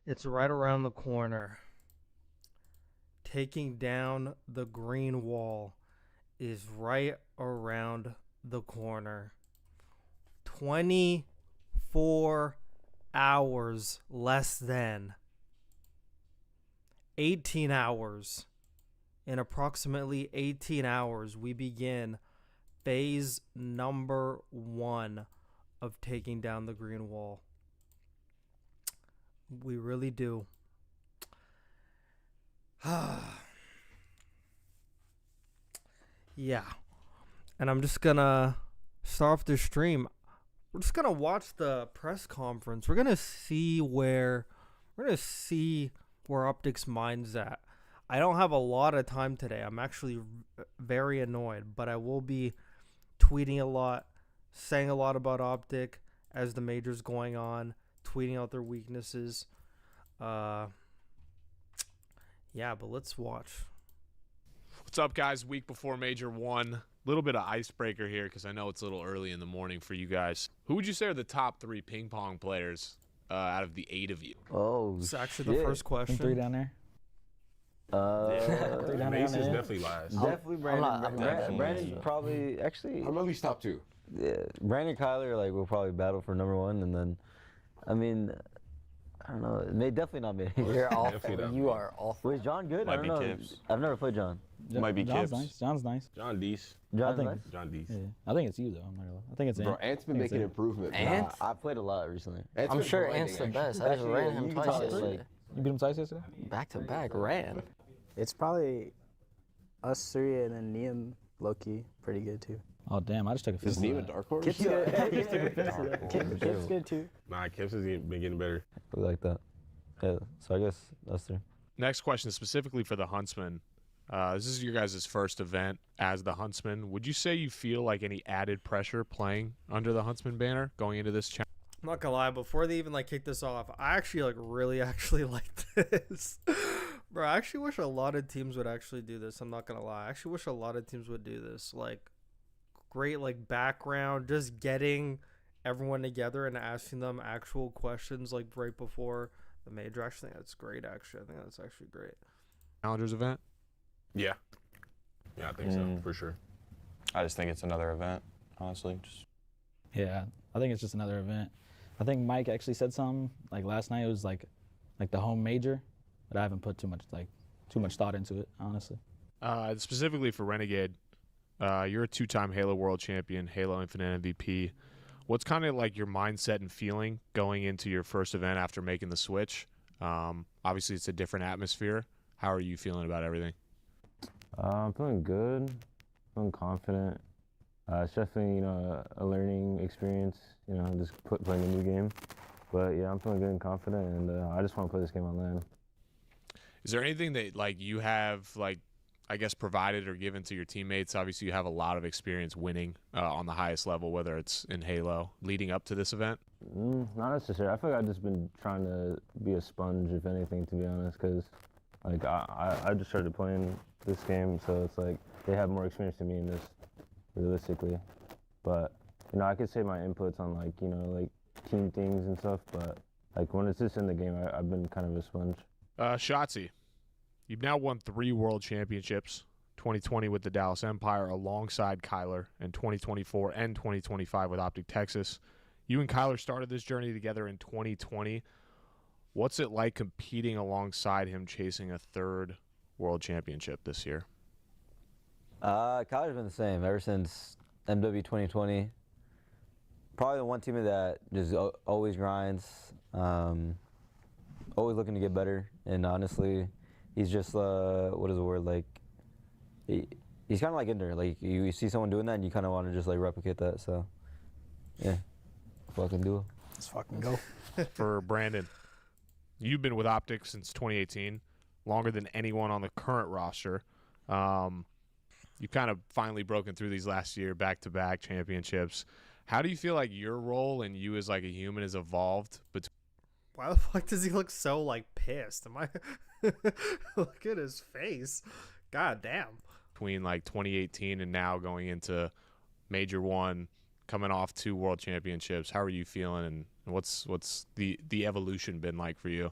It's right around the corner. Taking down the green wall is right around the corner. 24 hours less than 18 hours. In approximately 18 hours, we begin phase number 1 of taking down the green wall. We really do. Yeah. And I'm just gonna start off this stream. We're just gonna watch the press conference. We're gonna see where OpTic's mind's at. I don't have a lot of time today. I'm actually very annoyed, but I will be tweeting a lot, saying a lot about OpTic as the major's going on, tweeting out their weaknesses. Yeah, but let's watch. What's up, guys? Week before Major 1. Little bit of icebreaker here because I know it's a little early in the morning for you guys. Who would you say are the top 3 ping pong players out of the 8 of you? Oh, it's actually the first question. 3 down there. Mace is definitely last. Definitely Brandon. Brandon probably actually. I'm at least top 2. Yeah, Brandon, Kyler, will probably battle for number 1, and then, I mean, I don't know. Definitely not me. You're awful. You are awful. Was John good? I don't know. Kips. I've never played John. Might be John's Kips. nice. John's nice. John Deese. John Deese. nice? Yeah. I think it's you, though. I'm not gonna lie. I think it's Bro, Ant. Ant's been making improvement. Ant? I played a lot recently. I'm sure Ant's the best. I just ran him twice yesterday. You beat him twice yesterday? Back to back, ran. It's probably us 3 and then Neum, low-key, pretty good too. Oh, damn. I just took a Is fist. Neem a dark horse? Kip's good. Kip's good too. Nah, Kips has been getting better. We like that. Yeah, so I guess that's 3. Next question is specifically for the Huntsman. This is your guys' first event as the Huntsman. Would you say you feel like any added pressure playing under the Huntsman banner going into this challenge? I'm not gonna lie, before they even kick this off, I actually really like this. Bro, I actually wish a lot of teams would actually do this. I'm not gonna lie. I actually wish a lot of teams would do this. Great background, just getting everyone together and asking them actual questions right before the major. I actually think that's great, actually. I think that's actually great. Challengers event? Yeah. Yeah, I think so, for sure. I just think it's another event, honestly. Yeah, I think it's just another event. I think Mike actually said something last night. It was like the home major, but I haven't put too much thought into it, honestly. Specifically for Renegade, you're a 2-time Halo World Champion, Halo Infinite MVP. What's kind of your mindset and feeling going into your first event after making the switch? Obviously, it's a different atmosphere. How are you feeling about everything? I'm feeling good. Feeling confident. It's definitely a learning experience. Just playing a new game. But yeah, I'm feeling good and confident, and I just want to play this game on LAN. Is there anything that you have I guess provided or given to your teammates? Obviously, you have a lot of experience winning on the highest level, whether it's in Halo, leading up to this event. Not necessarily. I feel like I've just been trying to be a sponge, if anything, to be honest, because I just started playing this game, so it's they have more experience than me in this, realistically. But I could say my inputs on team things and stuff, but when it's just in the game, I've been kind of a sponge. Shotzi, you've now won 3 world championships, 2020 with the Dallas Empire alongside Kyler, and 2024 and 2025 with OpTic Texas. You and Kyler started this journey together in 2020. What's it like competing alongside him, chasing a 3rd world championship this year? Kyler's been the same ever since MW 2020. Probably the one teammate that just always grinds, always looking to get better, and honestly, he's just what is the word, he's kind of like in there. You see someone doing that and you kind of want to just replicate that. So yeah, fucking do it. Let's fucking go. For Brandon, you've been with OpTic since 2018, longer than anyone on the current roster. You've kind of finally broken through these last year back-to-back championships. How do you feel like your role and you as a human has evolved? Why the fuck does he look so pissed? Am I look at his face? God damn. Between 2018 and now going into Major 1, coming off 2 world championships, how are you feeling, and What's the evolution been like for you?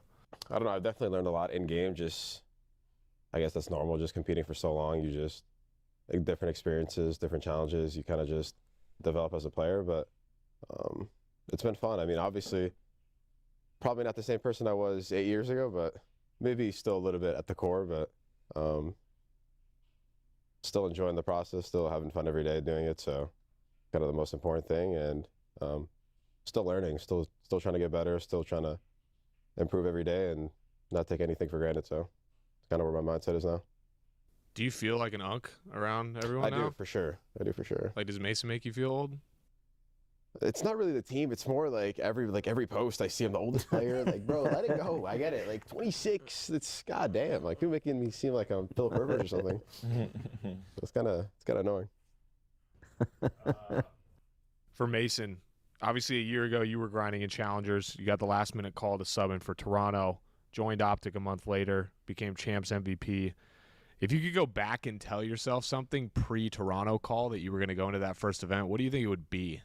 I don't know. I've definitely learned a lot in game. Just, I guess that's normal. Just competing for so long, you just like different experiences, different challenges. You kind of just develop as a player. But it's been fun. I mean, obviously, probably not the same person I was 8 years ago, but maybe still a little bit at the core. But still enjoying the process, still having fun every day doing it. So, kind of the most important thing, and still learning, still trying to get better, still trying to improve every day, and not take anything for granted. So, it's kind of where my mindset is now. Do you feel like an unk around everyone I now? do for sure. I do for sure. Like, does Mason make you feel old? It's not really the team. It's more like every post I see I'm the oldest player. Like, bro, let it go. I get it. Like 26. It's goddamn. Like, you're making me seem like I'm Philip Rivers or something. It's kind of annoying. For Mason, obviously a year ago you were grinding in Challengers. You got the last minute call to sub in for Toronto. Joined OpTic a month later. Became Champs MVP. If you could go back and tell yourself something pre-Toronto call that you were going to go into that first event, what do you think it would be?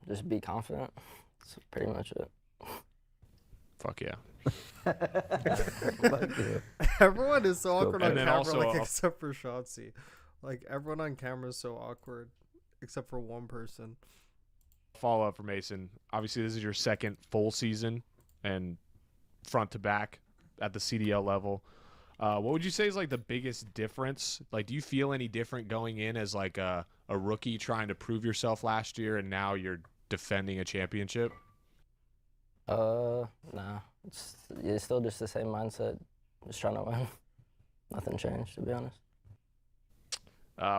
Just be confident. That's pretty much it. Fuck yeah. Fuck you. Everyone is so awkward on And then camera, also like a- except for Shotzi. Like everyone on camera is so awkward, except for one person. Follow up for Mason. Obviously, this is your second full season and front to back at the CDL level. What would you say is like the biggest difference? Like, do you feel any different going in as like a rookie trying to prove yourself last year and now you're defending a championship? Nah. It's still just the same mindset. Just trying to win. Nothing changed, to be honest.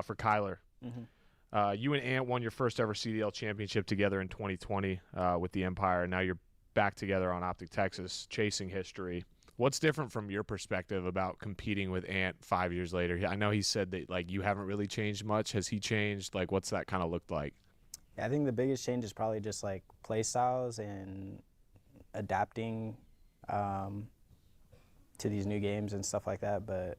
For Kyler, Mm-hmm. you and Ant won your first ever CDL championship together in 2020 with the Empire, and now you're back together on OpTic Texas, chasing history. What's different from your perspective about competing with Ant 5 years later? I know he said that like you haven't really changed much. Has he changed? Like, what's that kind of looked like? Yeah, I think the biggest change is probably just like play styles and adapting to these new games and stuff like that. But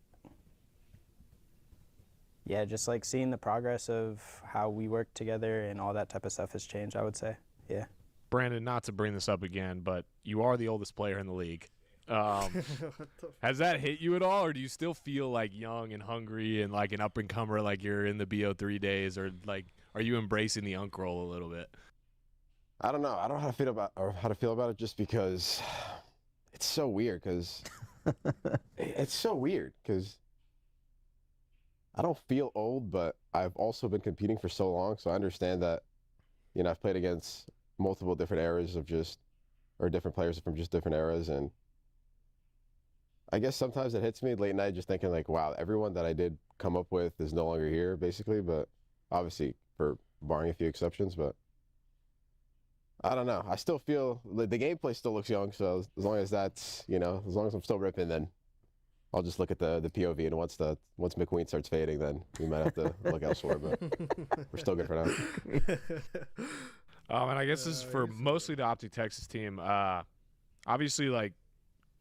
yeah, just like seeing the progress of how we work together and all that type of stuff has changed, I would say. Yeah. Brandon, not to bring this up again, but you are the oldest player in the league. Has that hit you at all, or do you still feel like young and hungry and like an up and comer, like you're in the BO3 days, or like are you embracing the unk role a little bit? I don't know. I don't know how to feel about it, just because it's so weird. Because it's so weird. Because I don't feel old, but I've also been competing for so long, so I understand that. You know, I've played against multiple different eras of different players from just different eras, and I guess sometimes it hits me late night just thinking like, wow, everyone that I did come up with is no longer here, basically. But obviously, for barring a few exceptions, but I don't know. I still feel the gameplay still looks young, so as long as that's, you know, as long as I'm still ripping, then I'll just look at the POV, and once McQueen starts fading, then we might have to look elsewhere. But we're still good for now. And I guess this is for mostly the OpTic Texas team. Obviously, like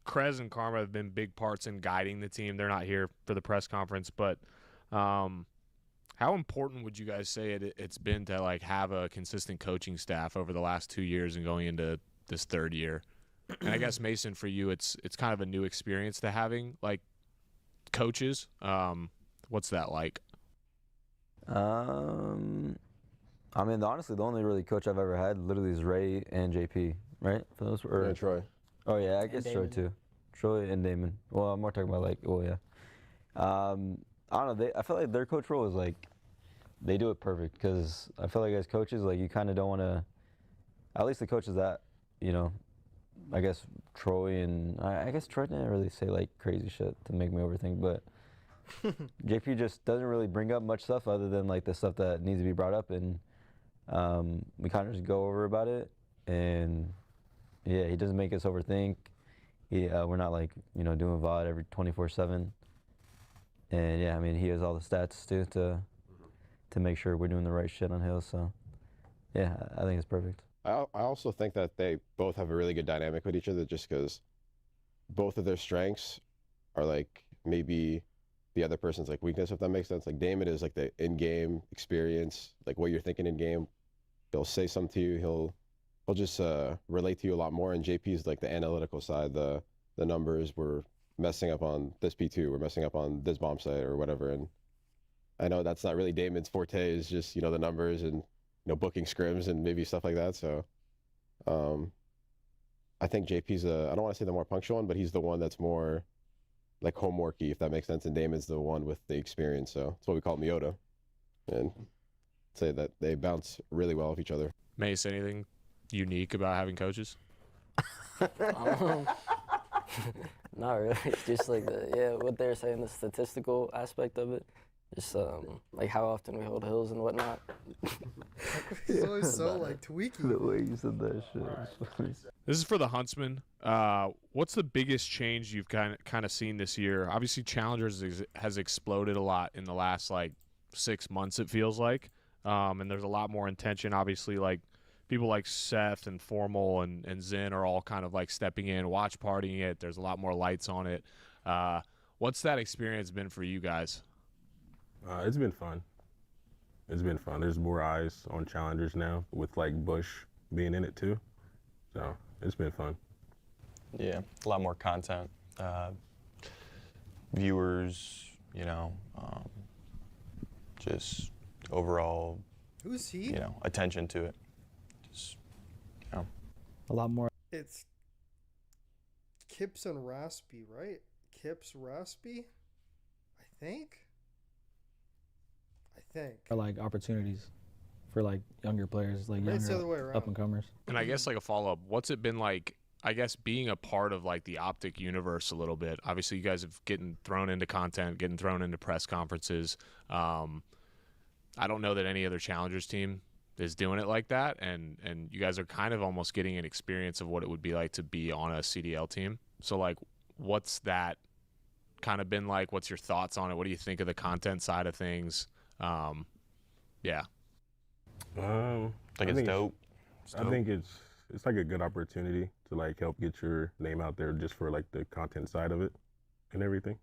Krez and Karma have been big parts in guiding the team. They're not here for the press conference, but how important would you guys say it's been to like have a consistent coaching staff over the last 2 years and going into this third year? And I guess Mason, for you, it's kind of a new experience to having like coaches. What's that like? I mean, honestly, the only really coach I've ever had literally is Ray and JP, right? For those, or And Troy. Oh yeah, I guess Troy Damon. too. Troy and Damon. Well, I'm more talking about like, oh yeah. I don't know. I feel like their coach role is like, they do it perfect, because I feel like as coaches, like you kind of don't want to. At least the coaches that, you know, I guess Troy and I guess Troy didn't really say like crazy shit to make me overthink, but JP just doesn't really bring up much stuff other than like the stuff that needs to be brought up, and we kind of just go over about it, and yeah, he doesn't make us overthink. We're not like, you know, doing VOD every 24/7, and yeah, I mean he has all the stats too to make sure we're doing the right shit on Hills. So yeah, I think it's perfect. I also think that they both have a really good dynamic with each other, just because both of their strengths are like maybe the other person's like weakness, if that makes sense. Like Damon is like the in-game experience, like what you're thinking in game, He'll say something to you. He'll just relate to you a lot more. And JP's like the analytical side, the numbers. We're messing up on this P2. We're messing up on this bomb site or whatever. And I know that's not really Damon's forte. Is just the numbers and booking scrims and maybe stuff like that. So I think JP's I don't want to say the more punctual one, but he's the one that's more like homeworky, if that makes sense. And Damon's the one with the experience. So that's what we call Miota. And say that they bounce really well off each other. Mace, anything unique about having coaches? Not really. Just like what they were saying, the statistical aspect of it. Just like how often we hold hills and whatnot. He's always so like tweaky. The way you said that shit. This is for the Huntsman. What's the biggest change you've kind of seen this year? Obviously, Challengers has exploded a lot in the last like 6 months. It feels like, and there's a lot more intention. Obviously, like people like Seth and Formal and Zin are all kind of like stepping in, watch partying it. There's a lot more lights on it. What's that experience been for you guys? It's been fun. It's been fun. There's more eyes on Challengers now with like Bush being in it too. So it's been fun. Yeah, a lot more content. Viewers, just overall, Who's he? attention to it. Just, A lot more. It's Kips and Raspy, right? Kips Raspy, I think. Like opportunities for like younger players, like Maybe it's the other way younger around. up and comers. And I guess like a follow up, what's it been like? I guess being a part of like the OpTic universe a little bit. Obviously, you guys have getting thrown into content, getting thrown into press conferences. I don't know that any other Challengers team is doing it like that, and you guys are kind of almost getting an experience of what it would be like to be on a CDL team. So like, what's that kind of been like? What's your thoughts on it? What do you think of the content side of things? Yeah. I think it's dope. I think it's like a good opportunity to like help get your name out there just for like the content side of it and everything.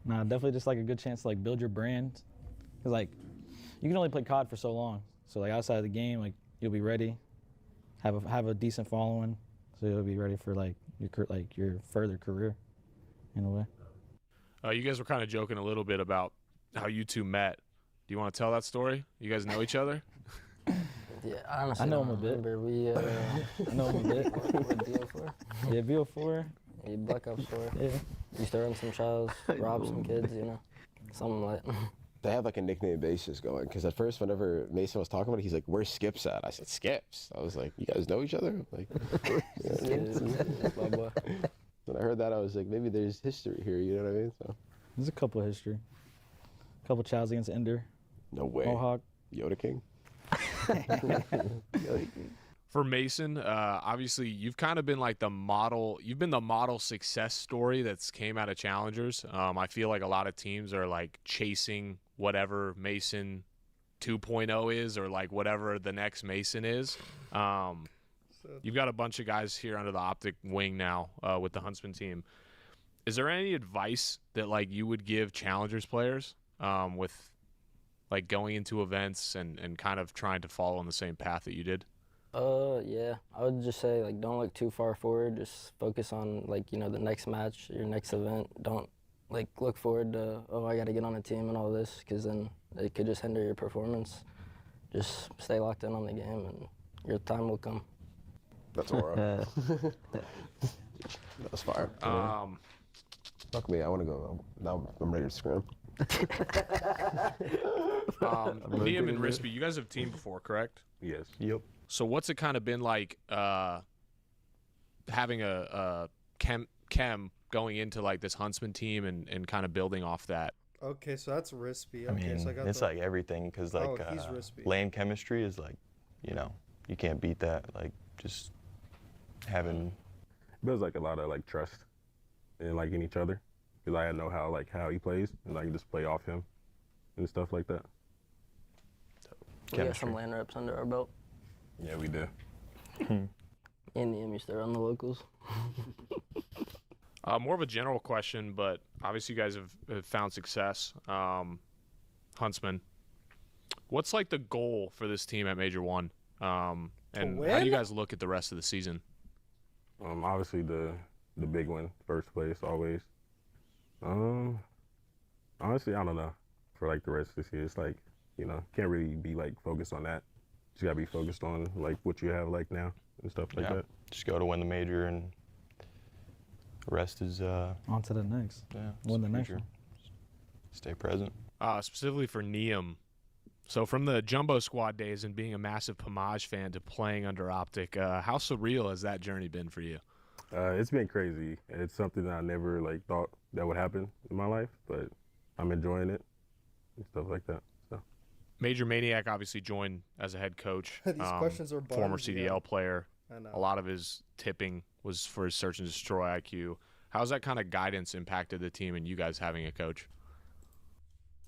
Nah, definitely just like a good chance to like build your brand. Cause like you can only play COD for so long. So like outside of the game, like you'll be ready, have a decent following, so you'll be ready for like your further career, in a way. You guys were kind of joking a little bit about how you two met. Do you want to tell that story? You guys know each other? Yeah, honestly, I know don't him a bit. remember. We I know him a bit. what DO4? Yeah, VO4. Yeah, Black Ops 4. Yeah. Used to run some trials, rob some kids, something like. They have like a nickname basis going, because at first whenever Mason was talking about it, he's like, "Where's Skips at?" I said, "Skips." I was like, "You guys know each other?" Like, That's my boy. when I heard that, I was like, maybe there's history here. You know what I mean? So There's a couple of history. A couple chows against Ender. no way. Mohawk. Yoda King. For Mason, obviously you've kind of been like the model. You've been the model success story that's came out of Challengers. I feel like a lot of teams are like chasing whatever Mason 2.0 is, or like whatever the next Mason is. You've got a bunch of guys here under the OpTic wing now with the Huntsman team. Is there any advice that like you would give Challengers players with like going into events and kind of trying to follow on the same path that you did? Yeah, I would just say like don't look too far forward. Just focus on like the next match, your next event. Don't like look forward to I got to get on a team and all this, because then it could just hinder your performance. Just stay locked in on the game and your time will come. That's aura. That was fire. Fuck me, I want to go. Now I'm ready to scrim. Liam and Rispy, you guys have teamed before, correct? Yes. Yep. So what's it kind of been like having a chem going into like this Huntsman team and kind of building off that? Okay, so that's Rispy. I Okay, mean, so I got it's the, like everything, because like he's Rispy. lane chemistry is like, you can't beat that. Like just having. There's like a lot of like trust and like in each other, because I know how he plays and I can just play off him and stuff like that. We got some lane reps under our belt. Yeah, we do. And Liam used to run the locals. More of a general question, but obviously you guys have found success. Huntsman, What's like the goal for this team at Major One? And how do win? you guys look at the rest of the season? Obviously the big one, first place always. Honestly, I don't know. For like the rest of this year, it's like, you know, can't really be like focused on that. Just gotta be focused on like what you have like now and stuff like that. Just go to win the major, and the rest is On to the next. it's Win the next future. one. Stay present. Specifically for Neum. So from the Jumbo Squad days and being a massive Pomage fan to playing under OpTic, how surreal has that journey been for you? It's been crazy. It's something that I never like thought that would happen in my life, but I'm enjoying it and stuff like that. So. Major Maniac obviously joined as a head coach. These questions are former buns, yeah. CDL player. I know. A lot of his tipping was for his search and destroy IQ. How's that kind of guidance impacted the team and you guys having a coach?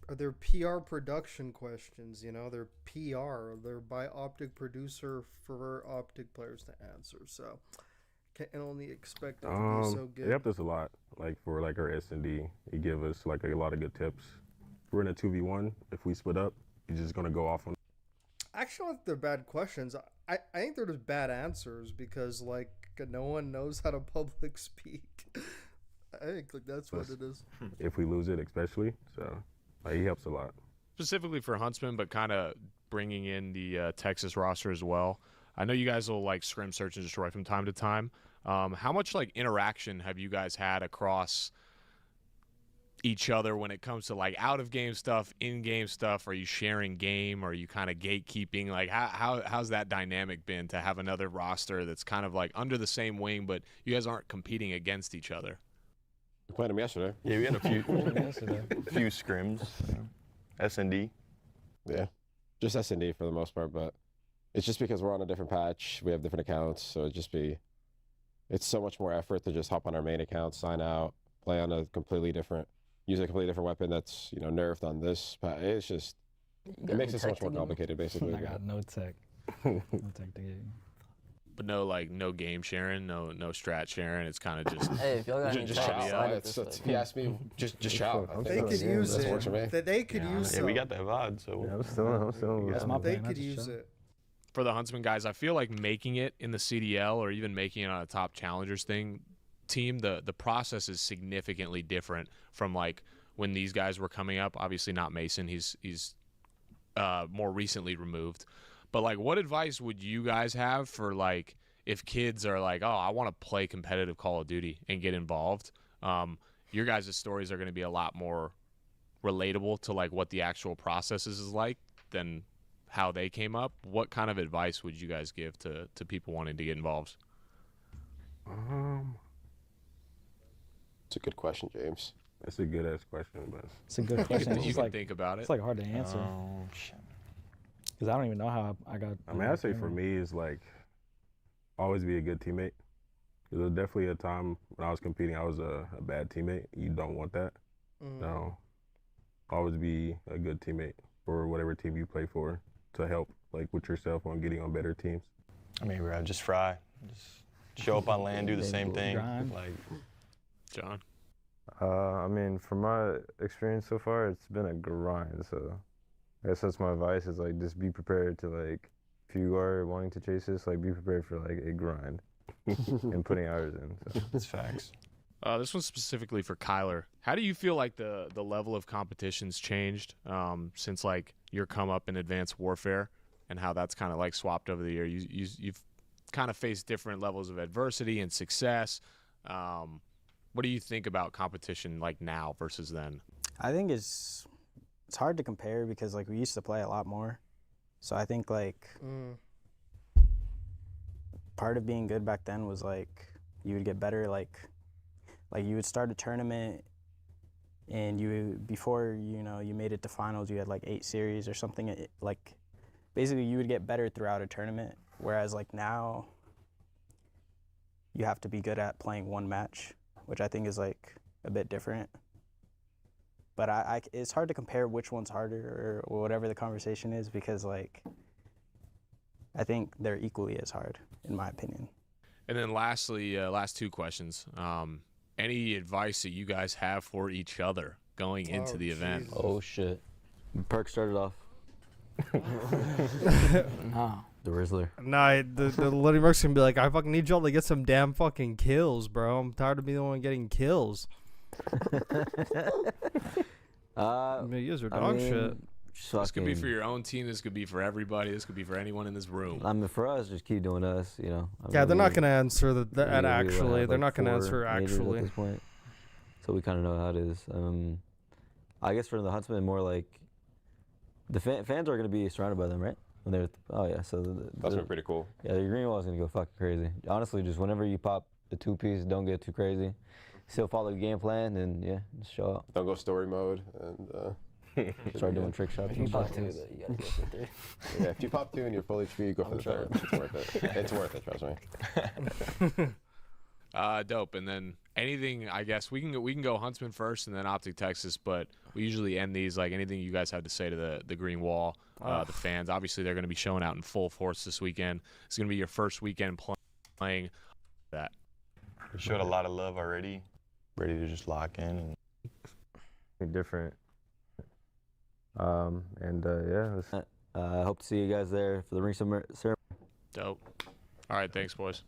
Are there PR production questions? You know, they're PR. They're by OpTic producer for OpTic players to answer. So can only expect it to be so good. He helped us a lot. Like for like our S&D, he gave us like a lot of good tips. We're in a 2v1. If we split up, he's just gonna go off on. Actually, I don't think they're bad questions. I think they're just bad answers because like no one knows how to public speak. I think like that's what it is. If we lose it, especially. So he helps a lot. Specifically for Huntsman, but kind of bringing in the Texas roster as well. I know you guys will like scrim, search, and destroy from time to time. How much like interaction have you guys had across each other when it comes to like out of game stuff, in game stuff? Are you sharing game? Are you kind of gatekeeping? Like how's that dynamic been to have another roster that's kind of like under the same wing, but you guys aren't competing against each other? We played him yesterday. Yeah, we had a few scrims. S&D. Yeah, just S&D for the most part, but it's just because we're on a different patch. We have different accounts, so it's so much more effort to just hop on our main account, sign out, play on a completely different, use a completely different weapon that's, you know, nerfed on this patch. It's just, it makes it so much more complicated, basically. I got no tech. No tech to get. But no game sharing, no strat sharing. It's kind of just Hey, if y'all got any Just tech, shout. slide it this way. If you ask me, just shout. I think They could that's- use that works for me. it. They could use Yeah, it. we got that VOD, so I'm still. That's my They plan. I could just use show. it. for the Huntsman guys. I feel like making it in the CDL or even making it on a top challengers team, the process is significantly different from like when these guys were coming up. Obviously not Mason. He's more recently removed. But like, what advice would you guys have for like if kids are like, oh, I want to play competitive Call of Duty and get involved? Your guys' stories are going to be a lot more relatable to like what the actual process is like than how they came up. What kind of advice would you guys give to people wanting to get involved? It's a good question, James. That's a good ass question, but It's a good question. You It's can like think about it. it's like hard to answer Oh, shit. because I don't even know how I got. I mean, I'd say for me is like always be a good teammate. There was definitely a time when I was competing, I was a bad teammate. You don't want that. So always be a good teammate for whatever team you play for to help like with yourself on getting on better teams. I mean, bro, just fry. Just show up on land, do the same thing. Grind. Like, John? I mean, from my experience so far, it's been a grind. So I guess that's my advice is like just be prepared to like, if you are wanting to chase this, like be prepared for like a grind and putting hours in. So. it's facts. This one's specifically for Kyler. How do you feel like the level of competition's changed since like your come up in Advanced Warfare and how that's kind of like swapped over the year? You've kind of faced different levels of adversity and success. What do you think about competition like now versus then? I think it's hard to compare because like we used to play a lot more. So I think like part of being good back then was like you would get better like you would start a tournament and before you made it to finals you had like 8 series or something. Like basically you would get better throughout a tournament, whereas like now you have to be good at playing one match, which I think is like a bit different. But it's hard to compare which one's harder or whatever the conversation is because like I think they're equally as hard in my opinion. And then lastly, last 2 questions. Any advice that you guys have for each other going into the event? Oh shit. Perk started off. No. The Rizzler. Nah, the Liddy Mercs gonna be like, I fucking need y'all to get some damn fucking kills, bro. I'm tired of being the one getting kills. I mean, you guys are dog shit. This could be for your own team. This could be for everybody. This could be for anyone in this room. I mean, for us, just keep doing us, you know. I Yeah, mean, they're not gonna answer that we actually. have, They're like, not gonna 4 answer majors actually. at this point. So we kind of know how it is. I guess for the Huntsmen, more like the fans are gonna be surrounded by them, right? When they're so That's been pretty cool. Yeah, the green wall is gonna go fucking crazy. Honestly, just whenever you pop the 2-piece, don't get too crazy. Still follow the game plan, and yeah, just show up. Don't go story mode and Start doing trick shots. If you pop 2, though, you gotta go for 3. Yeah, if you pop 2 and you're fully HP, you go for the third. It's worth it. It's worth it, trust me. Dope. And then anything, I guess we can go Huntsman first and then OpTic Texas, but we usually end these like anything you guys have to say to the green wall, the fans. Obviously, they're going to be showing out in full force this weekend. It's going to be your first weekend playing that. We showed a lot of love already. Ready to just lock in and different. Yeah. I hope to see you guys there for the ring ceremony. Dope. All right, thanks, boys.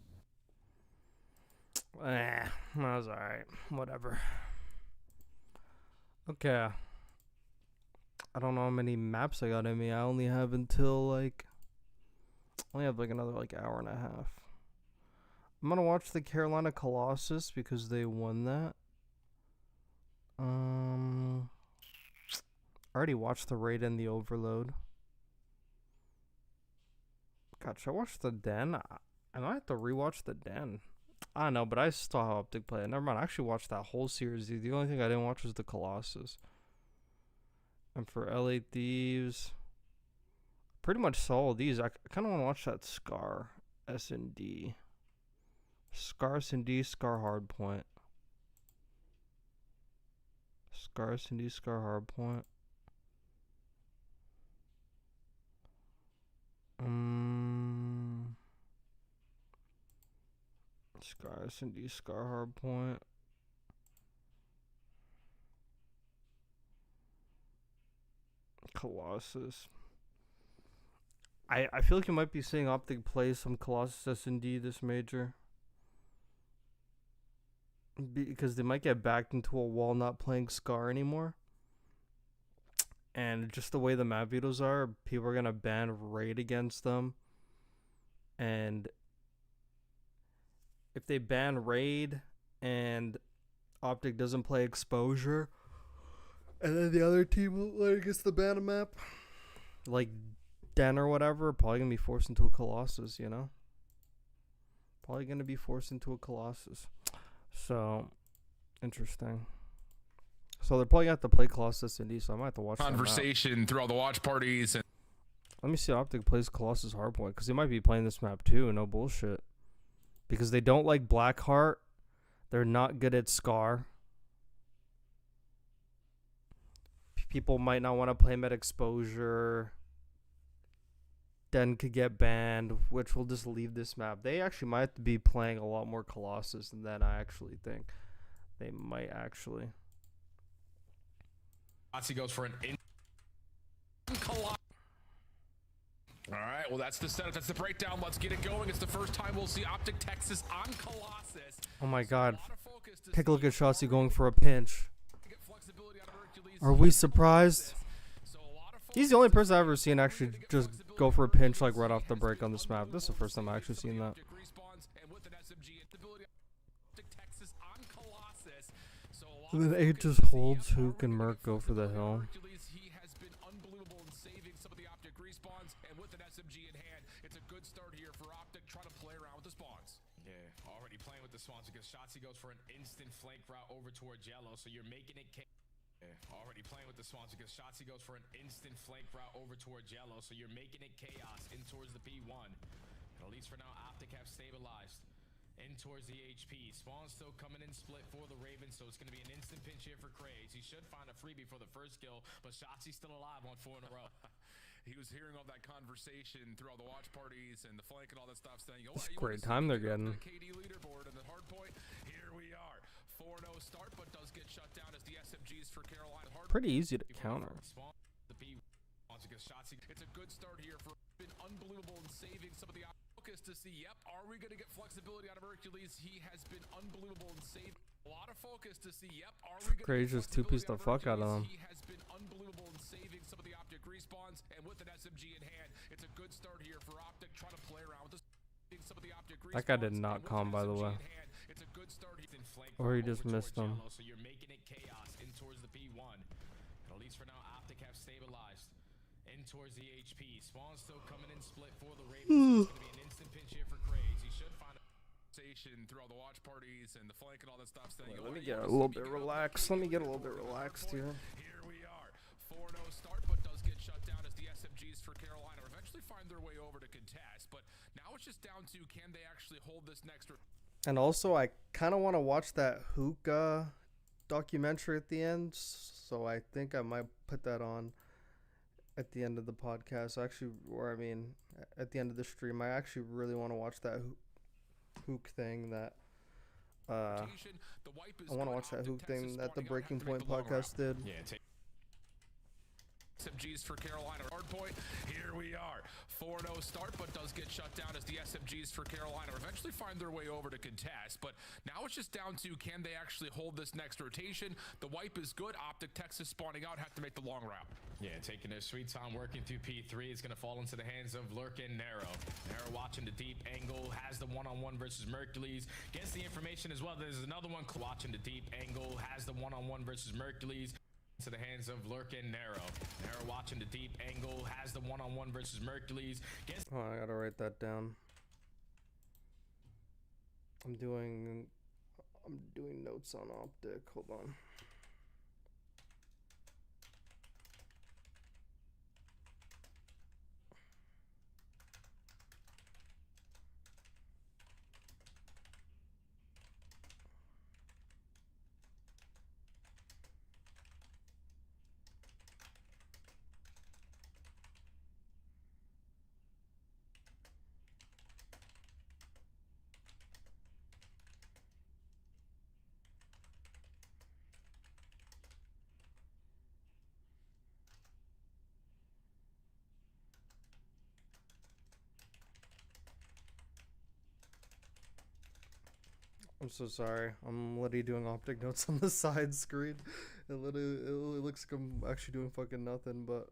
That was alright. Whatever. Okay. I don't know how many maps I got in me. I only have until like another like hour and a half. I'm gonna watch the Carolina Colossus because they won that. I already watched the Raid and the Overload. God, should I watch the Den? I might have to rewatch the Den. I don't know, but I saw how OpTic played. Never mind, I actually watched that whole series. The only thing I didn't watch was the Colossus. And for LA Thieves, pretty much saw all these. I kind of want to watch that Scar S&D. Scar S&D, Scar Hardpoint. Scar S&D, Scar Hardpoint. Scar S&D, Scar Hardpoint. Colossus. I feel like you might be seeing OpTic play some Colossus S&D this major. Because they might get backed into a wall not playing Scar anymore. And just the way the map vetoes are, people are going to ban Raid against them. And if they ban Raid and OpTic doesn't play Exposure, and then the other team gets the ban map, like Den or whatever, probably going to be forced into a Colossus, you know? Probably going to be forced into a Colossus. So, interesting. So they're probably going to have to play Colossus Indy, so I might have to watch conversation through all the watch parties. And let me see how OpTic plays Colossus Hardpoint, because they might be playing this map too, no bullshit. Because they don't like Blackheart. They're not good at Scar. People might not want to play him at Exposure. Den could get banned, which will just leave this map. They actually might be playing a lot more Colossus than I actually think. They might actually. Nazi goes for an Colossus. All right, well, that's the setup. That's the breakdown. Let's get it going. It's the first time we'll see OpTic Texas on Colossus. Oh my God. Take a look at Shotzi going for a pinch. Are we surprised? He's the only person I've ever seen actually just go for a pinch like right off the break on this map. This is the first time I've actually seen that. And then 8 just holds. Hook and Merc go for the hill. He has been unbelievable in saving some of the OpTic respawns, and with an SMG in hand, it's a good start here for OpTic trying to play around with the spawns. Yeah, already playing with the spawns because Shotzi goes for an instant flank route over towards yellow, so you're making it. Already playing with the spawns because Shotzi goes for an instant flank route over towards yellow, so you're making it chaos in towards the P1. And at least for now, OpTic have stabilized in towards the HP. Spawn still coming in split for the Ravens, so it's going to be an instant pinch here for Craze. He should find a freebie for the first kill, but Shotzi's still alive on 4 in a row. He was hearing all that conversation through all the watch parties and the flank and all that stuff, saying, It's a great time they're getting. KD leaderboard and the hard point. Here we are. 4-0 start, but does get shut down as the SMGs for Carolina. Pretty easy to counter. The P It's a good start here for been unbelievable in saving some of the focus to see. Yep, are we going to get flexibility out of Hercules? He has been unbelievable in saving. A lot of focus to see. Yep, are we going to Crazy just two-piece the fuck out of them. He has been unbelievable in saving some of the OpTic respawns, and with an SMG in hand, it's a good start here for OpTic trying to play around with some of the OpTic respawns. That guy did not calm, by the way. It's a good start. He's in flank Or he just missed him. So you're making it chaos in towards the P1. And at least for now, OpTic have stabilized in towards the HP. Spawn still coming in split for the Ravens. It's going to be an instant pinch here for Craze. He should find a conversation through all the watch parties and the flank and all that stuff. Wait, let me get a little bit relaxed. Let me get a little bit relaxed here. Here we are. 4-0 start, but does get shut down as the SMGs for Carolina eventually find their way over to contest. But now it's just down to, can they actually hold this next? And also, I kind of want to watch that hookah documentary at the end, so I think I might put that on at the end of the podcast. Actually, or I mean, at the end of the stream, I actually really want to watch that hook thing that I want to watch that hook thing that the Breaking Point podcast did. Yeah, SMGs for Carolina. Hard point. Here we are. 4-0 start, but does get shut down as the SMGs for Carolina eventually find their way over to contest. But now it's just down to, can they actually hold this next rotation? The wipe is good. OpTic Texas spawning out, have to make the long route. Yeah, taking their sweet time working through P3. It's going to fall into the hands of Lurkin Nero. Nero watching the deep angle, has the one-on-one versus Mercules. Gets the information as well. There's another one watching the deep angle, has the one-on-one versus Mercules. To the hands of Lurkin Nero. Nero watching the deep angle, has the one-on-one versus Mercules. Oh, I gotta write that down. I'm doing notes on OpTic. Hold on. I'm so sorry. I'm literally doing OpTic notes on the side screen. It literally looks like I'm actually doing fucking nothing, but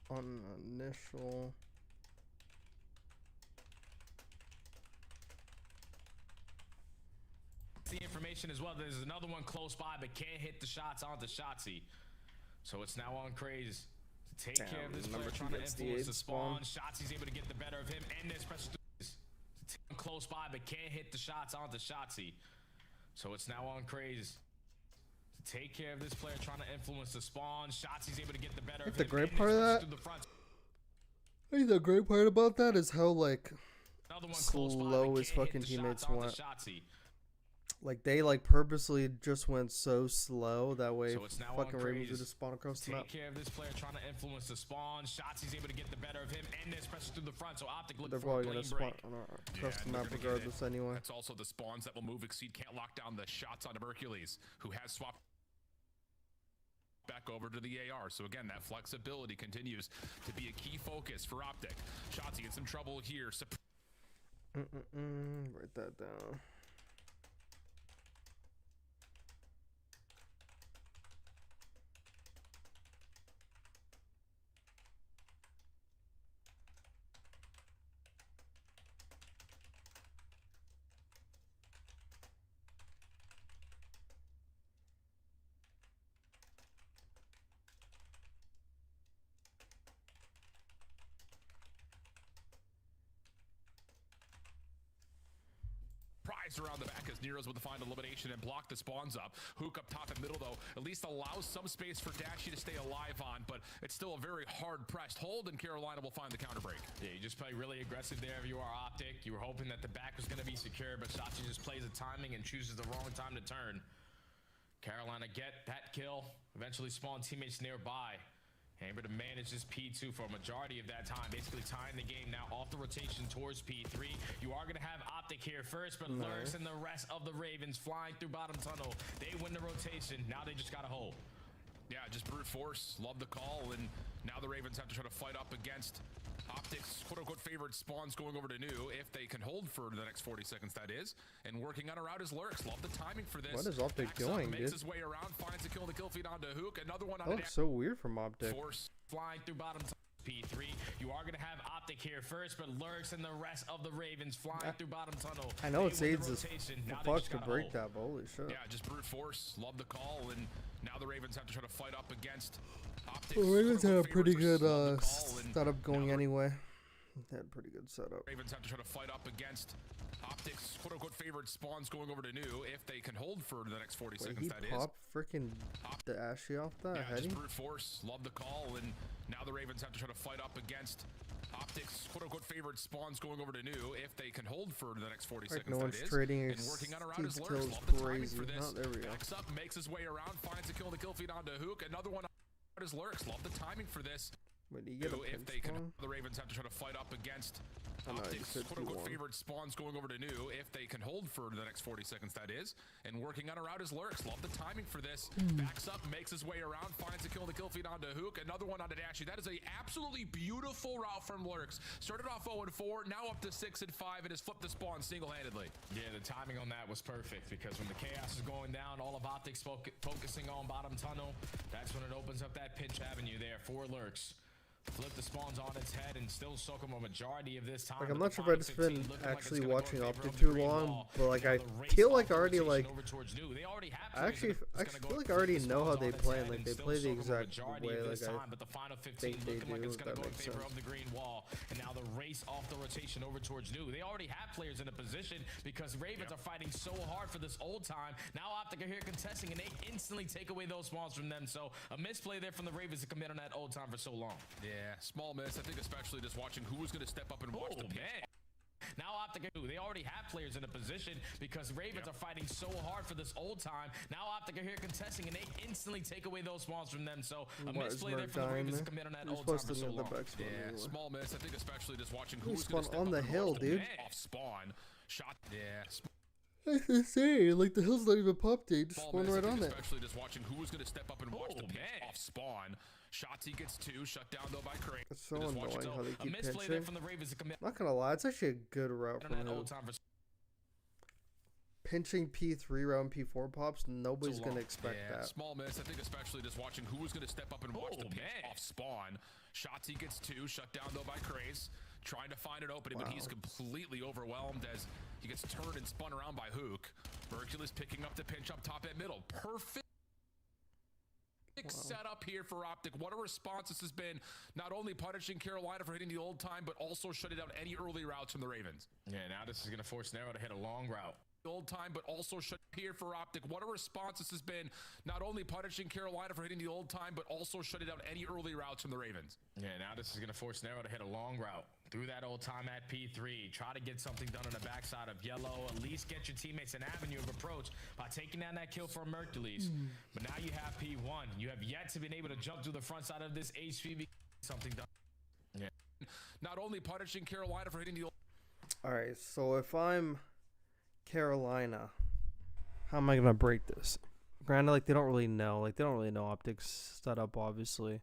on initial. The information as well. There's another one close by, but can't hit the shots onto Shotzzy. So it's now on Craze to take care of this player trying to influence the spawn. Shotzi's able to get the better of him, and this pressure close by, but can't hit the shots onto Shotzzy. So it's now on Craze to take care of this player trying to influence the spawn. Shotzi's able to get the better of him. The great part of that, I think the great part about that is how like slow his fucking teammates went. Like they like purposely just went so slow that way fucking Ravens would just spawn across the map. Take care of this player trying to influence the spawn. Shotzi's able to get the better of him, and this presses through the front. So OpTic looking for a clean break. Across the map regardless anyway. That's also the spawns that will move. Exceed can't lock down the shots onto Hercules, who has swapped back over to the AR. So again, that flexibility continues to be a key focus for OpTic. Shotzzy in some trouble here. Write that down. Around the back as Nero's with the find elimination and block the spawns up. Hook up top and middle though, at least allows some space for Dashy to stay alive on, but it's still a very hard pressed hold, and Carolina will find the counter break. Yeah, you just play really aggressive there if you are OpTic. You were hoping that the back was going to be secure, but Shotzzy just plays the timing and chooses the wrong time to turn. Carolina get that kill, eventually spawn teammates nearby. Able to manage this P2 for a majority of that time, basically tying the game now off the rotation towards P3. You are going to have OpTic here first, but Lurks and the rest of the Ravens flying through bottom tunnel. They win the rotation. Now they just got to hold. Yeah, just brute force. Love the call. And now the Ravens have to try to fight up against OpTic's quote-unquote favorite spawns going over to New, if they can hold for the next 40 seconds, that is. And working on a route is Lurks. Love the timing for this. What is OpTic doing, makes dude? his way around, finds a kill to kill feed onto Hook. Another one on That looks so weird from OpTic. Force. Flying through bottom P3. You are going to have OpTic here first, but Lurks and the rest of the Ravens flying through bottom tunnel. I know it's They win AIDS the as rotation. Now they fuck just to gotta break hold. that, but holy shit. Yeah, just brute force. Love the call. And now the Ravens have to try to fight up against OpTic's The Ravens had a quote-unquote pretty favorite good versus love the call, and setup going anyway. They had pretty good setup. Ravens have to try to fight up against OpTic's quote-unquote favorite spawns going over to New, if they can hold for the next 40 Wait, seconds, he that is. popped freaking the Ashy off that Yeah, heady? just brute force. Love the call. And now the Ravens have to try to fight up against OpTic's quote-unquote favorite spawns going over to New, if they can hold for the next 40 Like seconds, no that one's is. trading And working on a route is Steve's Lurks. kills Love the timing crazy. for this. Oh, there we go. Backs up, makes his way around, finds a kill to kill feed onto Hook. Another one is Lurks. Love the timing for this. Wait, do you get a If pinch they can, spawn? the Ravens have to try to fight up against Oh, no, you OpTic's said quote-unquote 2-1. favorite spawns going over to New, if they can hold for the next 40 seconds, that is. And working on a route is Lurks. Love the timing for this. Backs up, makes his way around, finds a kill to kill feed onto Hook. Another one onto Dashy. That is a absolutely beautiful route from Lurks. Started off 0-4, now up to 6-5, and has flipped the spawn single-handedly. Yeah, the timing on that was perfect because when the chaos is going down, all of OpTic's focusing on bottom tunnel. That's when it opens up that pinch avenue there for Lurks. Flip the spawns on its head and still soak them a majority of this time. Like, I'm but not the sure if I've just final 15 been looking like it's actually gonna go in watching favor OpTic of the too green long, wall. but like Now I the race feel off like the already rotation like over towards New. They already have I players actually in a- it's gonna feel go like I flip already the know how spawns they on its play. head Like and they still play the soak 'em a exact majority way of like this I time, but the final 15 think they looking like do, it's if gonna that go in makes favor sense. of the green wall. And now the race off the rotation over towards New. They already have players in a position because Ravens are fighting so hard for this old time. Now OpTic are here contesting and they instantly take away those spawns from them. So a misplay there from the Ravens to commit on that old time for so long. Yeah, small miss. I think especially just watching who was going to step up and watch the pitch. Man. Now OpTic, they already have players in a position because Ravens are fighting so hard for this old time. Now OpTic are here contesting and they instantly take away those spawns from them. So a Why is misplay there Merc from the dying Ravens to there? commit on that You're old time supposed for to so know the long. back spawn Yeah, anyway. small miss. I think especially just watching who He was going to spawned step on up the and hill, watch the dude. pitch. Off spawn. Shot. Yeah. That's insane. Like the hill's not even popped. They just Small spawned miss. I right think on it. especially just watching who was going to step up and watch the pitch. man. Off spawn. Shots, he gets 2. Shut down though by Crane. It's so Just watch it annoying go. how they A keep misplay there pinching. from the Ravens to commit Not gonna lie, it's actually a good route on from that him. old time for Pinching P3 round P4 pops, nobody's So gonna long. expect Yeah, that. small miss. I think especially just watching who was going to step up and watch the pitch. man. Off spawn. Shots, he gets 2. Shut down though by Craze. Trying to find an opening, but he's Wow. completely overwhelmed as he gets turned and spun around by Hook. Hercules picking up the pinch up top at middle. Perfect setup here for OpTic. What a response this has been. Not only punishing Carolina for hitting the old time, but also shutting down any early routes from the Ravens. Yeah, now this is going to force Narrow to hit a long route. Old time, but also shut here for OpTic. What a response this has been. Not only punishing Carolina for hitting the old time, but also shutting down any early routes from the Ravens. Yeah, now this is going to force Narrow to hit a long route through that old time at P3. Try to get something done on the backside of Yellow. At least get your teammates an avenue of approach by taking down that kill from Hercules. But now you have P1. You have yet to be able to jump through the front side of this HVB. Something done. Yeah. Not only punishing Carolina for hitting the old. Alright, so if I'm Carolina, how am I gonna break this? Granted, like they don't really know OpTic's setup, obviously.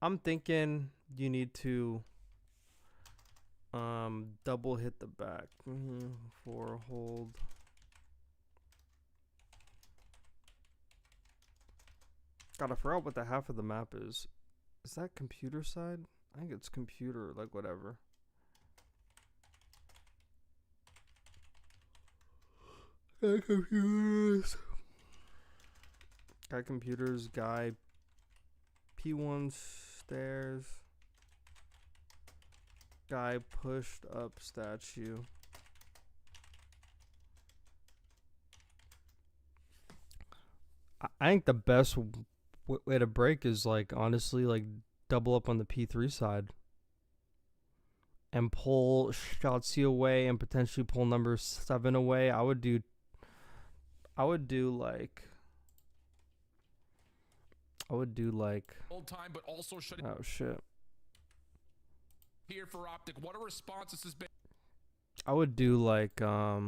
I'm thinking you need to double hit the back for a hold. God, I forgot what the half of the map is. Is that computer side? I think it's computer, like whatever. Guy computers. Guy computers, guy P1 stairs. Guy pushed up statue. I think the best way to break is like honestly like double up on the P3 side and pull Shotzi away and potentially pull number 7 away. I would do like I would do like. Old time, but also should Oh shit. here for OpTic. What a response this has been. I would do like I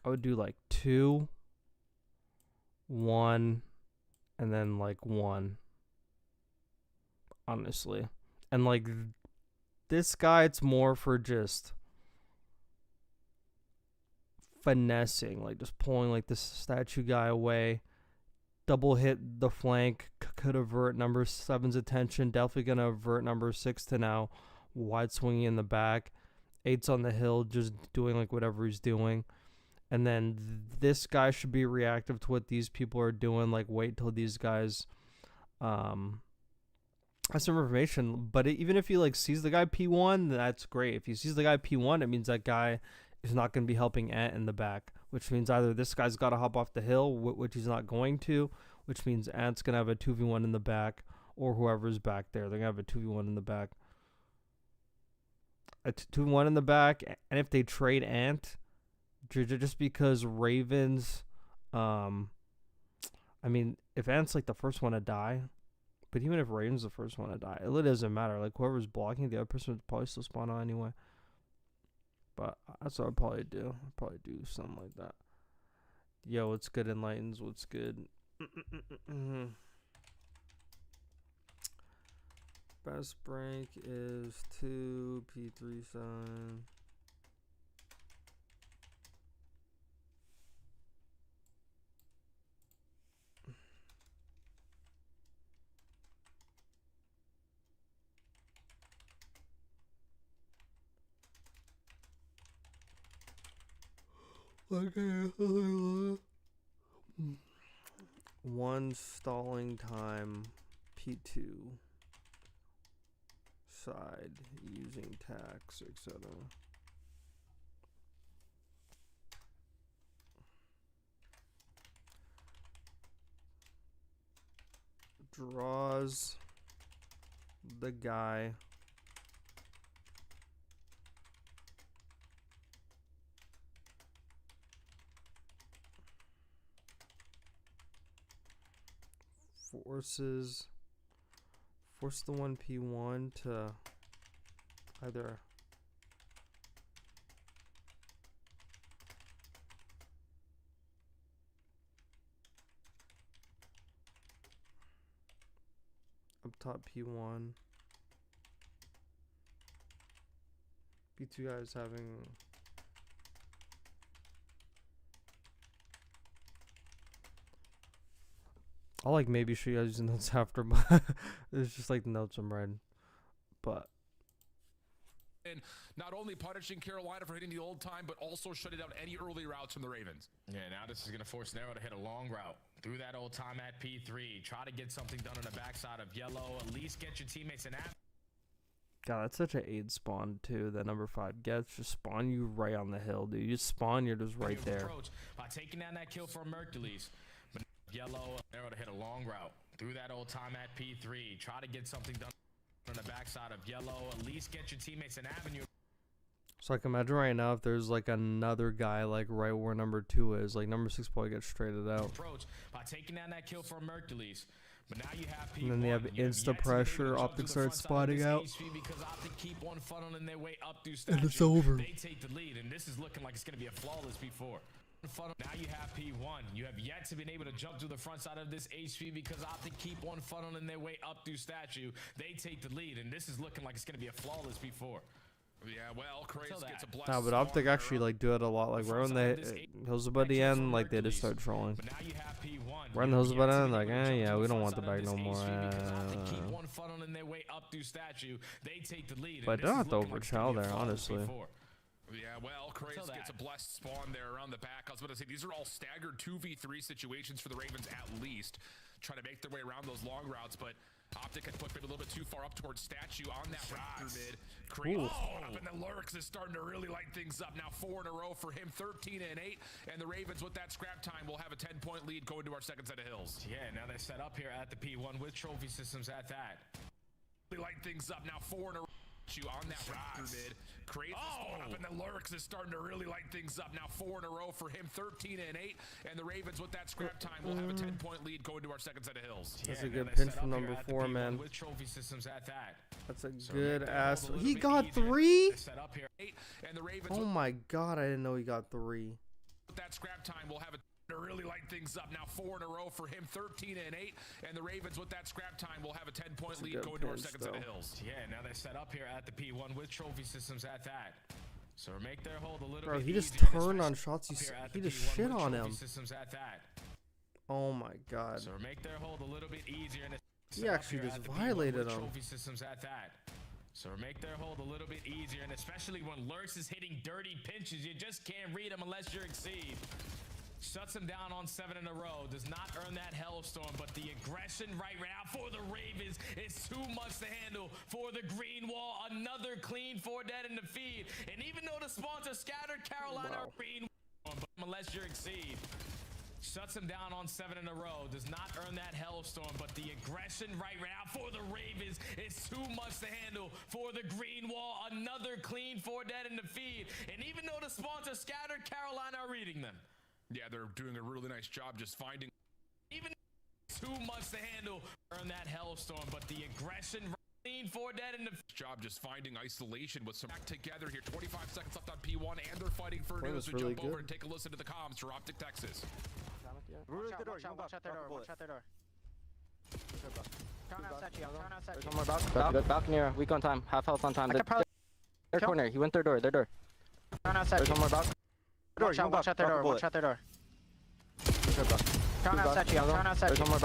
would do like 2, 1, and then like 1. Honestly. And like this guy, it's more for just finessing, like just pulling like this statue guy away. Double hit the flank, could avert number 7's attention. Definitely going to avert number 6 to now wide swinging in the back. 8's on the hill, just doing like whatever he's doing. And then this guy should be reactive to what these people are doing. Like wait till these guys have some information. But even if he like sees the guy P1, that's great. If he sees the guy P1, it means that guy is not going to be helping Ant in the back, which means either this guy's got to hop off the hill, which he's not going to, which means Ant's going to have a 2v1 in the back, or whoever's back there. They're going to have a 2v1 in the back. A 2v1 in the back, and if they trade Ant, just because Ravens, I mean, if Ant's like the first one to die, but even if Ravens the first one to die, it doesn't matter. Like whoever's blocking, the other person would probably still spawn on anyway. But that's what I'd probably do. I'd probably do something like that. Yo, what's good, Enlightens? What's good? Best break is 2 P3 sign. Okay. 1 stalling time P2 side using tax, etc. Draws the guy force the 1P1 to either up top P1, P2 guys having I'll like maybe show you guys the notes after, but it's just like the notes I'm writing. But And not only punishing Carolina for hitting the old time, but also shutting down any early routes from the Ravens. Yeah, now this is going to force Nero to hit a long route through that old time at P3. Try to get something done on the backside of yellow. At least get your teammates an app. God, that's such an aid spawn too that number 5 gets. Just spawn you right on the hill, dude. You just spawn, you're just right there. By taking down that kill from Mercules. But yellow, Nero to hit a long route through that old time at P3. Try to get something done on the backside of yellow. At least get your teammates an avenue. So like imagine right now if there's like another guy like right where number 2 is, like number 6 probably gets traded out. By taking down that kill from Mercules. But now you have And then they have insta pressure. OpTic starts spotting out. Because OpTic keep on funneling their way up through and it's statue. over. They take the lead, and this is looking like it's going to be a flawless P4. Now you have P1. You have yet to be able to jump to the front side of this HP because OpTic keep on funneling their way up through statue. They take the lead, and this is looking like it's going to be a flawless P4. Yeah, well, Craze gets a blessed No, but OpTic actually like do it a lot. Like right when they hills about the end, like they just start trolling. We're on the hills about the end, like yeah, we don't want the bag no more. But don't have to overchill there, honestly. Yeah, well, Craze gets a blessed spawn there around the back. I was about to say, these are all staggered 2v3 situations for the Ravens at least. Trying to make their way around those long routes, but OpTic had put maybe a little bit too far up towards statue on that raptor mid. Crazy up, and the Lurks is starting to really light things up. Now 4 in a row for him, 13 and 8, and the Ravens with that scrap time will have a 10-point lead going to our second set of hills. Yeah, now they're set up here at the P1 with trophy systems at that. They light things up now 4 in a row. You on that raptor mid, creates the spot up, and the Lurks is starting to really light things up. Now 4 in a row for him, 13 and 8, and the Ravens with that scrap time will have a 10-point lead going to our second set of hills. That's a good pin from number 4, man. With trophy systems at that. That's a good ass. He got 3? Oh my god, I didn't know he got 3. With that scrap time will have a to really light things up. Now 4 in a row for him, 13 and 8, and the Ravens with that scrap time will have a 10-point lead going to our second set of hills. Yeah, now they're set up here at the P1 with trophy systems at that. So make their hold a little Bro, bit he just easier. turned on shots. He just shit on him. Systems at that. Oh my god. So make their hold a little bit easier. He actually just violated him. Trophy systems at that. So make their hold a little bit easier, and especially when Lurks is hitting dirty pinches, you just can't read them unless you're Exceed. Shuts him down on 7 in a row. Does not earn that Hellstorm, but the aggression right now for the Ravens is too much to handle. For the green wall, another clean 4 dead in the feed. And even though the spawns are scattered, Carolina green, but unless you're Exceed. Shuts him down on 7 in a row. Does not earn that Hellstorm, but the aggression right now for the Ravens is too much to handle. For the green wall, another clean 4 dead in the feed. And even though the spawns are scattered, Carolina are reading them. Yeah, they're doing a really nice job just finding even too much to handle. Earn that Hellstorm, but the aggression clean 4 dead in the job just finding isolation with some back together here. 25 seconds left on P1, and they're fighting for new as we jump over and take a listen to the comms for OpTic Texas. Watch out their door. Watch out their door. Turn outside. One more balcony. Weak on time. Half health on time. Their corner. He went their door. Turn outside. There's one more balcony. Watch out their door. Watch out their door. Turn outside. Turn outside. There's one more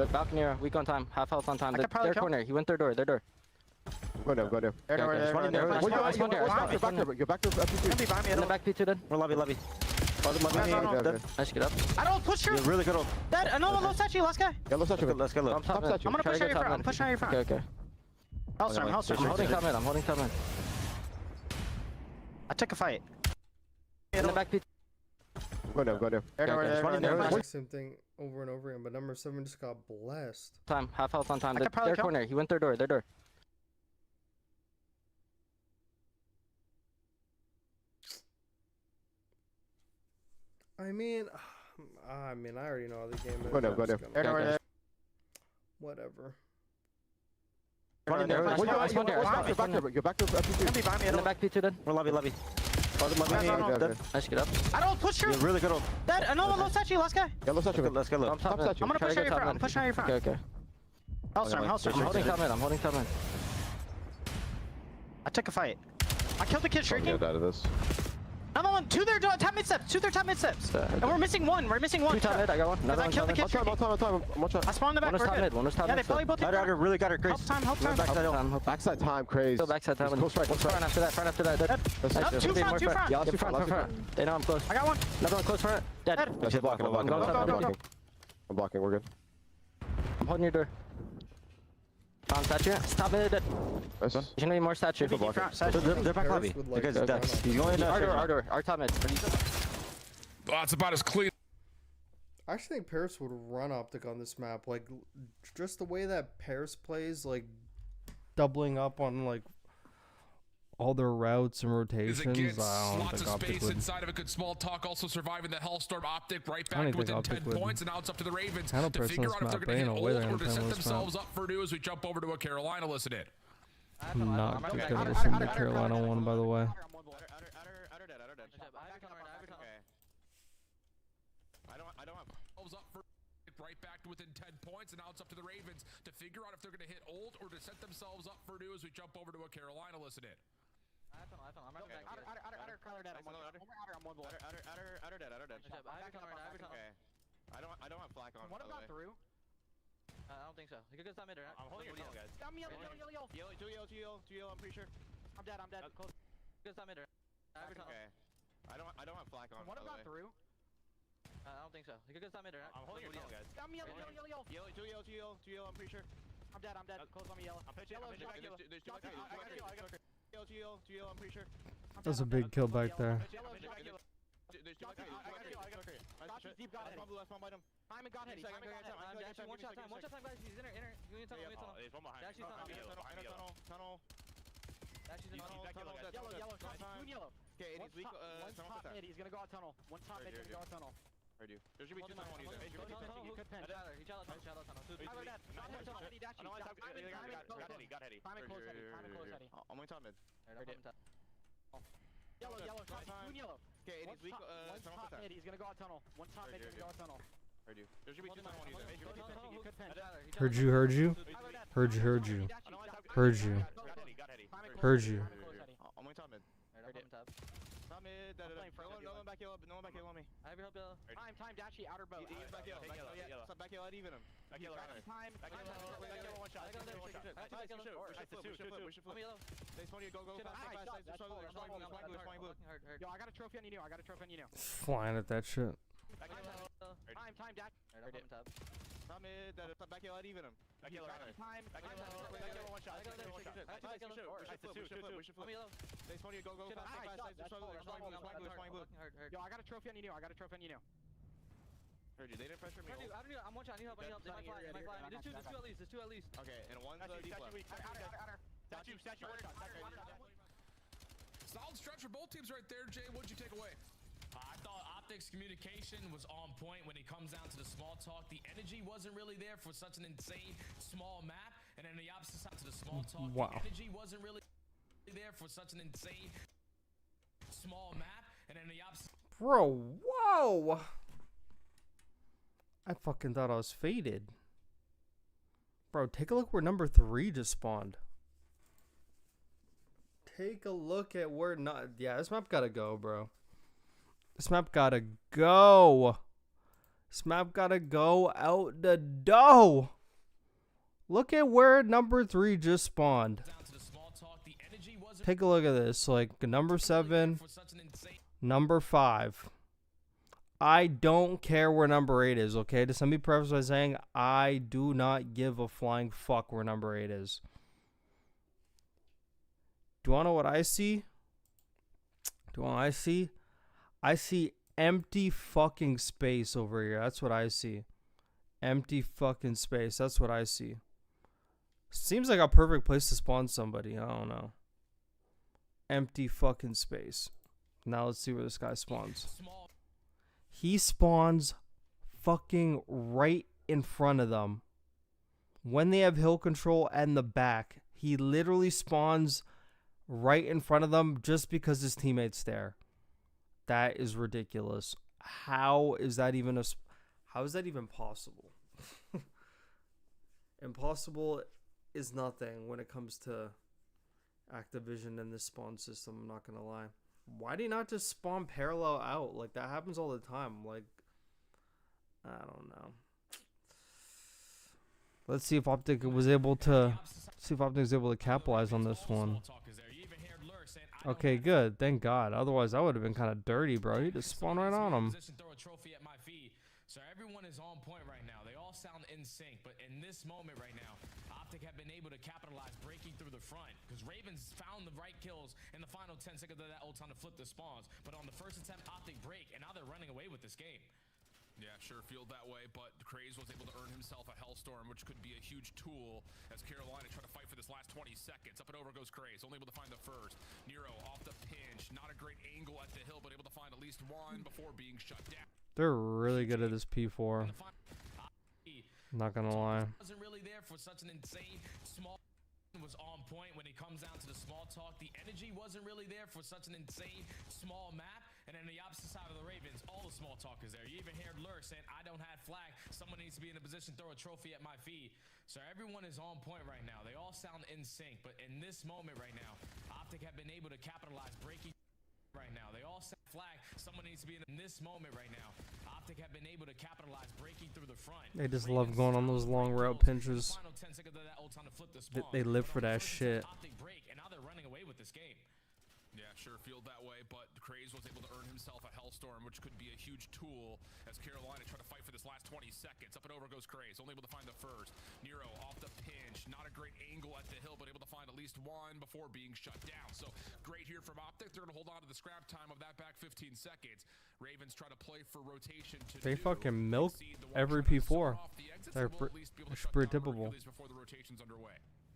balcony. Weak on time. Half health on time. Their corner. He went their door. Their door. Go down. Their door. Go back to FP2. In the back P2 then. We're lobby. Nice, get up. I don't push through. Really good old. Dead. No, low statue. Last guy. Yeah, let's touch Let's go. I'm I'm gonna push out your front. I'm pushing out your front. Okay. Hellstorm. I'm holding top mid. I'm holding top mid. I took a fight. In the back P2. Go down. Same thing over and over again, but number 7 just got blessed. Time. Half health on time. I could probably Their kill. corner. He went their door. Their door. I mean, I already know how the game is. Go down. Whatever. Go back to FP2. In the back P2 then. We're lobby. Nice, get up. I don't push through. Really good old. Dead. No, low statue. Last guy. Yeah, let's touch him. Let's go. I'm top mid. I'm gonna push out your front. I'm pushing out your front. Okay. Hellstorm. I'm holding top mid. I'm holding top mid. I took a fight. I killed the kid shrieking. Get out of this. Another one. 2 there. Top mid steps. 2 there. Top mid steps. And we're missing one. 2 top mid. I got one. Another I one killed the top mid. kid shrieking. I spawned in the back. One was top mid. One was top Yeah, mid. they probably both hit. Outer, really got her. Grace. Help time. Backside time, crazy. Go backside time. Close right. Front after that. Up, two front. Yeah, two front. They know I'm close. I got one. Another one close front. Dead. That's blocking. I'm blocking. We're good. I'm holding your door. Found statue. Stop it. Dead. Nice. There's gonna be more statue. They're back lobby. The guy's dead. He's going to Our door. Our top mid. Oh, that's about as clean. I actually think Paris would run OpTic on this map. Like, just the way that Paris plays, like, doubling up on, like, all their routes and rotations. Lots of space inside of a good small talk. Also surviving the Hellstorm. OpTic right back to within 10 points, and now it's up to the Ravens to figure out if they're going to hit old or to set themselves up for new as we jump over to a Carolina listen in. I'm not going to listen to Carolina one, by the way. I don't have up for right back to within 10 points, and now it's up to the Ravens to figure out if they're going to hit old or to set themselves up for new as we jump over to a Carolina listen in. I'm right back. I don't have flak on. One of them got through. I don't think so. You could get top mid. I'm holding your guys. I'm yellow. Two yellow, I'm pretty sure. I'm dead. Close. Get top mid. Okay. I don't have flak on. One of them got through. I don't think so. You could get top mid. I'm holding your guys. I'm yellow. Two yellow, I'm pretty sure. I'm dead. Close on me yellow. I'm pitching. There's two yellow, I'm pretty sure. That's a big kill back there. There's two Deep got it. Simon got hit. One shot time, guys. He's inner. There's one behind. Tunnel. Yellow, doing yellow. Okay, One's top mid, he's gonna go out tunnel. One top mid, he's gonna go out tunnel. Heard you. There's gonna be two tunnel users. Good pinch. Got Heady. Time and close Heady. I'm only top mid. Yellow, doing yellow. Okay, One's top mid, he's gonna go out tunnel. One top mid, he's gonna go out tunnel. Heard you. There's gonna be two tunnel users. Good pinch. Heard you. Got Heady. I'm only top mid. Top mid. No one back yellow. No one back yellow on me. I have your help, yellow. Time, Dachi, outer boat. He's back yellow. Back yellow. Even him. Back yellow. Time. Back yellow. One shot. We should flip. They spawn you. Go. Flying blue. Yo, I got a trophy on you. Flying at that shit. Time, Dachi. Top mid. Back yellow. Even him. Back yellow. Time. Back yellow. One shot. We should flip. They spawn you. Go. Flying blue. Yo, I got a trophy on you. Heard you. They didn't pressure me. I'm one shot. I need help. They might fly. There's two at least. Okay, and one's deep left. Statue. Solid stretch for both teams right there. Jay, what'd you take away? I thought OpTic's communication was on point when it comes down to the small talk. The energy wasn't really there for such an insane small map. And then the opposite side to the small talk, the energy wasn't really there for such an insane small map. And then the opposite. Bro, whoa! I fucking thought I was faded. Bro, take a look where number 3 just spawned. Take a look at where not. Yeah, this map gotta go, bro. This map gotta go. This map gotta go out the door. Look at where number 3 just spawned. Take a look at this. Like, number 7, number 5. I don't care where number 8 is, okay? Just let me preface by saying I do not give a flying fuck where number 8 is. Do you want to know what I see? I see empty fucking space over here. That's what I see. Empty fucking space. That's what I see. Seems like a perfect place to spawn somebody. I don't know. Empty fucking space. Now let's see where this guy spawns. He spawns fucking right in front of them. When they have hill control and the back, he literally spawns right in front of them just because his teammate's there. That is ridiculous. How is that even possible? Impossible is nothing when it comes to Activision and this spawn system, I'm not gonna lie. Why do you not just spawn parallel out? Like, that happens all the time. Like, I don't know. Let's see if OpTic was able to capitalize on this one. Okay, good. Thank God. Otherwise, that would have been kind of dirty, bro. He just spawned right on him. So everyone is on point right now. They all sound in sync, but in this moment right now, OpTic have been able to capitalize, breaking through the front, because Ravens found the right kills in the final 10 seconds of that ult time to flip the spawns. But on the first attempt, OpTic break, and now they're running away with this game. Yeah, sure feel that way, but Craze was able to earn himself a Hellstorm, which could be a huge tool as Carolina try to fight for this last 20 seconds. Up and over goes Craze, only able to find the first. Nero off the pinch, not a great angle at the hill, but able to find at least one before being shut down. They're really good at this P4. Not gonna lie. Wasn't really there for such an insane small. Was on point when it comes down to the small talk. The energy wasn't really there for such an insane small map. And then the opposite side of the Ravens, all the small talk is there. You even heard Lurk saying, I don't have flag. Someone needs to be in a position to throw a trophy at my feet. So everyone is on point right now. They all sound in sync. But in this moment right now, OpTic have been able to capitalize, breaking right now. They all sound flag. Someone needs to be in this moment right now. OpTic have been able to capitalize, breaking through the front. They just love going on those long route pinches. They live for that shit. OpTic break, and now they're running away with this game. Yeah, sure feel that way, but Craze was able to earn himself a Hellstorm, which could be a huge tool as Carolina try to fight for this last 20 seconds. Up and over goes Craze, only able to find the first. Nero off the pinch, not a great angle at the hill, but able to find at least one before being shut down. So great here from OpTic. They're going to hold on to the scrap time of that back 15 seconds. Ravens try to play for rotation. They fucking milk every P4. They're pretty typical. Before the rotation's underway.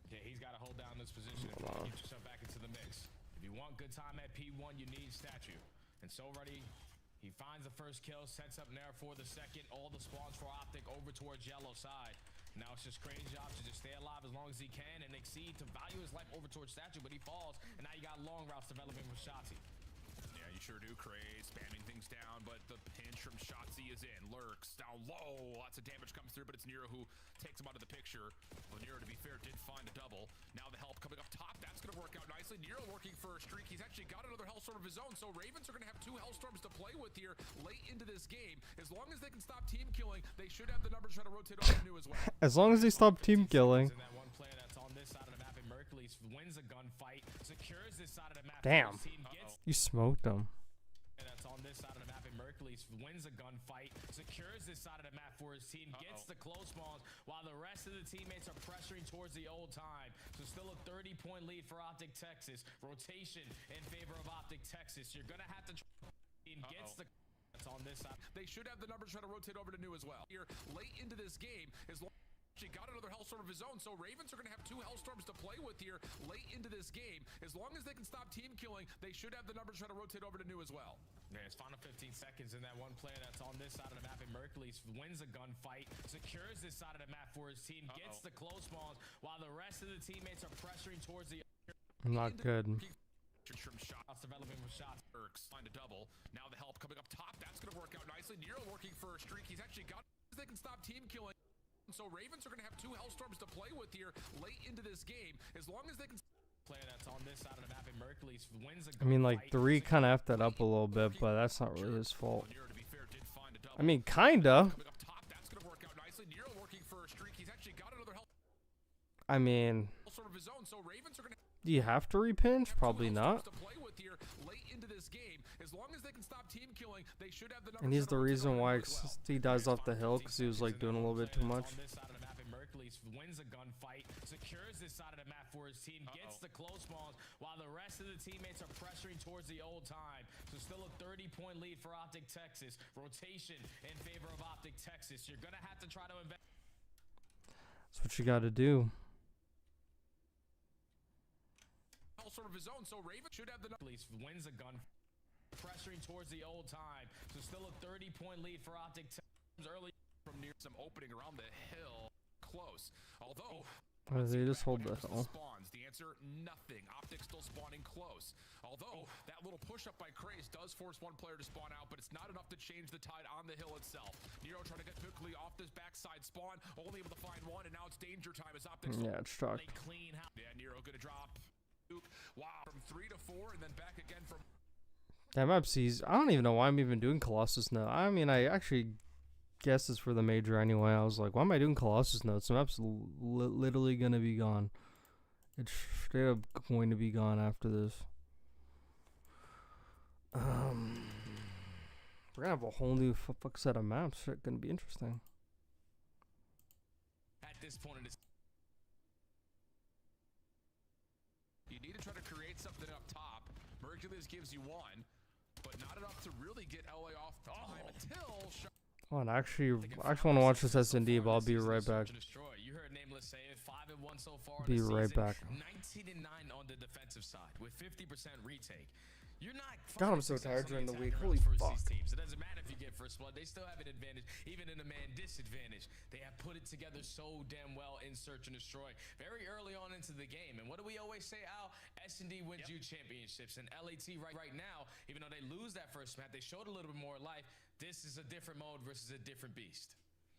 Yeah, he's got to hold down this position and get yourself back into the mix. If you want good time at P1, you need statue. And so ready, he finds the first kill, sets up Nair for the second. All the spawns for OpTic over towards yellow side. Now it's just crazy job to just stay alive as long as he can and exceed to value his life over towards statue, but he falls, and now you got long routes developing for Shotzi. Yeah, you sure do, Craze. Spamming things down, but the pinch from Shotzi is in. Lurks down low. Lots of damage comes through, but it's Nero who takes him out of the picture. Well, Nero, to be fair, did find a double. Now the help coming up top. That's going to work out nicely. Nero working for a streak. He's actually got another Hellstorm of his own, so Ravens are going to have 2 Hellstorms to play with here late into this game. As long as they can stop team killing, they should have the numbers try to rotate over to new as well. As long as they stop team killing. And that one player that's on this side of the map in Mercules wins a gunfight, secures this side of the map. Damn. Team gets You smoked them. that's on this side of the map in Mercules wins a gunfight, secures this side of the map for his team, gets the close spawns while the rest of the teammates are pressuring towards the old time. So still a 30-point lead for OpTic Texas. Rotation in favor of OpTic Texas. You're gonna have to team gets the that's on this side. They should have the numbers try to rotate over to new as well. Here late into this game, as long she got another Hellstorm of his own, so Ravens are going to have 2 Hellstorms to play with here late into this game. As long as they can stop team killing, they should have the numbers try to rotate over to new as well. Man, it's final 15 seconds, and that one player that's on this side of the map in Mercules wins a gunfight, secures this side of the map for his team, gets the close spawns while the rest of the teammates are pressuring towards the Not good. from shots developing with shots. Find a double. Now the help coming up top. That's going to work out nicely. Nero working for a streak. He's actually got. They can stop team killing. So Ravens are going to have 2 Hellstorms to play with here late into this game. As long as they can. Player that's on this side of the map in Mercules wins a I mean, like, 3 kind of effed that up a little bit, but that's not really his fault. I mean, kinda. That's going to work out nicely. Nero working for a streak. He's actually got another I mean, Hellstorm of his own. So Ravens are going to. do you have to repinch? Probably not. To play with here late into this game. As long as they can stop team killing, they should have the numbers. And he's the reason why he dies off the hill, because he was like doing a little bit too much. On this side of the map in Mercules wins a gunfight, secures this side of the map for his team, gets the close spawns while the rest of the teammates are pressuring towards the old time. So still a 30-point lead for OpTic Texas. Rotation in favor of OpTic Texas. You're gonna have to try to invest. That's what you got to do. Sort of his own, so Ravens should have the police wins a gun, pressuring towards the old time. So still a 30-point lead for OpTic Texas early from near some opening around the hill, close. Although They just hold the hill. Spawns. The answer, nothing. OpTic still spawning close. Although that little push up by Craze does force one player to spawn out, but it's not enough to change the tide on the hill itself. Nero trying to get quickly off this backside spawn, only able to find one, and now it's danger time as OpTic. Yeah, it's trucked. Clean house. Yeah, Nero gonna drop. Wow, from 3 to 4, and then back again from. That map sees. I don't even know why I'm even doing Colossus now. I mean, I actually guessed it's for the major anyway. I was like, why am I doing Colossus notes? The map's literally gonna be gone. It's straight up going to be gone after this. We're gonna have a whole new fuck set of maps. It's gonna be interesting. at this point in this. You need to try to create something up top. Mercules gives you one, but not enough to really get LA off time until. Oh, and I actually want to watch this S&D, but I'll be right back. You heard Nameless say it. 5-1 so far. Be right back. 19-9 on the defensive side with 50% retake. You're not. God, I'm so tired during the week. Holy fuck. Teams. It doesn't matter if you get first blood. They still have an advantage, even in a man disadvantage. They have put it together so damn well in Search and Destroy very early on into the game. And what do we always say, Al? S&D wins you championships. And LAT right now, even though they lose that first map, they showed a little bit more life. This is a different mode versus a different beast.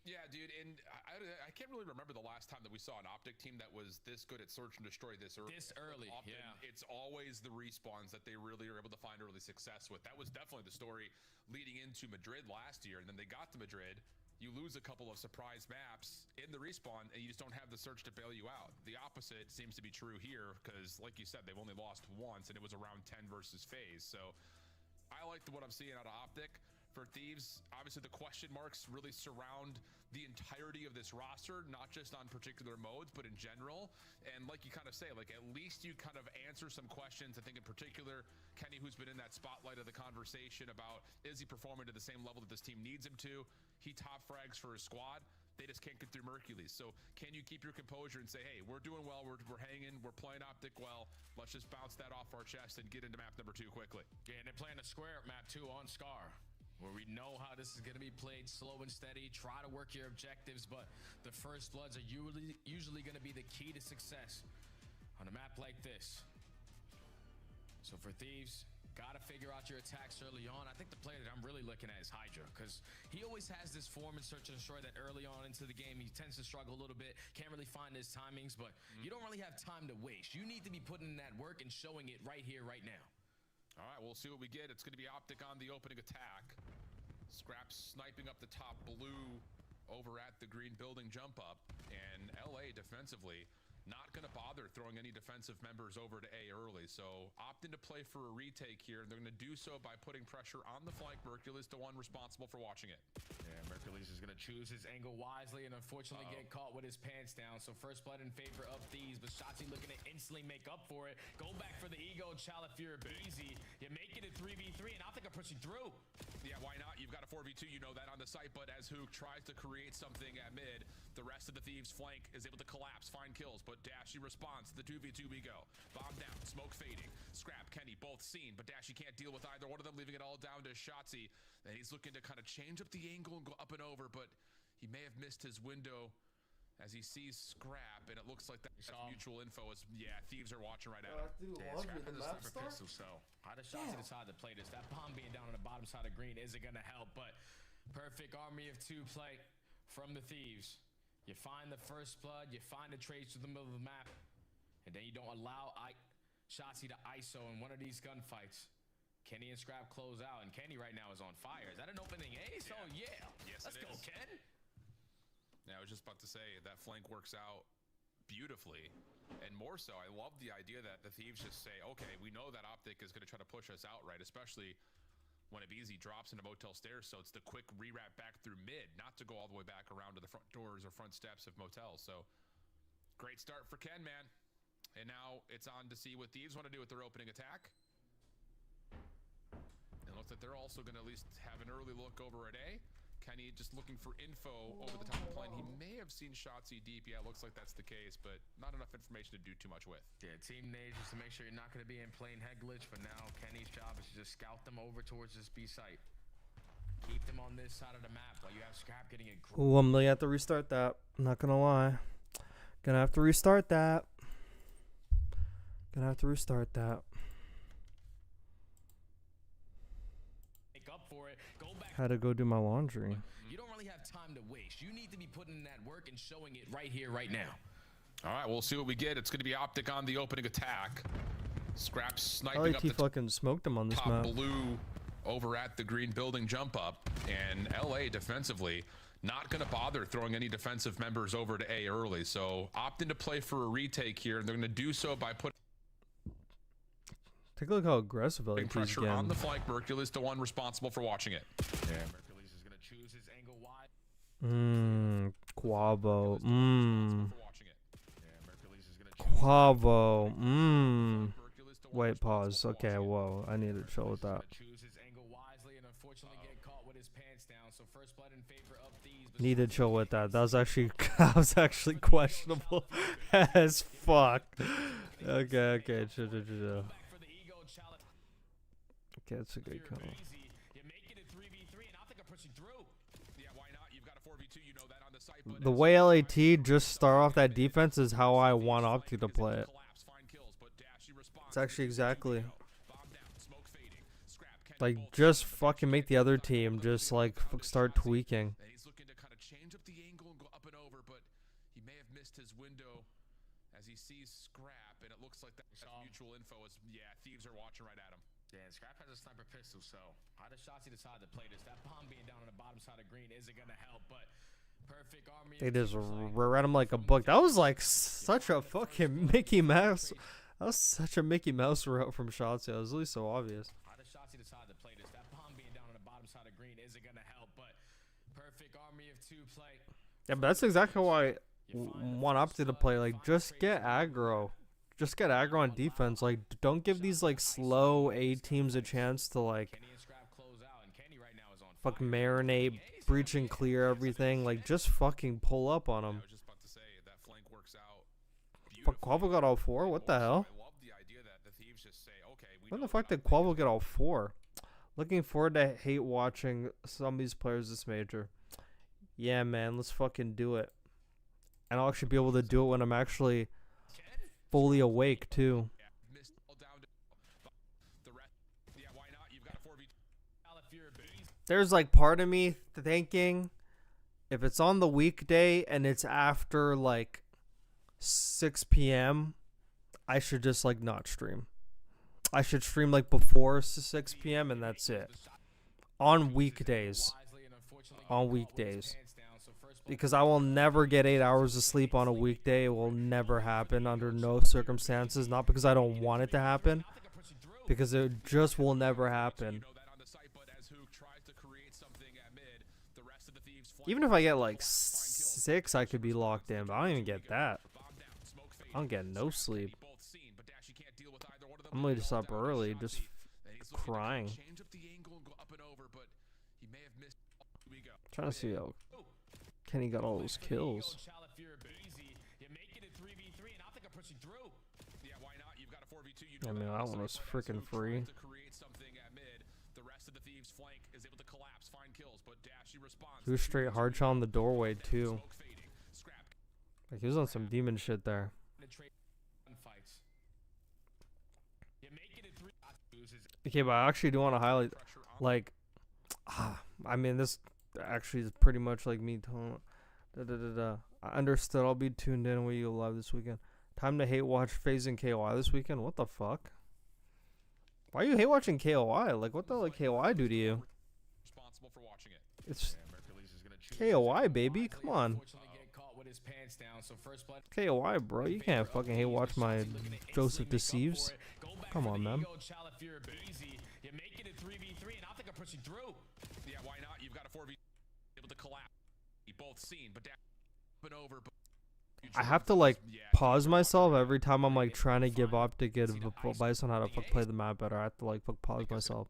Yeah, dude, and I can't really remember the last time that we saw an OpTic team that was this good at Search and Destroy this early. Often, yeah. It's always the respawns that they really are able to find early success with. That was definitely the story leading into Madrid last year, and then they got to Madrid. You lose a couple of surprise maps in the respawn, and you just don't have the search to bail you out. The opposite seems to be true here, because like you said, they've only lost once, and it was around 10 versus FaZe. So I like what I'm seeing out of OpTic. For Thieves, obviously the question marks really surround the entirety of this roster, not just on particular modes, but in general. And like you kind of say, like at least you kind of answer some questions. I think in particular, Kenny, who's been in that spotlight of the conversation about is he performing to the same level that this team needs him to? He top frags for his squad. they just can't get through Mercules. So can you keep your composure and say, hey, we're doing well, we're hanging, we're playing OpTic well. Let's just bounce that off our chest and get into map number 2 quickly. Yeah, and they're playing a square at map 2 on Scar, where we know how this is going to be played slow and steady. Try to work your objectives, but the first bloods are usually going to be the key to success on a map like this. So for Thieves, got to figure out your attacks early on. I think the player that I'm really looking at is Hydra, because he always has this form and search and destroy that early on into the game he tends to struggle a little bit, can't really find his timings, but you don't really have time to waste. You need to be putting in that work and showing it right here, right now. All right, we'll see what we get. It's going to be OpTic on the opening attack. Scraps sniping up the top blue over at the green building jump up, and LA defensively not going to bother throwing any defensive members over to A early, so opting to play for a retake here, and they're going to do so by putting pressure on the flank. Mercules, the one responsible for watching it. Yeah, Mercules is going to choose his angle wisely and unfortunately get caught with his pants down. So first blood in favor of Thieves, but Shotzi looking to instantly make up for it. Go back for the ego, Chal, if you're easy. You make it a 3v3, and I think I'm pushing through. Yeah, why not? You've got a 4v2, you know that on the site, but as Hook tries to create something at mid, the rest of the Thieves flank is able to collapse, find kills, but Dashy responds. The 2v2 we go. Bomb down, smoke fading. Scrap, Kenny, both seen, but Dashy can't deal with either one of them, leaving it all down to Shotzi. And he's looking to kind of change up the angle and go up and over, but he may have missed his window as he sees Scrap, and it looks like that's mutual info. Is Thieves are watching right at him. Scrap has a sniper pistol, so how does Shotzi decide to play this? That bomb being down on the bottom side of green isn't going to help, but perfect army of 2 play from the Thieves. You find the first blood, you find the trades to the middle of the map, and then you don't allow Shotzi to ISO in one of these gunfights. Kenny and Scrap close out, and Kenny right now is on fire. Is that an opening ace? Oh, yeah. Yes, let's go, Ken. Yeah, I was just about to say, that flank works out beautifully. And more so, I love the idea that the Thieves just say, okay, we know that OpTic is going to try to push us out, right? Especially when Abizi drops into motel stairs, so it's the quick rewrap back through mid, not to go all the way back around to the front doors or front steps of motels. So great start for Ken, man. And now it's on to see what Thieves want to do with their opening attack. And it looks like they're also going to at least have an early look over at A. Kenny just looking for info over the top of the plane. He may have seen Shotzi deep. Yeah, it looks like that's the case, but not enough information to do too much with. Yeah, team needs just to make sure you're not going to be in plain head glitch, but now Kenny's job is to just scout them over towards this B site. Keep them on this side of the map while you have Scrap getting a Ooh, I'm gonna have to restart that. I'm not gonna lie. Gonna have to restart that. up for it. Go back. Had to go do my laundry. You don't really have time to waste. You need to be putting in that work and showing it right here, right now. All right, we'll see what we get. It's going to be OpTic on the opening attack. Scraps sniping like up he the fucking smoked him on this top map. blue over at the green building jump up, and LA defensively not going to bother throwing any defensive members over to A early, so opting to play for a retake here, and they're going to do so by putting Take a look how aggressive LA is pressure getting. on the flank. Mercules, the one responsible for watching it. Yeah, Mercules is going to choose his angle wide. Quavo. Yeah, Quavo. Wait, pause. Okay, whoa. I need to chill with that. Choose his angle wisely and unfortunately get caught with his pants down. So first blood in favor of Thieves. Need to chill with that. That was actually questionable as fuck. Okay, chill. Okay, that's a good call. You make it a 3v3, and I think I'm pushing through. Yeah, why not? You've got a 4v2, you know that on the site. But The way LAT just start off that defense is how I want OpTic to play it. It's actually exactly like just fucking make the other team just like start tweaking. And he's looking to kind of change up the angle and go up and over, but he may have missed his window as he sees Scrap, and it looks like that's mutual info. Is Thieves are watching right at him. Yeah, and Scrap has a sniper pistol, so how does Shotzi decide to play this? That bomb being down on the bottom side of green isn't going to help, but perfect army. They just read him like a book. That was like such a fucking Mickey Mouse. That was such a Mickey Mouse route from Shotzi. It was really so obvious. How does Shotzi decide to play this? That bomb being down on the bottom side of green isn't going to help, but perfect army of 2 play. Yeah, but that's exactly why I want OpTic to play. Like, just get aggro. Just get aggro on defense. Like, don't give these like slow A teams a chance to like fuck marinate, breach and clear everything. Like, just fucking pull up on him. Fuck, Quavo got all 4? What the hell? When the fuck did Quavo get all 4? Looking forward to hate watching some of these players this major. Yeah, man, let's fucking do it. And I'll actually be able to do it when I'm actually fully awake, too. There's like part of me thinking if it's on the weekday and it's after like 6 p.m., I should just like not stream. I should stream like before 6 p.m. and that's it. On weekdays. On weekdays. Because I will never get 8 hours of sleep on a weekday. It will never happen under no circumstances. Not because I don't want it to happen. Because it just will never happen. Even if I get like 6, I could be locked in. But I don't even get that. I don't get no sleep. I'm gonna just up early, just crying. Trying to see how Kenny got all those kills. I mean, that one was freaking free. He was straight hard shot on the doorway too. Like, he was on some demon shit there. Okay, but I actually do want to highlight, like, I mean, this actually is pretty much like me telling, I understood. I'll be tuned in when you live this weekend. Time to hate watch FaZe and KOI this weekend. What the fuck? Why are you hate watching KOI? Like, what the hell did KOI do to you? It's KOI, baby. Come on. KOI, bro. You can't fucking hate watch my Joseph Deceives. Come on, man. I have to like pause myself every time I'm like trying to give OpTic advice on how to fuck play the map better. I have to like fuck pause myself.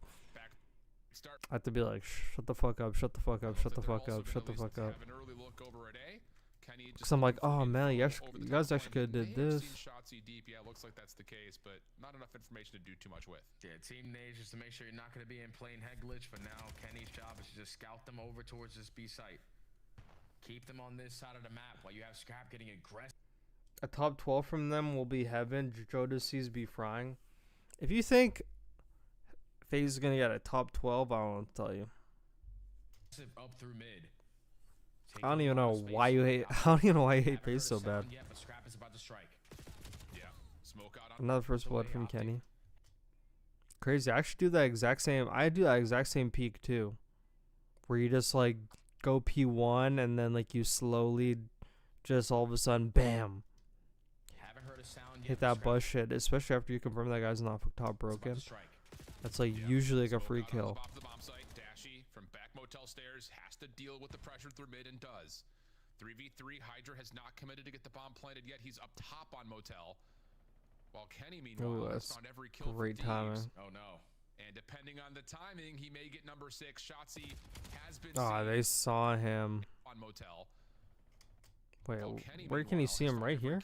I have to be like, shut the fuck up, shut the fuck up, shut the fuck up, shut the fuck up. Because I'm like, oh man, you guys actually could have did this. Yeah, looks like that's the case, but not enough information to do too much with. Yeah, team nades just to make sure you're not going to be in plain head glitch, but now Kenny's job is to just scout them over towards this B site. Keep them on this side of the map while you have Scrap getting aggressive. A top 12 from them will be heaven. Joe Deceives be frying. If you think FaZe is going to get a top 12, I don't know what to tell you. Up through mid. I don't even know why you hate. I don't even know why you hate FaZe so bad. Another first blood from Kenny. Crazy. I actually do that exact same. I do that exact same peak too, where you just like go P1 and then like you slowly, just all of a sudden, bam, hit that buzz shit. Especially after you confirm that guy's not top broken. That's like usually like a free kill. From back motel stairs has to deal with the pressure through mid and does. 3v3, Hydra has not committed to get the bomb planted yet. He's up top on motel. While Kenny, meanwhile, has found every kill great for timing. Oh no. And depending on the timing, he may get number 6. Shotzi has been They saw him. On motel. Wait, where can you see him? Right here?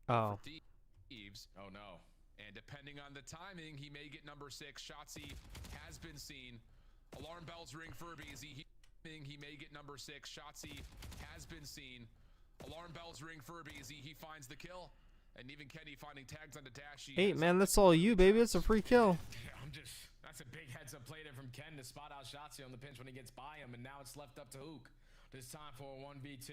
Oh. Oh no. And depending on the timing, he may get number 6. Shotzi has been seen. Alarm bells ring for BZ. He may get number 6. Shotzi has been seen. Alarm bells ring for BZ. He finds the kill. And even Kenny finding tags on the dash. Hey, man, that's all you, baby. It's a free kill. Yeah, that's a big heads up play there from Ken to spot out Shotzi on the pinch when he gets by him. And now it's left up to Hook. This time for a 1v2.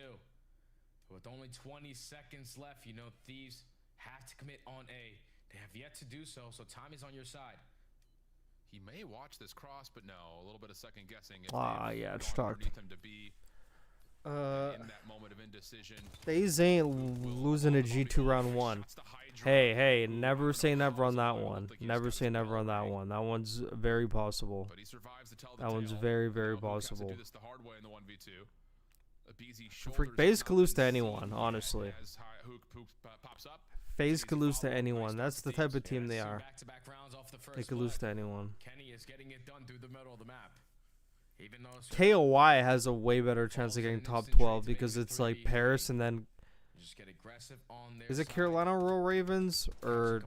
With only 20 seconds left, you know, Thieves have to commit on A. They have yet to do so, so time is on your side. He may watch this cross, but no, a little bit of second guessing. Yeah, it's stuck. Him to be in that moment of indecision. FaZe ain't losing a G2 round 1. Hey, never say never on that one. Never say never on that one. That one's very possible. That one's very, very possible. FaZe could lose to anyone, honestly. Pops up. FaZe could lose to anyone. That's the type of team they are. They could lose to anyone. Kenny is getting it done through the middle of the map. Even though KOI has a way better chance of getting top 12 because it's like Paris and then just get aggressive on their is it side. Carolina Royal Ravens or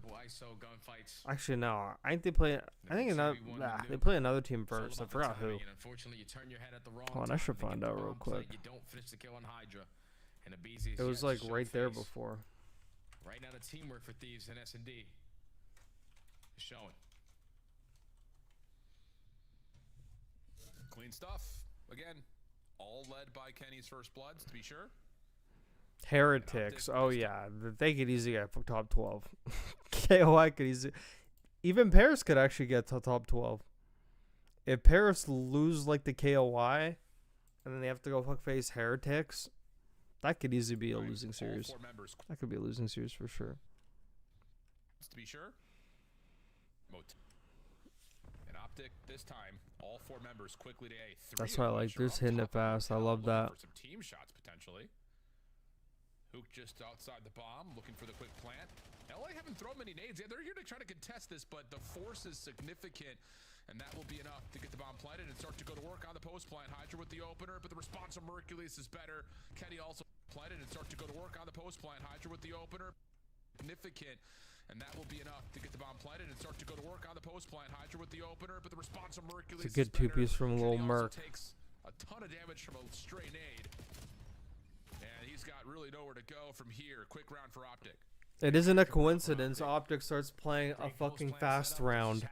actually no? I think they play. I think another. They play another team first. I forgot who. Hold on, I should find out real quick. It was like right there before. Right now, the teamwork for Thieves and S&D is showing. Clean stuff. Again, all led by Kenny's First Bloods, to be sure. Heretics. Oh yeah, they could easily get top 12. KOI could easily. Even Paris could actually get to top 12. If Paris lose like the KOI, and then they have to go face Heretics, that could easily be a losing series. That could be a losing series for sure. To be sure. And OpTic this time, all 4 members quickly to A. That's why I like this hitting it fast. I love that. For some team shots potentially. Hook just outside the bomb, looking for the quick plant. LA haven't thrown many nades. Yeah, they're here to try to contest this, but the force is significant, and that will be enough to get the bomb planted and start to go to work on the post plant. Hydra with the opener, but the response from Hercules is better. Kenny also planted and start to go to work on the post plant. Hydra with the opener, significant, and that will be enough to get the bomb planted and start to go to work on the post plant. Hydra with the opener, but the response from Hercules it's a good two-piece from Lil Merc. Takes a ton of damage from a stray nade. And he's got really nowhere to go from here. Quick round for OpTic. It isn't a coincidence. OpTic starts playing a fucking fast round,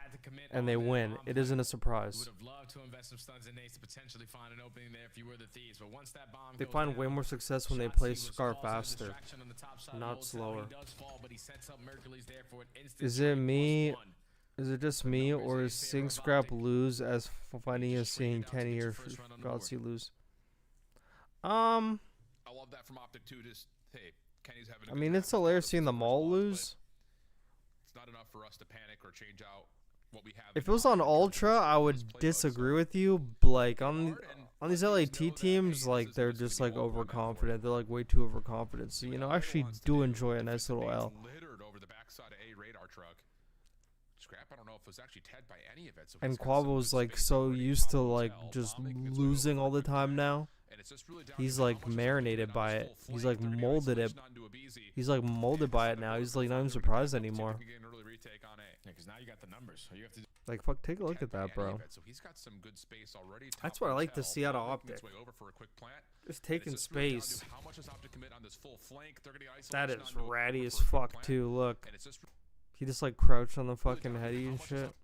and they win. It isn't a surprise. Would have loved to invest some stuns and nades to potentially find an opening there if you were the Thieves. But once that bomb They goes find down, way more success when they Shotzzy play was Scar causing a faster, distraction on the top side of not Hotel. slower. He does fall, but he sets up Mercules there for an instant Is it trade me? +1. Is it just me, or is Sing Scrap lose as funny as seeing Kenny or Godsey lose? I love that from OpTic too. Just hey, Kenny's having a I good mean, time. it's hilarious seeing them all lose. It's not enough for us to panic or change out what we have. If it was on Ultra, I would disagree with you. But like on these LAT teams, like they're just like overconfident. They're like way too overconfident. So you know, I actually do enjoy a nice little L. Littered over the backside of a radar truck. Scrap, I don't know if it was actually tagged by any of it. So And Quavo's like so used to like just losing all the time now. He's like marinated by it. He's like molded it. He's like molded by it now. He's like not even surprised anymore. Yeah, because now you got the numbers. So you have to Like fuck, take a look at that, bro. So he's got some good space already. That's what I like to see out of OpTic. Just taking space. How much does OpTic commit on this full flank? They're gonna That isolation is onto a ratty corner as for a quick fuck plant. too. Look, And it's just he just like crouched on the fucking heady and shit.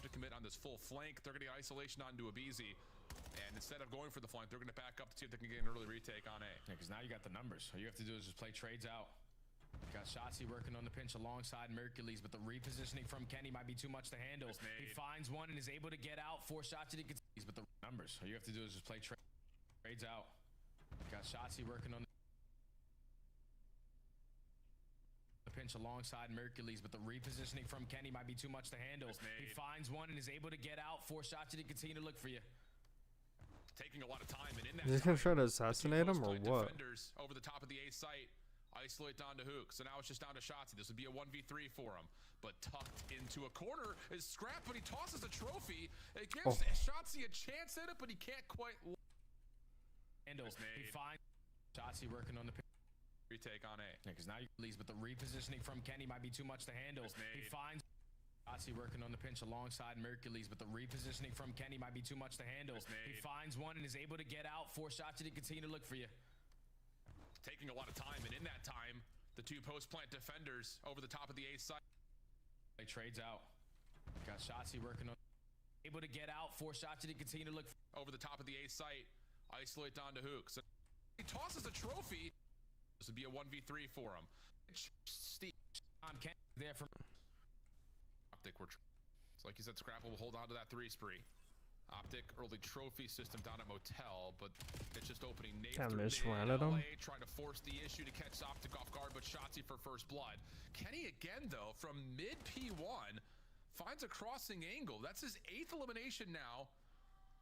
to commit on this full flank. They're gonna isolation onto a BZ. And instead of going for the flank, they're going to back up to see if they can get an early retake on A. Yeah, because now you got the numbers. All you have to do is just play trades out. You got Shotzzy working on the pinch alongside Mercules, but the repositioning from Kenny might be too much to handle. He finds one and is able to get out. Force Shotzzy to get but the numbers. All you have to do is just play trades out. You got Shotzzy working on the pinch alongside Mercules, but the repositioning from Kenny might be too much to handle. He finds one and is able to get out. Force Shotzzy to continue to look for you. Taking a lot of time, and in that Is he gonna try to assassinate him or what? Defenders over the top of the A site isolate down to Hook. So now it's just down to Shotzzy. This would be a 1v3 for him, but tucked into a corner is Scrap, but he tosses a trophy. It gives Shotzzy a chance at it, but he can't quite handle. He finds Shotzzy working on the retake on A. Yeah, because now you leaves, but the repositioning from Kenny might be too much to handle. He finds Shotzzy working on the pinch alongside Mercules, but the repositioning from Kenny might be too much to handle. He finds one and is able to get out. Force Shotzzy to continue to look for you. Taking a lot of time, and in that time, the two post-plant defenders over the top of the A side. They trades out. Got Shotzzy working on able to get out. Force Shotzzy to continue to look over the top of the A site. Isolate down to Hook. So he tosses a trophy. This would be a 1v3 for him. Steve, there for OpTic, it's like you said, Scrapple will hold on to that 3 spree. OpTic early trophy system down at Motel, but it's just opening Nate Kinda through misran mid. at him. LA trying to force the issue to catch OpTic off guard, but Shotzzy for first blood. Kenny again though from mid P1 finds a crossing angle. That's his 8th elimination now.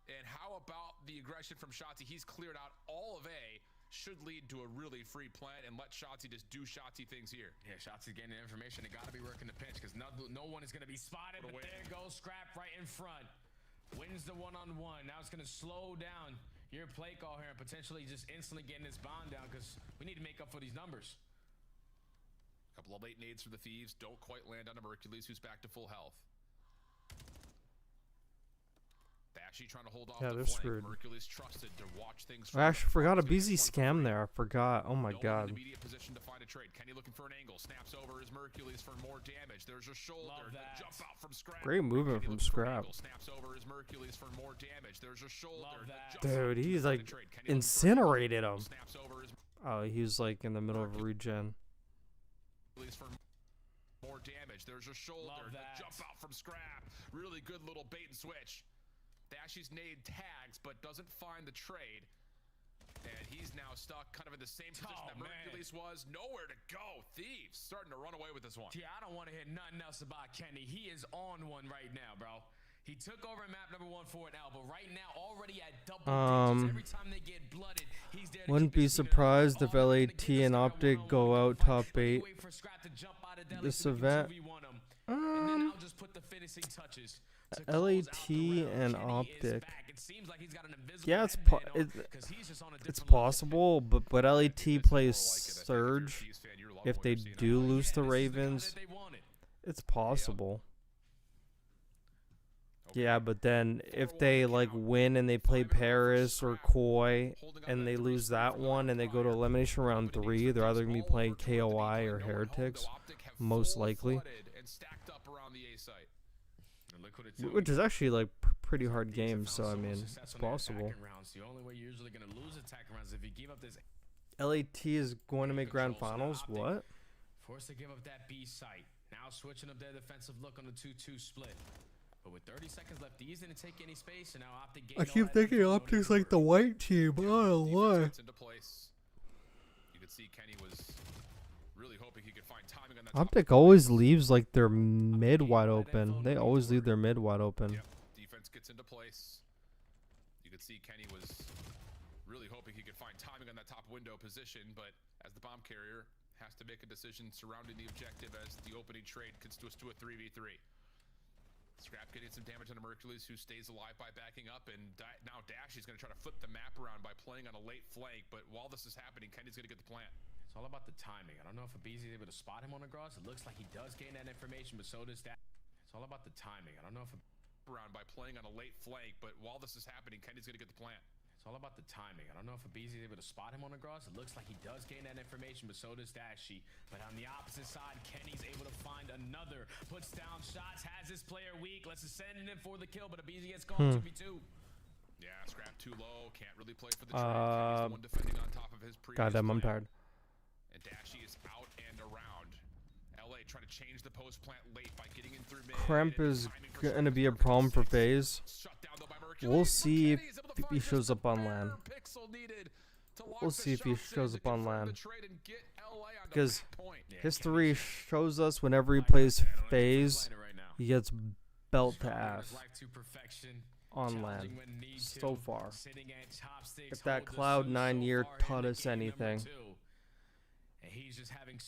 And how about the aggression from Shotzzy? He's cleared out all of A. should lead to a really free plant and let Shotzi just do Shotzi things here. Yeah, Shotzi's getting the information. They got to be working the pinch because no one is going to be spotted. But there goes Scrap right in front. Wins the one-on-one. Now it's going to slow down your play call here and potentially just instantly getting this bomb down because we need to make up for these numbers. A couple of late nades for the Thieves. Don't quite land on a Mercules, who's back to full health. Dashy trying to hold off Yeah, the they're flank. screwed. Mercules trusted to watch things. I actually forgot a BZ scam there. I forgot. Oh my god. Immediate position to find a trade. Kenny looking for an angle. Snaps over his Mercules for more damage. There's a shoulder. The jump out from Scrap. Great movement from Scrap. Snaps over his Mercules for more damage. There's a shoulder. Dude, he's like incinerated him. Oh, he was like in the middle of regen. For more damage. There's a shoulder. The jump out from Scrap. Really good little bait and switch. Dashy's nade tags, but doesn't find the trade. And he's now stuck kind of in the same position that Mercules was. Nowhere to go. Thieves starting to run away with this one. Yeah, I don't want to hear nothing else about Kenny. He is on one right now, bro. He took over map number 1 for an L, but right now already at double digits. Every time they get blooded, he's there to Wouldn't be surprised if LAT and OpTic go out top 8 this event. LAT and OpTic. Yeah, it's possible, but LAT plays Surge. If they do lose to Ravens, it's possible. Yeah, but then if they like win and they play Paris or Koi and they lose that one and they go to elimination round 3, they're either gonna be playing KOI or Heretics, most likely. Which is actually like pretty hard game, so I mean it's possible. LAT is going to make grand finals. What? Forced to give up that B site. Now switching up their defensive look on the 2-2 split. But with 30 seconds left, these didn't take any space, and now OpTic. I keep thinking OpTic's like the white team. I don't know why. You could see Kenny was really hoping he could find timing on that. OpTic always leaves like their mid wide open. They always leave their mid wide open. Yep. Defense gets into place. You could see Kenny was really hoping he could find timing on that top window position, but as the bomb carrier has to make a decision surrounding the objective as the opening trade gets to us to a 3v3. Scrap getting some damage on a Mercules, who stays alive by backing up, and now Dashy's going to try to flip the map around by playing on a late flank, but while this is happening, Kenny's going to get the plant. It's all about the timing. I don't know if Abizi is able to spot him on the grass. It looks like he does gain that information, but so does that. It's all about the timing. I don't know if around by playing on a late flank, but while this is happening, Kenny's going to get the plant. It's all about the timing. I don't know if Abizi is able to spot him on the grass. It looks like he does gain that information, but so does Dashy. But on the opposite side, Kenny's able to find another. Puts down shots, has his player weak. Let's send him for the kill, but Abizi gets called 2v2. Yeah, Scrap too low. Can't really play for the trade. Kenny's the one defending on top of his previous Goddamn, I'm tired. And Dashy is out and around. LA trying to change the post plant late by getting in through mid. Cramp is going to be a problem for FaZe. We'll see if he shows up on LAN. We'll see if he shows up on LAN. Because history shows us whenever he plays FaZe, he gets belt to ass on LAN so far. If that Cloud9 year taught us anything.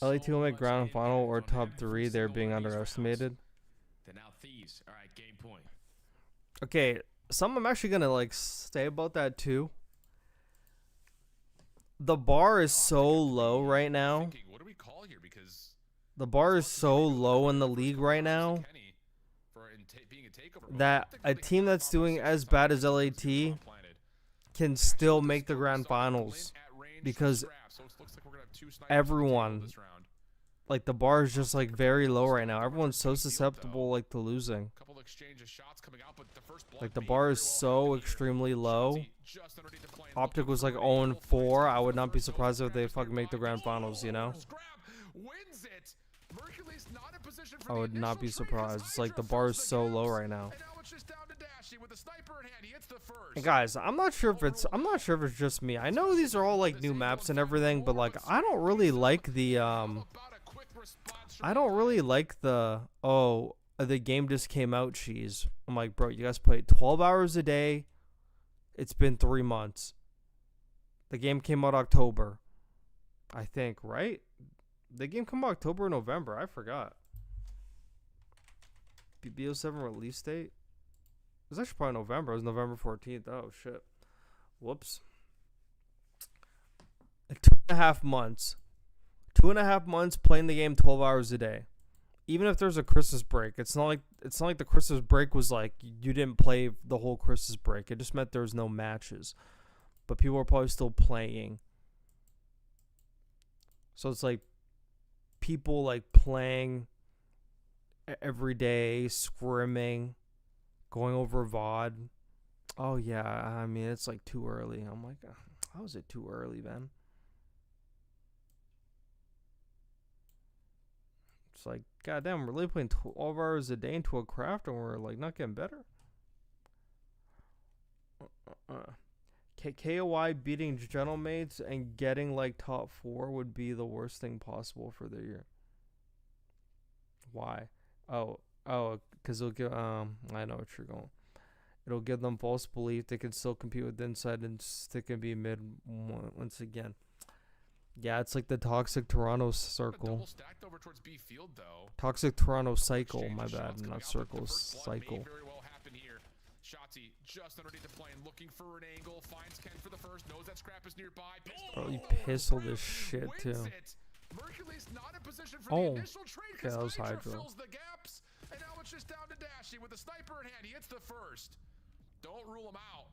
LAT will make grand final or top 3. They're being underestimated. Okay, some I'm actually gonna like say about that too. The bar is so low right now. The bar is so low in the league right now that a team that's doing as bad as LAT can still make the grand finals because everyone, like, the bar is just like very low right now. Everyone's so susceptible like to losing. Like, the bar is so extremely low. OpTic was like 0-4. I would not be surprised if they fucking make the grand finals, you know? I would not be surprised. It's like the bar is so low right now. And guys, I'm not sure if it's just me. I know these are all like new maps and everything, but like I don't really like the the game just came out cheese. I'm like, bro, you guys play 12 hours a day. It's been 3 months. The game came out October, I think, right? The game came out October or November. I forgot. BO7 release date? It was actually probably November. It was November 14th. Oh, shit. Whoops. Like 2.5 months. 2.5 months playing the game 12 hours a day. Even if there's a Christmas break, it's not like the Christmas break was like you didn't play the whole Christmas break. It just meant there was no matches. But people are probably still playing. So it's like people like playing every day, scrimming, going over VOD. Oh yeah, I mean it's like too early. I'm like, how is it too early, man? It's like, goddamn, we're really playing 12 hours a day into a craft and we're like not getting better. KOI beating Gentlemates and getting like top 4 would be the worst thing possible for the year. Why? Oh, because it'll give I know what you're going. It'll give them false belief they can still compete with Inside and stick and be mid once again. Yeah, it's like the toxic Toronto circle. Over towards B field, though. Toxic Toronto cycle, my bad, not circle, cycle. Shotzi just underneath the plane, looking for an angle, finds Ken for the first, knows that scrap is nearby. Bro, you pistol this shit too. Mercury's not in position for the initial trade because that was Hydra Hydra. fills the gaps, and now it's just down to Dashy with the sniper in hand. He hits the first. Don't rule him out,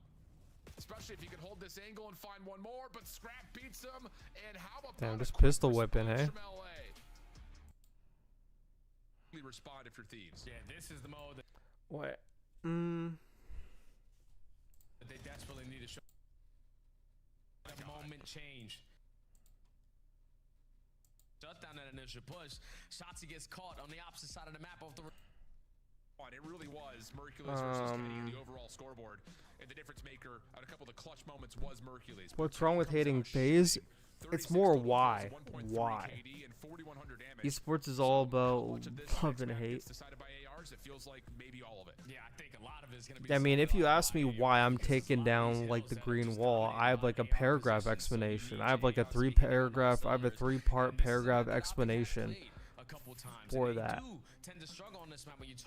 especially if you can hold this angle and find one more. But scrap beats him, and how about damn, just pistol whipping, hey? Respond if you're thieves. Yeah, this is the mode that What? they desperately need to show. A moment change. Shut down that initial push. Shotzi gets caught on the opposite side of the map off the. It really was Mercules versus Kenny in the overall scoreboard, and the difference maker at a couple of the clutch moments was Mercules. What's wrong with hating FaZe? It's more why. Why? Esports is all about love and hate. It feels like maybe all of it. Yeah, I think a lot of it is going to be. I mean, if you ask me why I'm taking down like the green wall, I have like a paragraph explanation. I have like a 3-part paragraph explanation for that.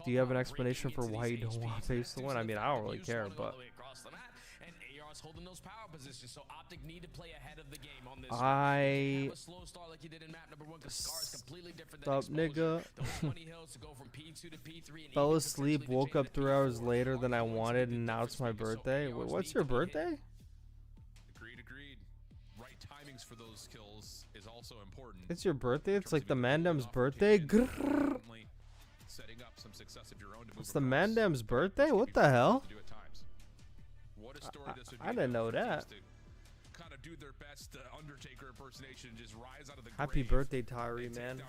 Do you have an explanation for why you don't want FaZe to win? I mean, I don't really care, but holding those power positions, so OpTic need to play ahead of the game on this. I stop, nigga. Fell asleep, woke up 3 hours later than I wanted, and now it's my birthday. Wait, what's your birthday? Agreed. Right timings for those kills is also important. It's your birthday? It's like the Mandem's birthday? Setting up some success of your own to move. It's the Mandem's birthday? What the hell? What a story this would be. I didn't know that. Kind of do their best Undertaker impersonation and just rise out of the Happy birthday, Tyree, man.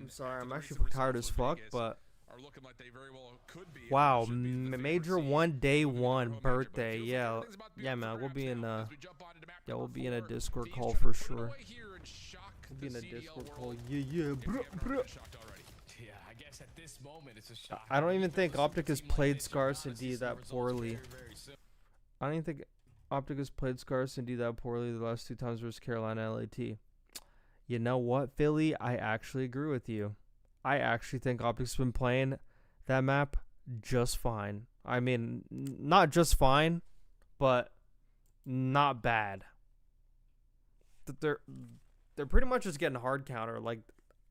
I'm sorry, I'm actually tired as fuck, but wow, Major 1 day 1 birthday. Yeah, man, we'll be in a Discord call for sure. We'll be in a Discord call. Yeah, bro. Yeah, I guess at this moment it's a shock. I don't even think OpTic has played Scarce and D that poorly. I don't even think OpTic has played Scarce and D that poorly the last 2 times versus Carolina LAT. You know what, Philly? I actually agree with you. I actually think OpTic's been playing that map just fine. I mean, not just fine, but not bad. They're pretty much just getting hard counter. Like,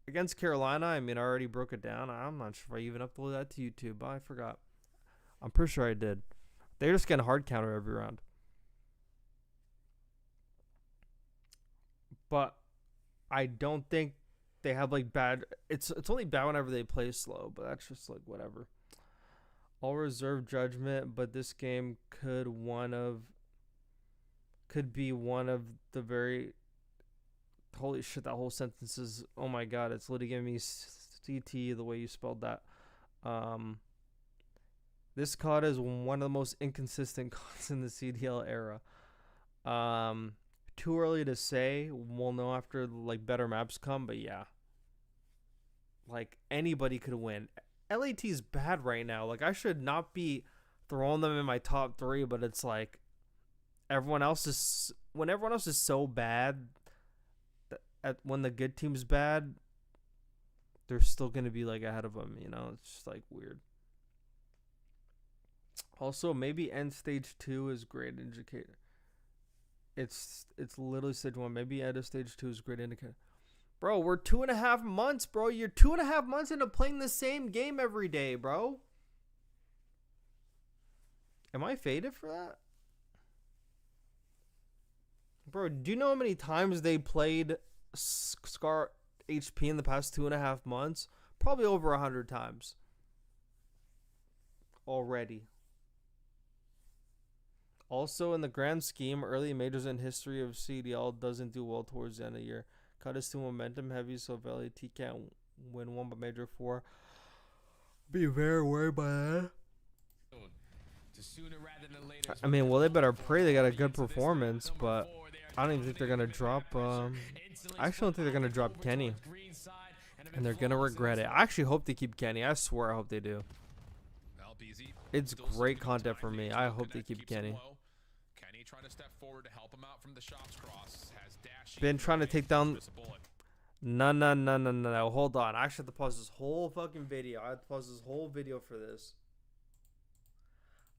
against Carolina, I mean, I already broke it down. I'm not sure if I even uploaded that to YouTube, but I forgot. I'm pretty sure I did. They're just getting hard counter every round. But I don't think they have like bad. It's only bad whenever they play slow, but that's just like whatever. All reserve judgment, but this game could be one of the very. Holy shit, that whole sentence is, oh my god, it's literally giving me CT the way you spelled that. This COD is one of the most inconsistent CODs in the CDL era. Too early to say. We'll know after like better maps come, but yeah. Like anybody could win. LAT is bad right now. Like I should not be throwing them in my top 3, but it's like everyone else is so bad, when the good team's bad, they're still gonna be like ahead of them. You know, it's just like weird. Also, maybe end stage 2 is great indicator. It's literally stage 1. Maybe end of stage 2 is great indicator. Bro, we're 2.5 months, bro. You're 2.5 months into playing the same game every day, bro. Am I faded for that? Bro, do you know how many times they played Scar HP in the past 2.5 months? Probably over 100 times. Already. Also, in the grand scheme, early majors in history of CDL doesn't do well towards the end of the year. Cut is too momentum heavy, so VOD can't win one but major 4. Be very worried by that. I mean, well, they better pray they got a good performance, but I don't even think they're going to drop. I actually don't think they're going to drop Kenny. And they're going to regret it. I actually hope they keep Kenny. I swear I hope they do. It's great content for me. I hope they keep Kenny. Kenny trying to step forward to help him out from the shops cross. Has Dashi Been trying to take down. No. Hold on. I actually have to pause this whole fucking video. I have to pause this whole video for this.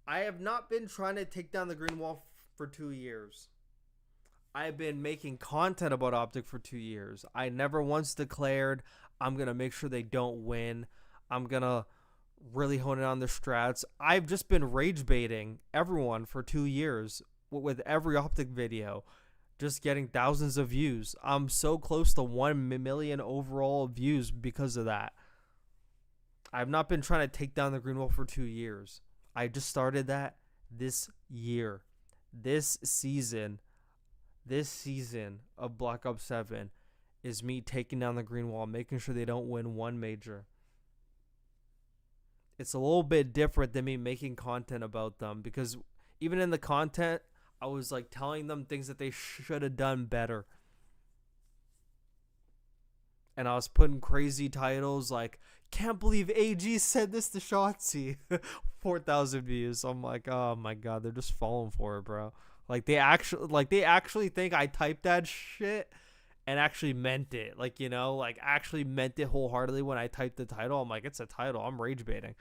I have not been trying to take down the green wall for 2 years. I've been making content about OpTic for 2 years. I never once declared I'm going to make sure they don't win. I'm going to really hone in on their strats. I've just been rage baiting everyone for 2 years with every OpTic video, just getting thousands of views. I'm so close to 1 million overall views because of that. I've not been trying to take down the green wall for 2 years. I just started that this year. This season of Black Ops 7 is me taking down the green wall, making sure they don't win one major. It's a little bit different than me making content about them, because even in the content, I was like telling them things that they should have done better. And I was putting crazy titles like, can't believe AG said this to Shotzi. 4,000 views. I'm like, oh my god, they're just falling for it, bro. Like they actually think I typed that shit and actually meant it. Like, you know, like actually meant it wholeheartedly when I typed the title. I'm like, it's a title. I'm rage baiting.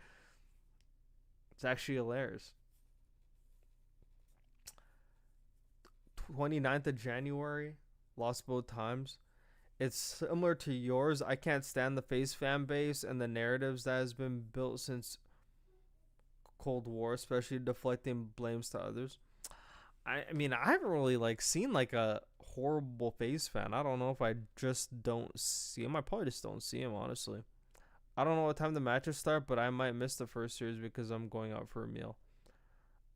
It's actually hilarious. 29th of January, lost both times. It's similar to yours. I can't stand the FaZe fan base and the narratives that has been built since Cold War, especially deflecting blames to others. I mean, I haven't really like seen like a horrible FaZe fan. I don't know if I just don't see him. I probably just don't see him, honestly. I don't know what time the matches start, but I might miss the first series because I'm going out for a meal.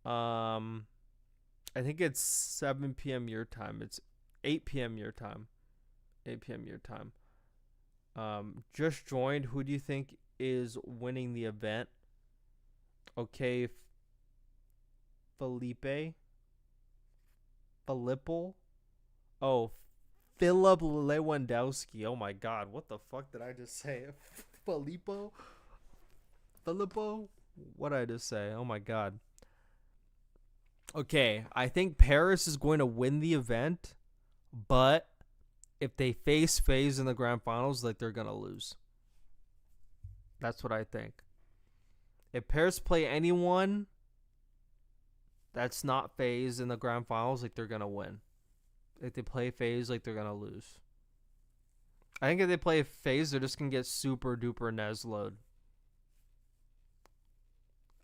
I think it's 7 p.m. your time. It's 8 p.m. your time. 8 p.m. your time. Just joined. Who do you think is winning the event? Okay, Filippo. Oh, Philip Lewandowski. Oh my god, what the fuck did I just say? Filippo? What did I just say? Oh my god. Okay, I think Paris is going to win the event, but if they face FaZe in the grand finals, like, they're going to lose. That's what I think. If Paris play anyone that's not FaZe in the grand finals, like, they're going to win. If they play FaZe, like, they're going to lose. I think if they play FaZe, they're just going to get super duper Nezlo'd.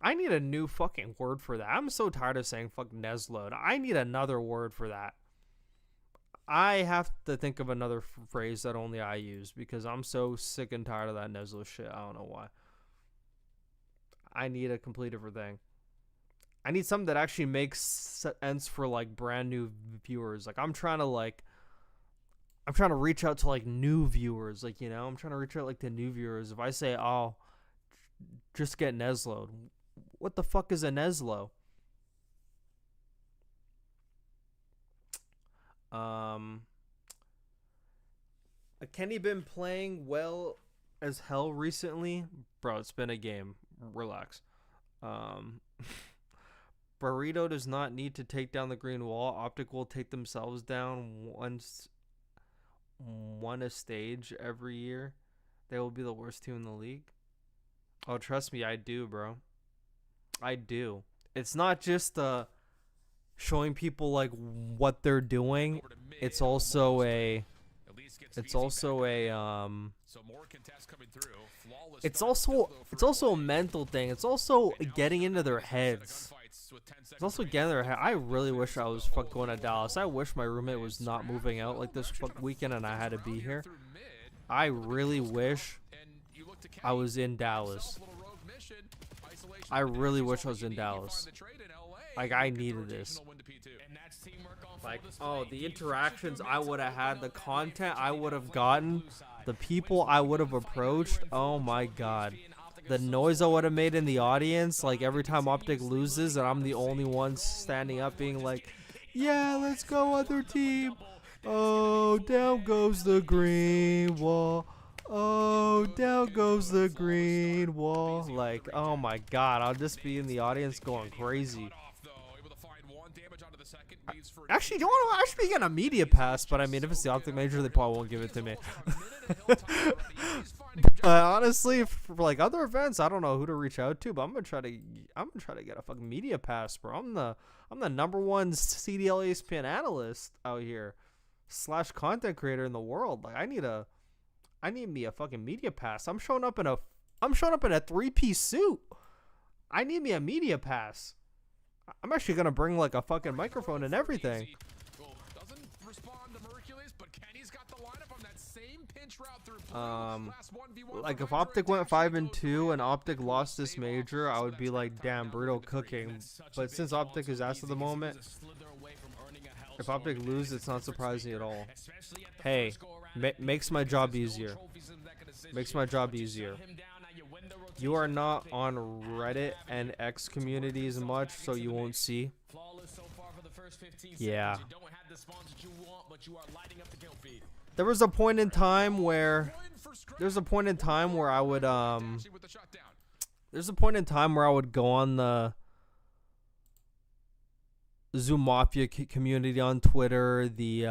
I need a new fucking word for that. I'm so tired of saying fuck Nezlo'd. I need another word for that. I have to think of another phrase that only I use because I'm so sick and tired of that Nezlo shit. I don't know why. I need a complete different thing. I need something that actually makes sense for like brand new viewers. Like I'm trying to reach out to like new viewers. Like, you know, I'm trying to reach out like to new viewers. If I say, oh, just get Nezlo'd. What the fuck is a Nezlo? Kenny been playing well as hell recently? Bro, it's been a game. Relax. Burrito does not need to take down the green wall. OpTic will take themselves down one a stage every year. They will be the worst team in the league. Oh, trust me, I do, bro. I do. It's not just showing people like what they're doing. It's also a it's also a mental thing. It's also getting into their heads. It's also getting in their head. I really wish I was going to Dallas. I wish my roommate was not moving out like this weekend and I had to be here. I really wish I was in Dallas. I really wish I was in Dallas. Like, I needed this. Like, oh, the interactions I would have had, the content I would have gotten, the people I would have approached. Oh my god. The noise I would have made in the audience, like every time OpTic loses and I'm the only one standing up being like, yeah, let's go other team. Oh, down goes the green wall. Oh, down goes the green wall. Like, oh my god, I'll just be in the audience going crazy. Actually, you want to actually get a media pass, but I mean, if it's the OpTic major, they probably won't give it to me. Honestly, for like other events, I don't know who to reach out to, but I'm gonna try to get a fucking media pass, bro. I'm the #1 CDL ESPN analyst out here / content creator in the world. Like, I need me a fucking media pass. I'm showing up in a 3-piece suit. I need me a media pass. I'm actually gonna bring like a fucking microphone and everything. Like if OpTic went 5-2 and OpTic lost this major, I would be like, damn, Burrito cooking. But since OpTic is ass at the moment, if OpTic loses, it's not surprising at all. Hey, makes my job easier. Makes my job easier. You are not on Reddit and X communities much, so you won't see. Yeah. There was a point in time where I would go on the Zoom Mafia community on Twitter, the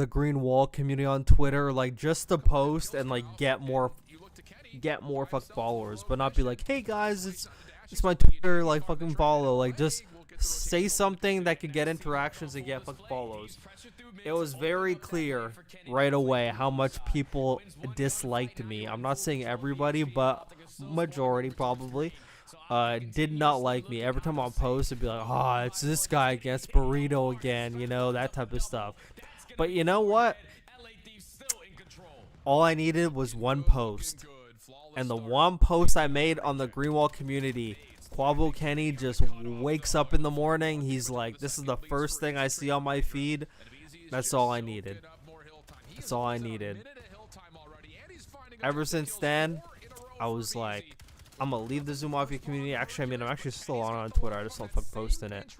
Green Wall community on Twitter, like just to post and like get more followers, but not be like, hey guys, it's my Twitter, like fucking follow. Like, just say something that could get interactions and get fucking follows. It was very clear right away how much people disliked me. I'm not saying everybody, but majority probably did not like me. Every time I post, it'd be like, oh, it's this guy against Burrito again, you know, that type of stuff. But you know what? All I needed was one post. And the one post I made on the Greenwall community, Quavo Kenny just wakes up in the morning. He's like, this is the first thing I see on my feed. That's all I needed. That's all I needed. Ever since then, I was like, I'm going to leave the Zoom Mafia community. Actually, I mean, I'm actually still on Twitter. I just don't fuck post in it.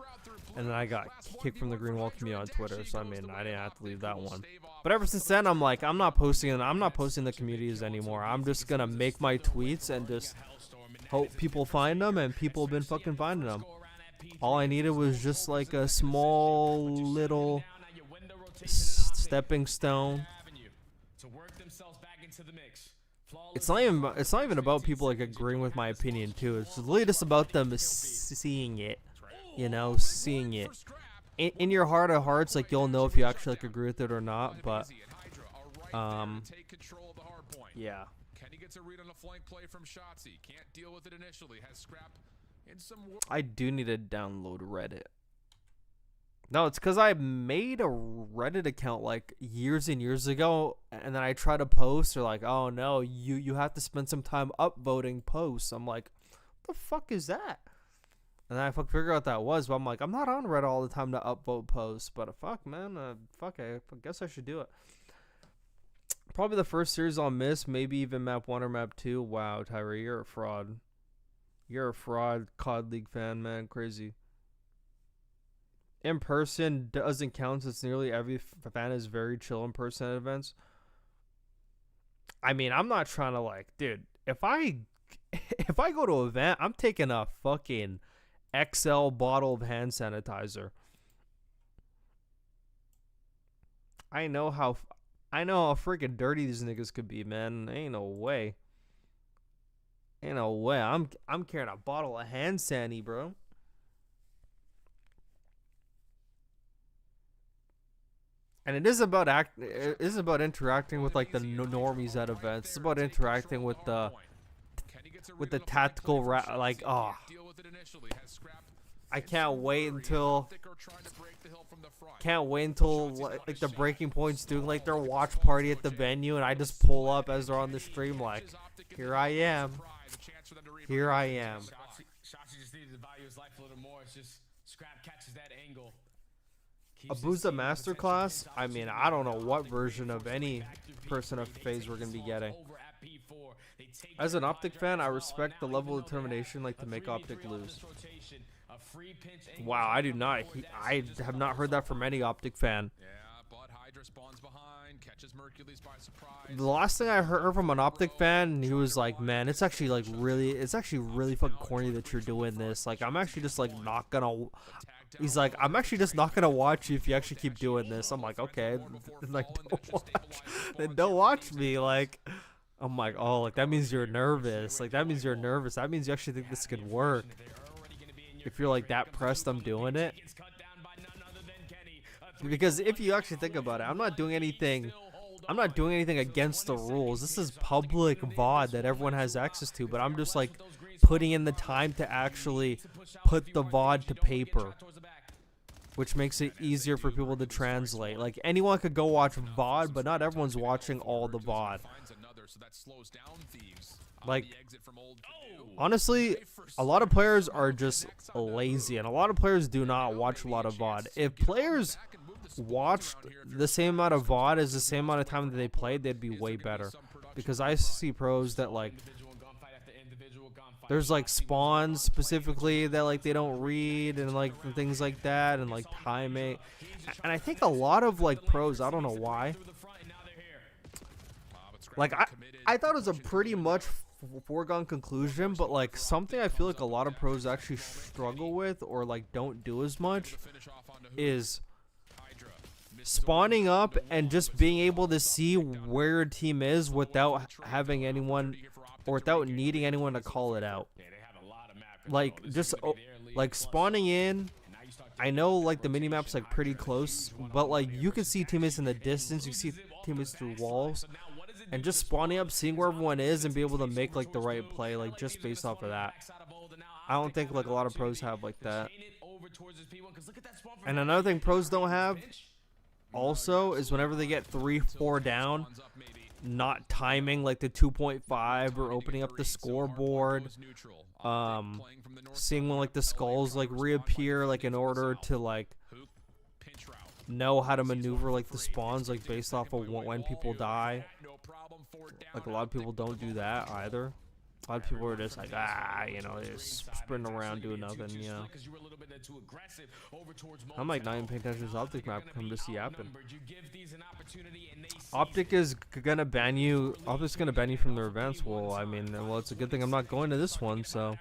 And then I got kicked from the Greenwall community on Twitter. So, I mean, I didn't have to leave that one. But ever since then, I'm like, I'm not posting the communities anymore. I'm just going to make my tweets and just hope people find them. And people have been fucking finding them. All I needed was just like a small little stepping stone. It's not even about people like agreeing with my opinion too. It's really just about them seeing it, you know, seeing it. In your heart of hearts, like, you'll know if you actually like agree with it or not. But yeah. Kenny gets a read on a flank play from Shotzi. Can't deal with it initially. Has scrap in some. I do need to download Reddit. No, it's because I made a Reddit account like years and years ago, and then I try to post. They're like, "Oh no, you have to spend some time upvoting posts." I'm like, "What the fuck is that?" And then I figure out what that was, but I'm like, I'm not on Reddit all the time to upvote posts. But fuck, man, I guess I should do it. Probably the first series I'll miss, maybe even map 1 or map 2. Wow, Tyree, you're a fraud. You're a fraud, COD League fan, man, crazy. In person doesn't count since nearly every fan is very chill in person at events. I mean, I'm not trying to like, dude, if I go to an event, I'm taking a fucking XL bottle of hand sanitizer. I know how freaking dirty these niggas could be, man. Ain't no way. Ain't no way. I'm carrying a bottle of hand sanitizer, bro. And it is about interacting with like the normies at events. It's about interacting with the tactical I can't wait until like the breaking point's doing like their watch party at the venue, and I just pull up as they're on the stream like, here I am. Here I am. Shotzi just needed to value his life a little more. It's just Scrap catches that angle. Abusa Masterclass? I mean, I don't know what version of any person of phase we're going to be getting. As an OpTic fan, I respect the level of determination like to make OpTic lose. Wow, I do not. I have not heard that from any OpTic fan. The last thing I heard from an OpTic fan, he was like, man, it's actually really fucking corny that you're doing this. Like, I'm actually just like not gonna... He's like, I'm actually just not gonna watch you if you actually keep doing this. I'm like, okay, like, don't watch me. Like, I'm like, oh, like that means you're nervous. Like that means you're nervous. That means you actually think this could work. If you're like that pressed, I'm doing it. Because if you actually think about it, I'm not doing anything against the rules. This is public VOD that everyone has access to, but I'm just like putting in the time to actually put the VOD to paper, which makes it easier for people to translate. Like anyone could go watch VOD, but not everyone's watching all the VOD. Like, honestly, a lot of players are just lazy, and a lot of players do not watch a lot of VOD. If players watched the same amount of VOD as the same amount of time that they played, they'd be way better. Because I see pros that like, there's like spawns specifically that like they don't read and like things like that, and like timing. And I think a lot of like pros, I don't know why. Like I thought it was a pretty much foregone conclusion, but like something I feel like a lot of pros actually struggle with or like don't do as much is spawning up and just being able to see where your team is without having anyone or without needing anyone to call it out. Like just like spawning in, I know like the minimap's like pretty close, but like you can see teammates in the distance, you see teammates through walls, and just spawning up, seeing where everyone is and be able to make like the right play, like just based off of that. I don't think like a lot of pros have like that. And another thing pros don't have also is whenever they get 3-4 down, not timing like the 2.5 or opening up the scoreboard, seeing when like the skulls like reappear like in order to like know how to maneuver like the spawns like based off of when people die. Like a lot of people don't do that either. A lot of people are just like, you know, just sprinting around doing nothing, you know. I'm like not even paying attention to this OpTic map. I'm just yapping. OpTic is gonna ban you. OpTic's gonna ban you from their events. Well, I mean, well, it's a good thing I'm not going to this one. So,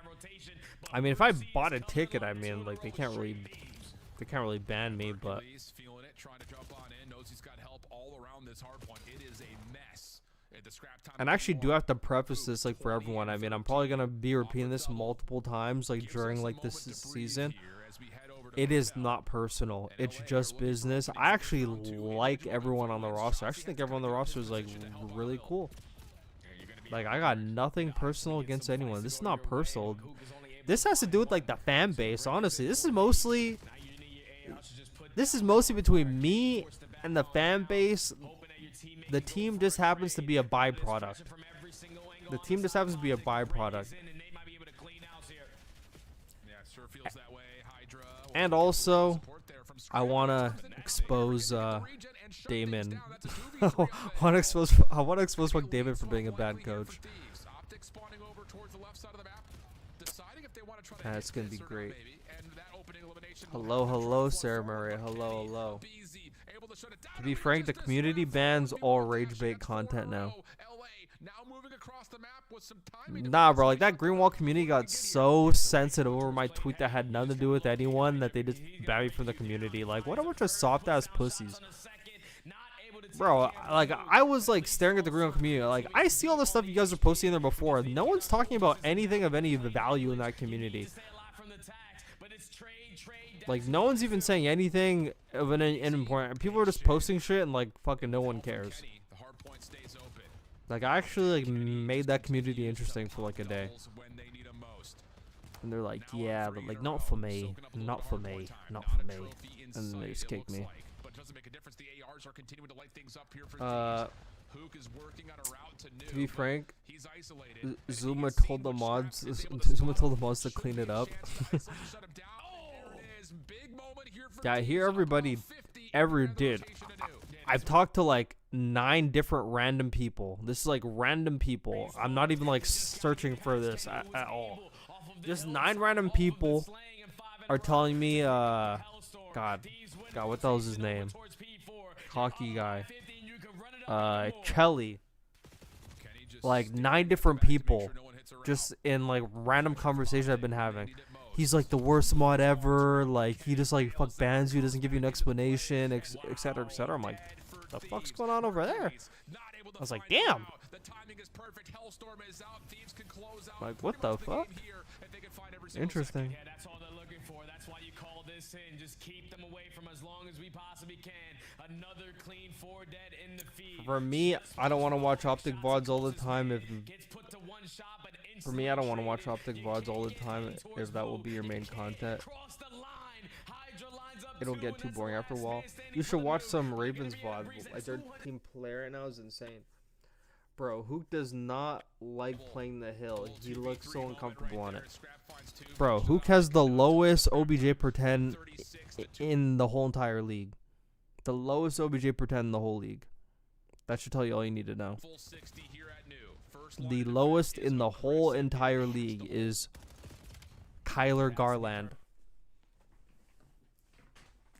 I mean, if I bought a ticket, I mean, like they can't really ban me, but. And I actually do have to preface this like for everyone. I mean, I'm probably gonna be repeating this multiple times like during like this season. It is not personal. It's just business. I actually like everyone on the roster. I actually think everyone on the roster is like really cool. Like I got nothing personal against anyone. This is not personal. This has to do with like the fan base. Honestly, this is mostly between me and the fan base. The team just happens to be a byproduct. The team just happens to be a byproduct. And also, I want to expose Damon. I want to expose fuck Damon for being a bad coach. That's gonna be great. Hello, Sarah Maria. Hello. To be frank, the community bans all rage bait content now. with some timing. Nah, bro, like that Greenwall community got so sensitive over my tweet that had nothing to do with anyone that they just banned me from the community. Like, what a bunch of soft ass pussies. Bro, like I was like staring at the Greenwall community. Like, I see all the stuff you guys are posting in there before. No one's talking about anything of any value in that community. Like, no one's even saying anything of an important. People are just posting shit and like fucking no one cares. Like, I actually like made that community interesting for like a day. And they're like, yeah, but like not for me, not for me, not for me. And then they just kick me. To be frank, Zuma told the mods to clean it up. Yeah, I hear everybody ever did. I've talked to like 9 different random people. This is like random people. I'm not even like searching for this at all. Just 9 random people are telling me, God, what the hell is his name? Hockey guy. Kelly. Like 9 different people, just in like random conversation I've been having. He's like the worst mod ever. Like, he just like fuck bans you, doesn't give you an explanation, etc., etc. I'm like, the fuck's going on over there? I was like, damn. Like, what the fuck? Interesting. Yeah, that's all they're looking for. That's why you call this in. Just keep them away from as long as we possibly can. Another clean 4 dead in the feed. For me, I don't want to watch OpTic VODs all the time. For me, I don't want to watch OpTic VODs all the time if that will be your main content. It'll get too boring after a while. You should watch some Ravens VOD. Like, their team player right now is insane. Bro, Hook does not like playing the hill. He looks so uncomfortable on it. Bro, Hook has the lowest OBJ per 10 in the whole entire league. The lowest OBJ per 10 in the whole league. That should tell you all you need to know. The lowest in the whole entire league is Kyler Garland.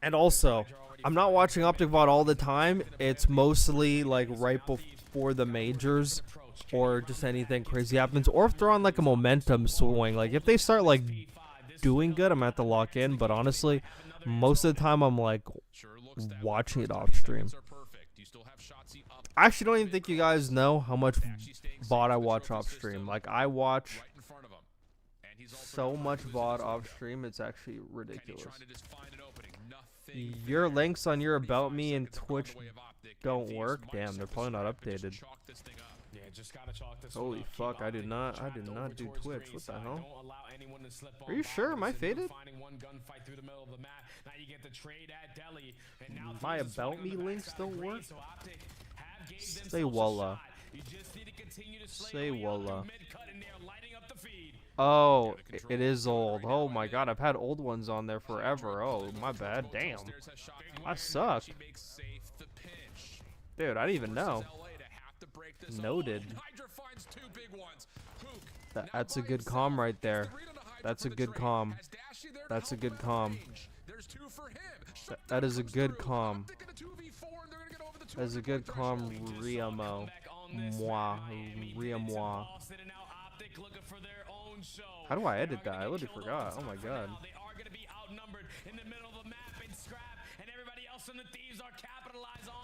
And also, I'm not watching OpTic VOD all the time. It's mostly like right before the majors, or just anything crazy happens, or if they're on like a momentum swing. Like, if they start like doing good, I'm gonna have to lock in. But honestly, most of the time I'm like watching it off stream. I actually don't even think you guys know how much VOD I watch off stream. Like, I watch so much VOD off stream, it's actually ridiculous. Your links on your About Me and Twitch don't work? Damn, they're probably not updated. Holy fuck, I did not do Twitch. What the hell? Are you sure? Am I faded? My About Me links don't work? Say Walla. Say Walla. Oh, it is old. Oh my god, I've had old ones on there forever. Oh, my bad. Damn. I suck. Dude, I didn't even know. Noted. That's a good comm right there. That's a good comm. That's a good comm. That is a good comm. That is a good comm, Riamo. Moi. Riamois. How do I edit that? I literally forgot. Oh my god.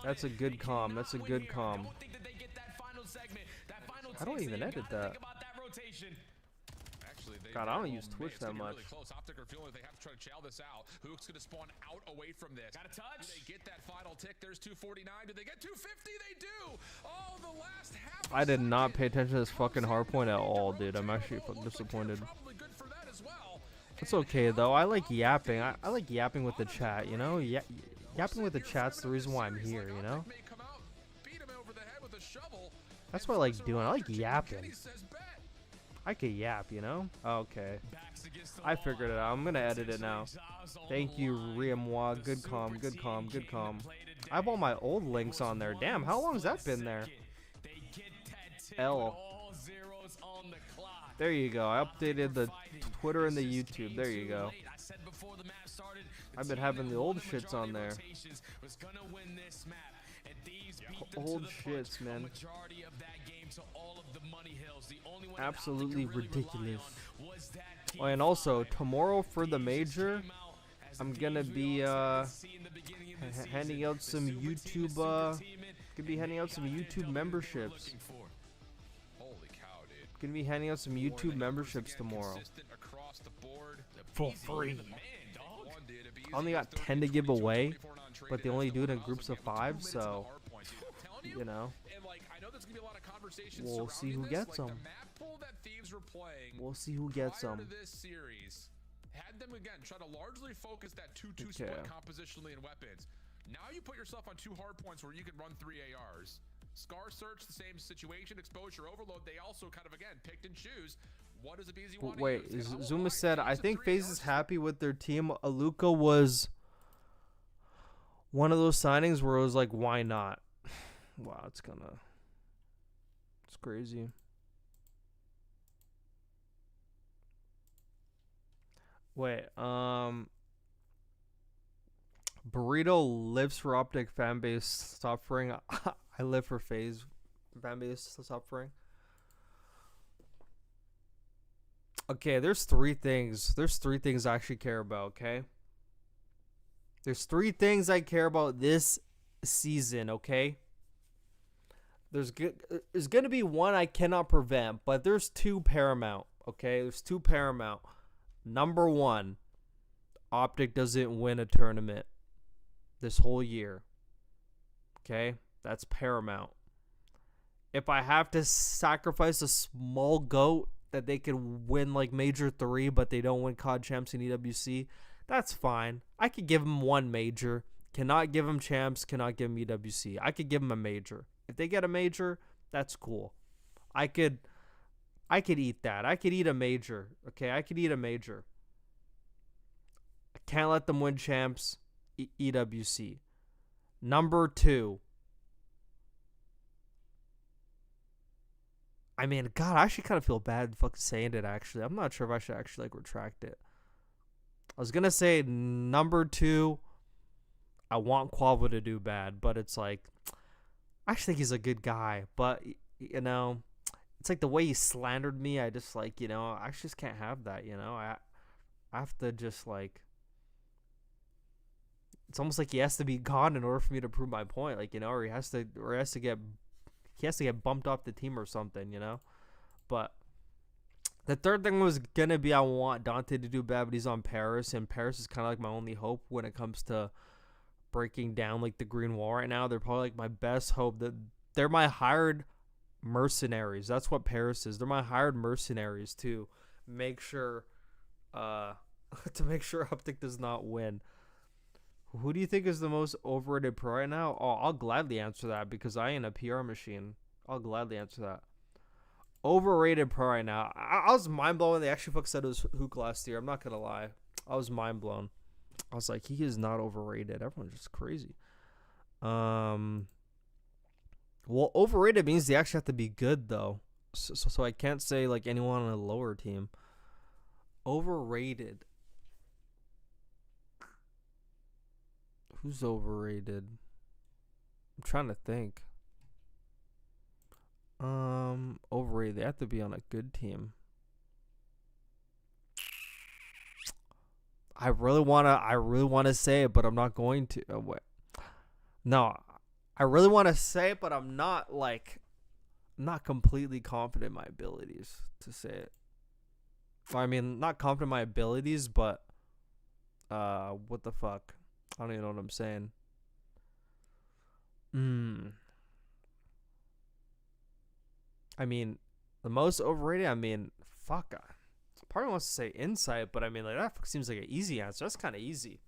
That's a good comm. That's a good comm. How do I even edit that? God, I don't use Twitch that much. OpTic are feeling they have to try to chow this out. Hook's gonna spawn out away from this. Got a touch. Do they get that final tick? There's 249. Do they get 250? They do. Oh, the last half. I did not pay attention to this fucking hardpoint at all, dude. I'm actually fucking disappointed. It's okay though. I like yapping. I like yapping with the chat, you know? Yapping with the chat's the reason why I'm here, you know? That's what I like doing. I like yapping. I could yap, you know? Okay. I figured it out. I'm gonna edit it now. Thank you, Riamois. Good comm, good comm, good comm. I have all my old links on there. Damn, how long has that been there? L. There you go. I updated the Twitter and the YouTube. There you go. I've been having the old shits on there. Old shits, man. to all of the money hills. The only one Absolutely really ridiculous. was that Oh, and also tomorrow for the major, I'm gonna be handing out some YouTube memberships. Holy cow, dude. Gonna be handing out some YouTube memberships tomorrow for free. I only got 10 to give away, but they only do it in groups of 5, so you know. We'll see who gets them. We'll see who gets them. Had them again try to largely focus that 2-2 split compositionally in weapons. Now you put yourself on 2 hard points where you can run 3 ARs. Scar Search, the same situation. Exposure Overload, they also kind of, again, picked and choose. What is the BZ want to Wait, use? Zuma said, I think FaZe is happy with their team. Aluka was one of those signings where it was like, why not? Wow, it's crazy. Wait, Burrito lives for OpTic fanbase suffering. I live for FaZe fanbase suffering. Okay, there's three things. There's 3 things I actually care about, okay? There's 3 things I care about this season, okay? There's going to be one I cannot prevent, but there's 2 paramount, okay? There's 2 paramount. Number 1, OpTic doesn't win a tournament this whole year. Okay? That's paramount. If I have to sacrifice a small goat that they could win like Major 3, but they don't win COD Champs and EWC, that's fine. I could give them 1 major. Cannot give them Champs, cannot give them EWC. I could give them a major. If they get a major, that's cool. I could eat that. I could eat a major. Okay, I could eat a major. I can't let them win Champs, EWC. Number 2. I mean, God, I actually kind of feel bad fucking saying it, actually. I'm not sure if I should actually, like, retract it. I was going to say number 2, I want Quavo to do bad, but it's like, I actually think he's a good guy, but, you know, it's like the way he slandered me. I just like, you know, I just can't have that, you know. I have to just like, it's almost like he has to be gone in order for me to prove my point, like, you know, or he has to get bumped off the team or something, you know. But the third thing was gonna be I want Dante to do bad, but he's on Paris, and Paris is kind of like my only hope when it comes to breaking down like the green wall right now. They're probably like my best hope. That they're my hired mercenaries. That's what Paris is. They're my hired mercenaries to make sure OpTic does not win. Who do you think is the most overrated pro right now? Oh, I'll gladly answer that because I ain't a PR machine. I'll gladly answer that. Overrated pro right now. I was mind blown when they actually said it was Hook last year. I'm not gonna lie. I was mind blown. I was like, he is not overrated. Everyone's just crazy. Well, overrated means they actually have to be good, though. So I can't say, like, anyone on a lower team. Overrated. Who's overrated? I'm trying to think. Overrated. They have to be on a good team. I really wanna say it, but I'm not going to. Wait. No, I really want to say it, but I'm not completely confident in my abilities to say it. I mean, not confident in my abilities, but what the fuck? I don't even know what I'm saying. I mean, the most overrated. I mean, fuck. Part of me wants to say Insight, but I mean, like, that seems like an easy answer. That's kind of easy.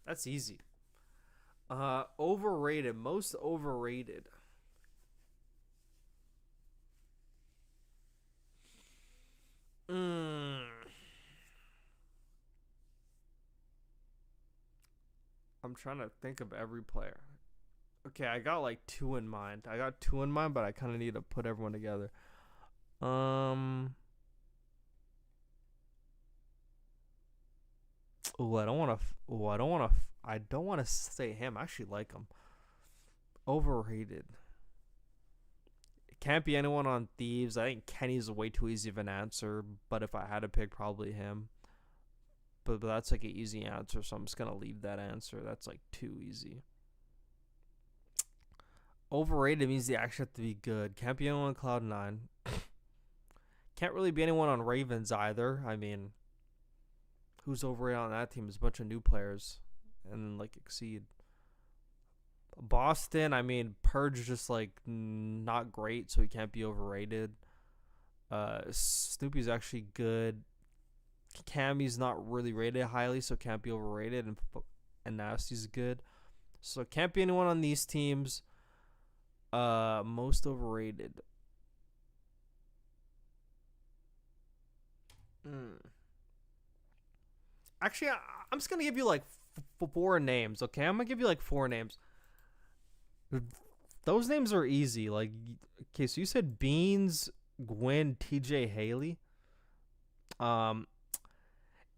That's easy. Overrated. Most overrated. I'm trying to think of every player. Okay, I got like 2 in mind. but I kind of need to put everyone together. I don't want to say him. I actually like him. Overrated. can't be anyone on Thieves. I think Kenny's way too easy of an answer, but if I had to pick, probably him. But that's like an easy answer, so I'm just going to leave that answer. That's like too easy. Overrated means they actually have to be good. Can't be anyone on Cloud9. Can't really be anyone on Ravens either. I mean, who's overrated on that team? There's a bunch of new players. And then, like, Exceed. Boston, I mean, Purge just, like, not great, so he can't be overrated. Snoopy's actually good. Cammy's not really rated highly, so can't be overrated. And Nasty's good. So can't be anyone on these teams. Most overrated. Actually, I'm just going to give you, like, 4 names, okay? I'm going to give you, like, 4 names. Those names are easy. Like, okay, so you said Beans, Gwyn, TJ, Haley.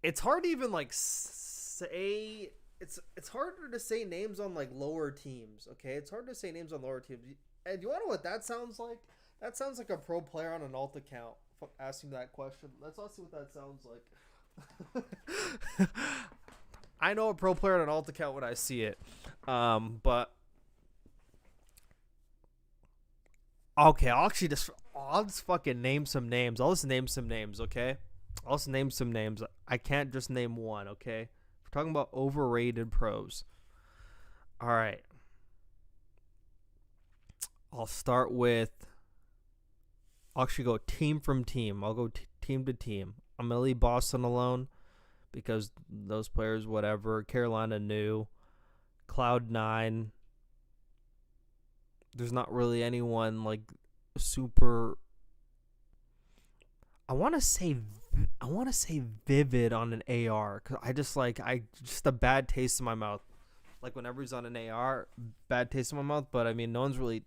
It's hard to even, like, say... It's harder to say names on, like, lower teams, okay? It's hard to say names on lower teams. And do you want to know what that sounds like? That sounds like a pro player on an alt account asking that question. Let's all see what that sounds like. I know a pro player on an alt account when I see it. But okay, I'll just fucking name some names. I'll just name some names, okay? I'll just name some names. I can't just name one, okay? We're talking about overrated pros. All right. I'll start with... I'll actually go team from team. I'll go team to team. I'm going to leave Boston alone because those players, whatever. Carolina new. Cloud9. There's not really anyone like super... I want to say Vivid on an AR because I just a bad taste in my mouth. Like whenever he's on an AR, bad taste in my mouth. But I mean, no one's really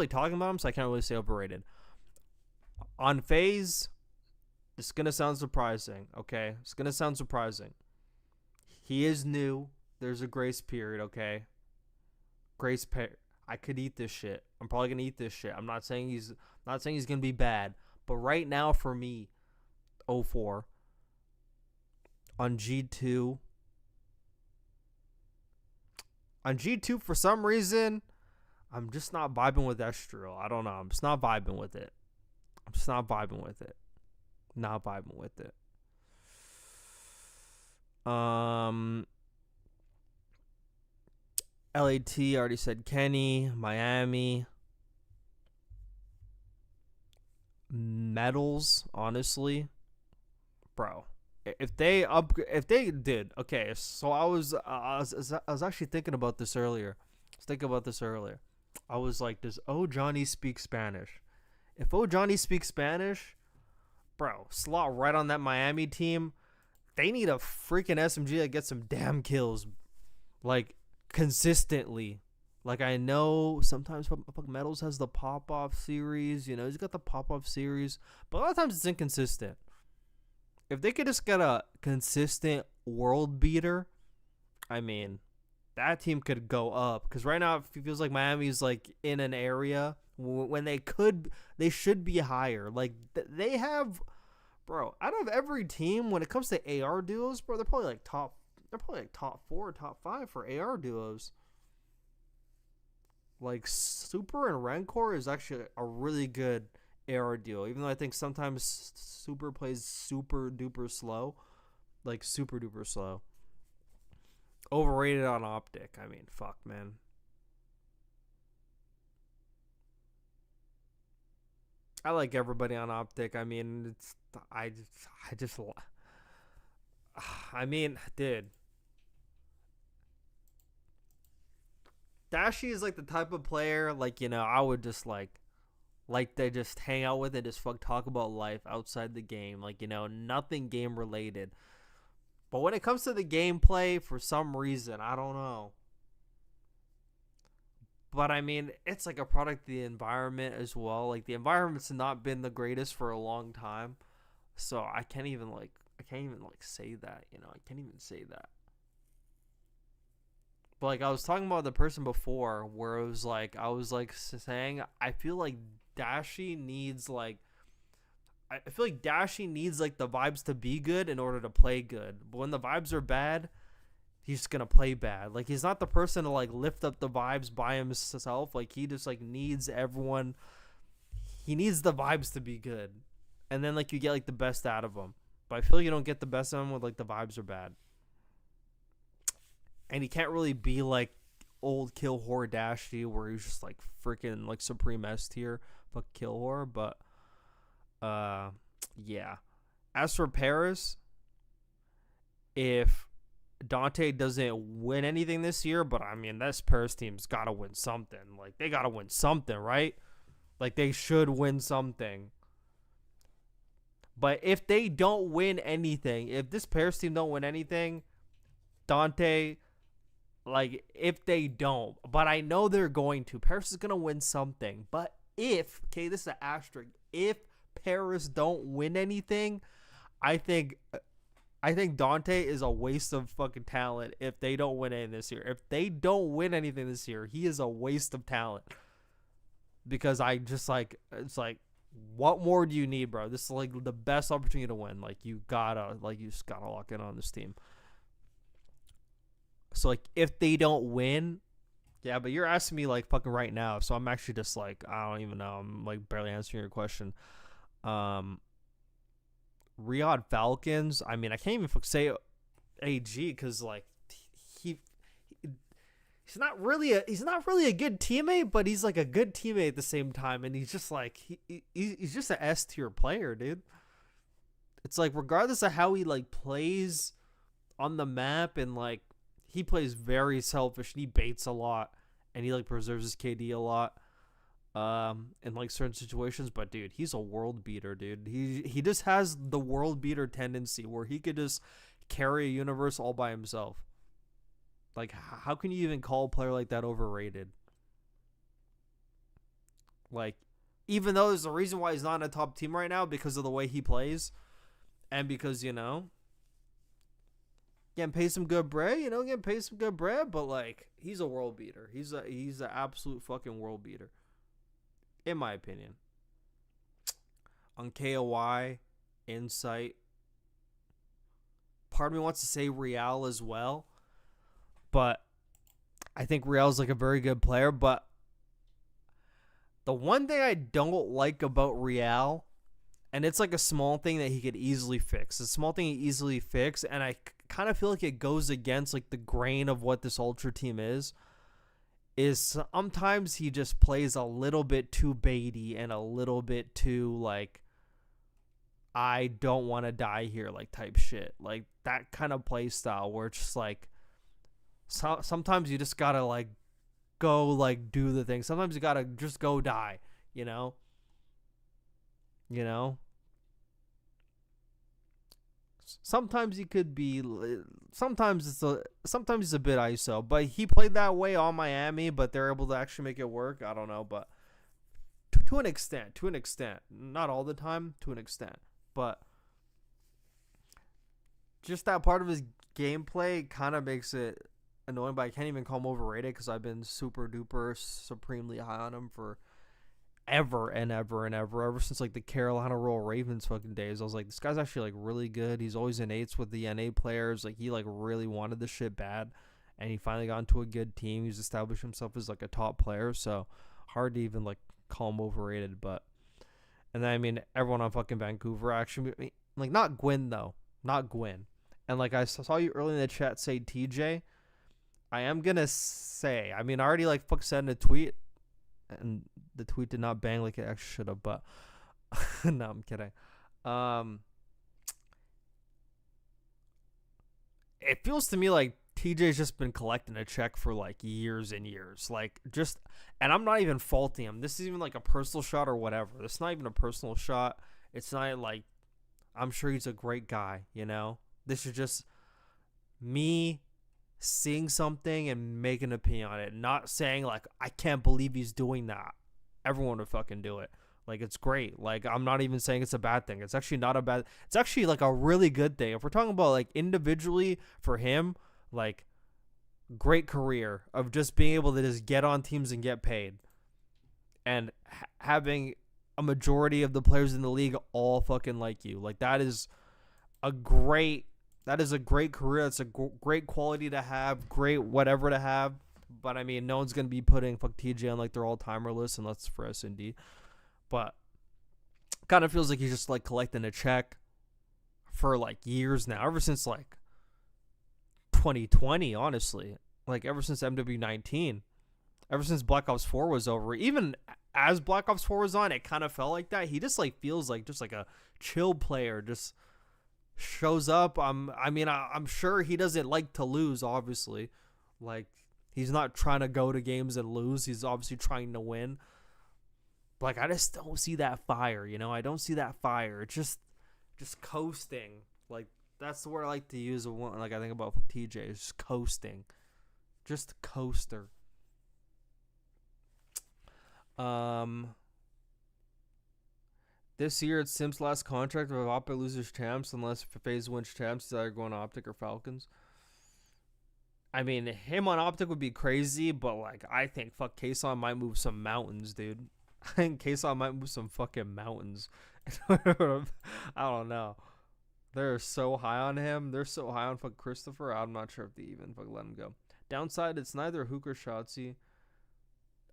talking about him, so I can't really say overrated. On FaZe, it's gonna sound surprising. Okay, it's gonna sound surprising. He is new. There's a grace period. Okay, grace period. I could eat this shit. I'm probably gonna eat this shit. I'm not saying he's gonna be bad, but right now for me, 04 on G2. On G2, for some reason, I'm just not vibing with Estrel. I don't know. I'm just not vibing with it. Not vibing with it. LAT, already said Kenny. Miami. Medals, honestly. Bro. If they did, okay, so I was actually thinking about this earlier. I was like, does Johnny speak Spanish? If Johnny speaks Spanish, bro, slot right on that Miami team. They need a freaking SMG that gets some damn kills, like consistently. Like I know sometimes Metals has the pop-off series, you know, he's got the pop-off series, but a lot of times it's inconsistent. If they could just get a consistent world beater, I mean, that team could go up. Because right now it feels like Miami's like in an area when they should be higher. Like they have, bro, out of every team when it comes to AR duos, bro, they're probably like top 4, top 5 for AR duos. Like Super and Rancor is actually a really good AR duo, even though I think sometimes Super plays super duper slow. Like super duper slow. Overrated on OpTic. I mean, fuck, man. I like everybody on OpTic. I mean, I mean, dude. Dashi is like the type of player, like, you know, I would just like they just hang out with and just talk about life outside the game. Like, you know, nothing game related. But when it comes to the gameplay, for some reason, I don't know. But I mean, it's like a product of the environment as well. Like the environment's not been the greatest for a long time. So I can't even say that, you know. I can't even say that. But like I was talking about the person before where it was like I was like saying I feel like Dashy needs like, I feel like Dashy needs like the vibes to be good in order to play good. But when the vibes are bad, he's just gonna play bad. Like, he's not the person to like lift up the vibes by himself. Like, he just like needs everyone. He needs the vibes to be good, and then like you get like the best out of him. But I feel like you don't get the best out of him when like the vibes are bad. And he can't really be like old Kill Whore Dashy where he's just like freaking like Supreme S tier, fuck Kill Whore. But yeah. As for Paris, if Dante doesn't win anything this year, but I mean, this Paris team's got to win something. Like, they got to win something, right? Like, they should win something. But if they don't win anything, if this Paris team don't win anything, Dante, like, if they don't, but I know they're going to. Paris is going to win something. But if, okay, this is an asterisk, if Paris don't win anything, I think Dante is a waste of fucking talent if they don't win anything this year. If they don't win anything this year, he is a waste of talent. Because I just like, it's like, what more do you need, bro? This is like the best opportunity to win. Like, you just gotta lock in on this team. So like, if they don't win, yeah, but you're asking me like fucking right now, so I'm actually just like, I don't even know. I'm like barely answering your question. Riyadh Falcons. I mean, I can't even say AG because like he's not really a good teammate, but he's like a good teammate at the same time, and he's just like he's just an S tier player, dude. It's like, regardless of how he like plays on the map, and like he plays very selfish and he baits a lot and he like preserves his KD a lot in like certain situations, but dude, he's a world beater, dude. He just has the world beater tendency where he could just carry a universe all by himself. Like, how can you even call a player like that overrated? Like, even though there's a reason why he's not in a top team right now because of the way he plays, and because, you know, getting paid some good bread, but like, he's a world beater. He's an absolute fucking world beater, in my opinion. On KOI, Insight, part of me wants to say Real as well, but I think Real's like a very good player. But the one thing I don't like about Real, and it's like a small thing that he could easily fix. It's a small thing he easily fix, and I kind of feel like it goes against like the grain of what this Ultra team is sometimes he just plays a little bit too baity and a little bit too like, I don't want to die here, like, type shit. Like, that kind of play style where it's just like, sometimes you just gotta like go like do the thing. Sometimes you gotta just go die, you know? Sometimes he could be, sometimes it's a bit ISO, but he played that way on Miami, but they're able to actually make it work. I don't know, but to an extent, not all the time, to an extent, but just that part of his gameplay kind of makes it annoying. But I can't even call him overrated because I've been super duper supremely high on him for ever since like the Carolina Royal Ravens fucking days. I was like, this guy's actually like really good. He's always in eights with the NA players. Like, he like really wanted this shit bad, and he finally got into a good team. He's established himself as like a top player, so hard to even like call him overrated. But and then I mean, everyone on fucking Vancouver actually, like, not Gwyn. And like, I saw you earlier in the chat say TJ. I am gonna say, I mean, I already like fuck said in a tweet, and the tweet did not bang like it actually should have, but no, I'm kidding. It feels to me like TJ's just been collecting a check for like years and years. Like, just, and I'm not even faulting him. This is even like a personal shot or whatever. It's not even a personal shot. It's not like, I'm sure he's a great guy, you know? This is just me seeing something and making an opinion on it, not saying like, I can't believe he's doing that. Everyone would fucking do it. Like, it's great. Like, I'm not even saying it's a bad thing. It's actually not a bad, it's actually like a really good thing. If we're talking about like individually for him, like, great career of just being able to just get on teams and get paid, and having a majority of the players in the league all fucking like you. Like, that is a great career. That's a great quality to have, great whatever to have. But I mean, no one's gonna be putting fuck TJ on like their all-timer list unless it's for S&D. But kind of feels like he's just like collecting a check for like years now, ever since like 2020, honestly. Like ever since MW19, ever since Black Ops 4 was over, even as Black Ops 4 was on, it kind of felt like that. He just like feels like just like a chill player, just shows up. I'm sure he doesn't like to lose, obviously. Like, he's not trying to go to games and lose. He's obviously trying to win. Like, I just don't see that fire, you know? I don't see that fire. It's just coasting. Like, that's the word I like to use. Like, I think about TJ. It's just coasting. Just a coaster. This year, it's Sim's last contract. If OpTic loses champs, unless FaZe wins champs, he's either going to OpTic or Falcons. I mean, him on OpTic would be crazy, but, like, I think fuck Kason might move some mountains, dude. I think Kason might move some fucking mountains. I don't know. They're so high on him. They're so high on fuck Christopher. I'm not sure if they even fuck let him go. Downside, it's neither Hook or Shotzi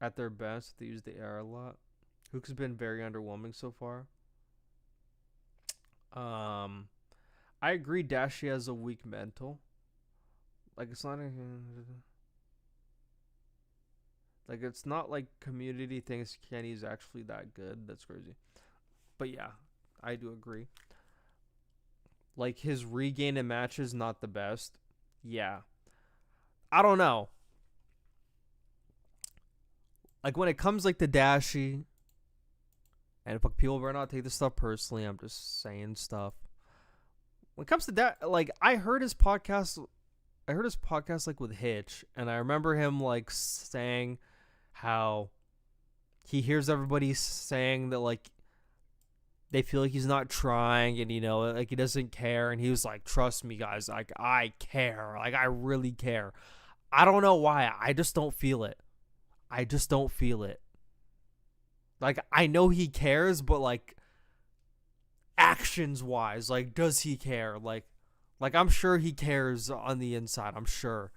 at their best. They use the air a lot. Hook's been very underwhelming so far. I agree Dashy has a weak mental. Like, it's not like, it's not like community thinks Kenny's actually that good. That's crazy. But yeah, I do agree. Like, his regain in matches not the best. Yeah. I don't know. Like, when it comes like to Dashy, and fuck, people better not take this stuff personally. I'm just saying stuff. When it comes to that, like, I heard his podcast like with Hitch, and I remember him like saying how he hears everybody saying that like they feel like he's not trying, and you know, like he doesn't care, and he was like, trust me guys, like I care, like I really care. I don't know why, I just don't feel it. Like, I know he cares, but like actions wise, like, does he care? Like I'm sure he cares on the inside. I'm sure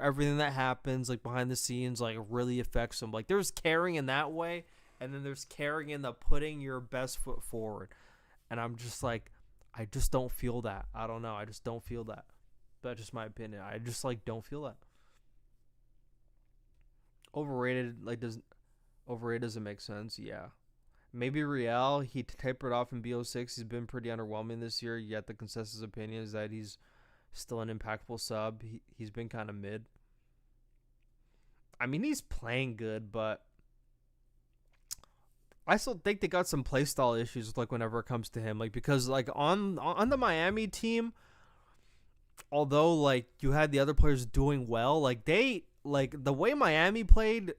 everything that happens like behind the scenes like really affects him. Like, there's caring in that way, and then there's caring in the putting your best foot forward. And I'm just like, I just don't feel that. I don't know. I just don't feel that. That's just my opinion. I just like don't feel that. Overrated doesn't make sense. Yeah. Maybe Real, he tapered off in BO6. He's been pretty underwhelming this year, yet the consensus opinion is that he's still an impactful sub. He's been kind of mid. I mean, he's playing good, but I still think they got some playstyle issues like whenever it comes to him. Like, because like on the Miami team, although like you had the other players doing well, like they like the way Miami played,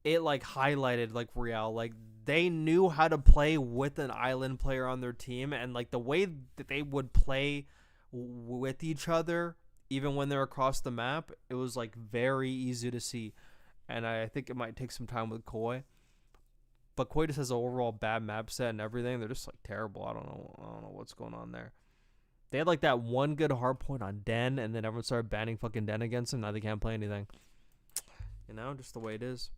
it like highlighted like Real. Like, they knew how to play with an island player on their team, and like the way that they would play with each other, even when they're across the map, it was like very easy to see. And I think it might take some time with Koi, but Koi just has an overall bad map set and everything. They're just like terrible. I don't know what's going on there. They had like that one good hard point on Den, and then everyone started banning fucking Den against him. Now they can't play anything. You know, just the way it is.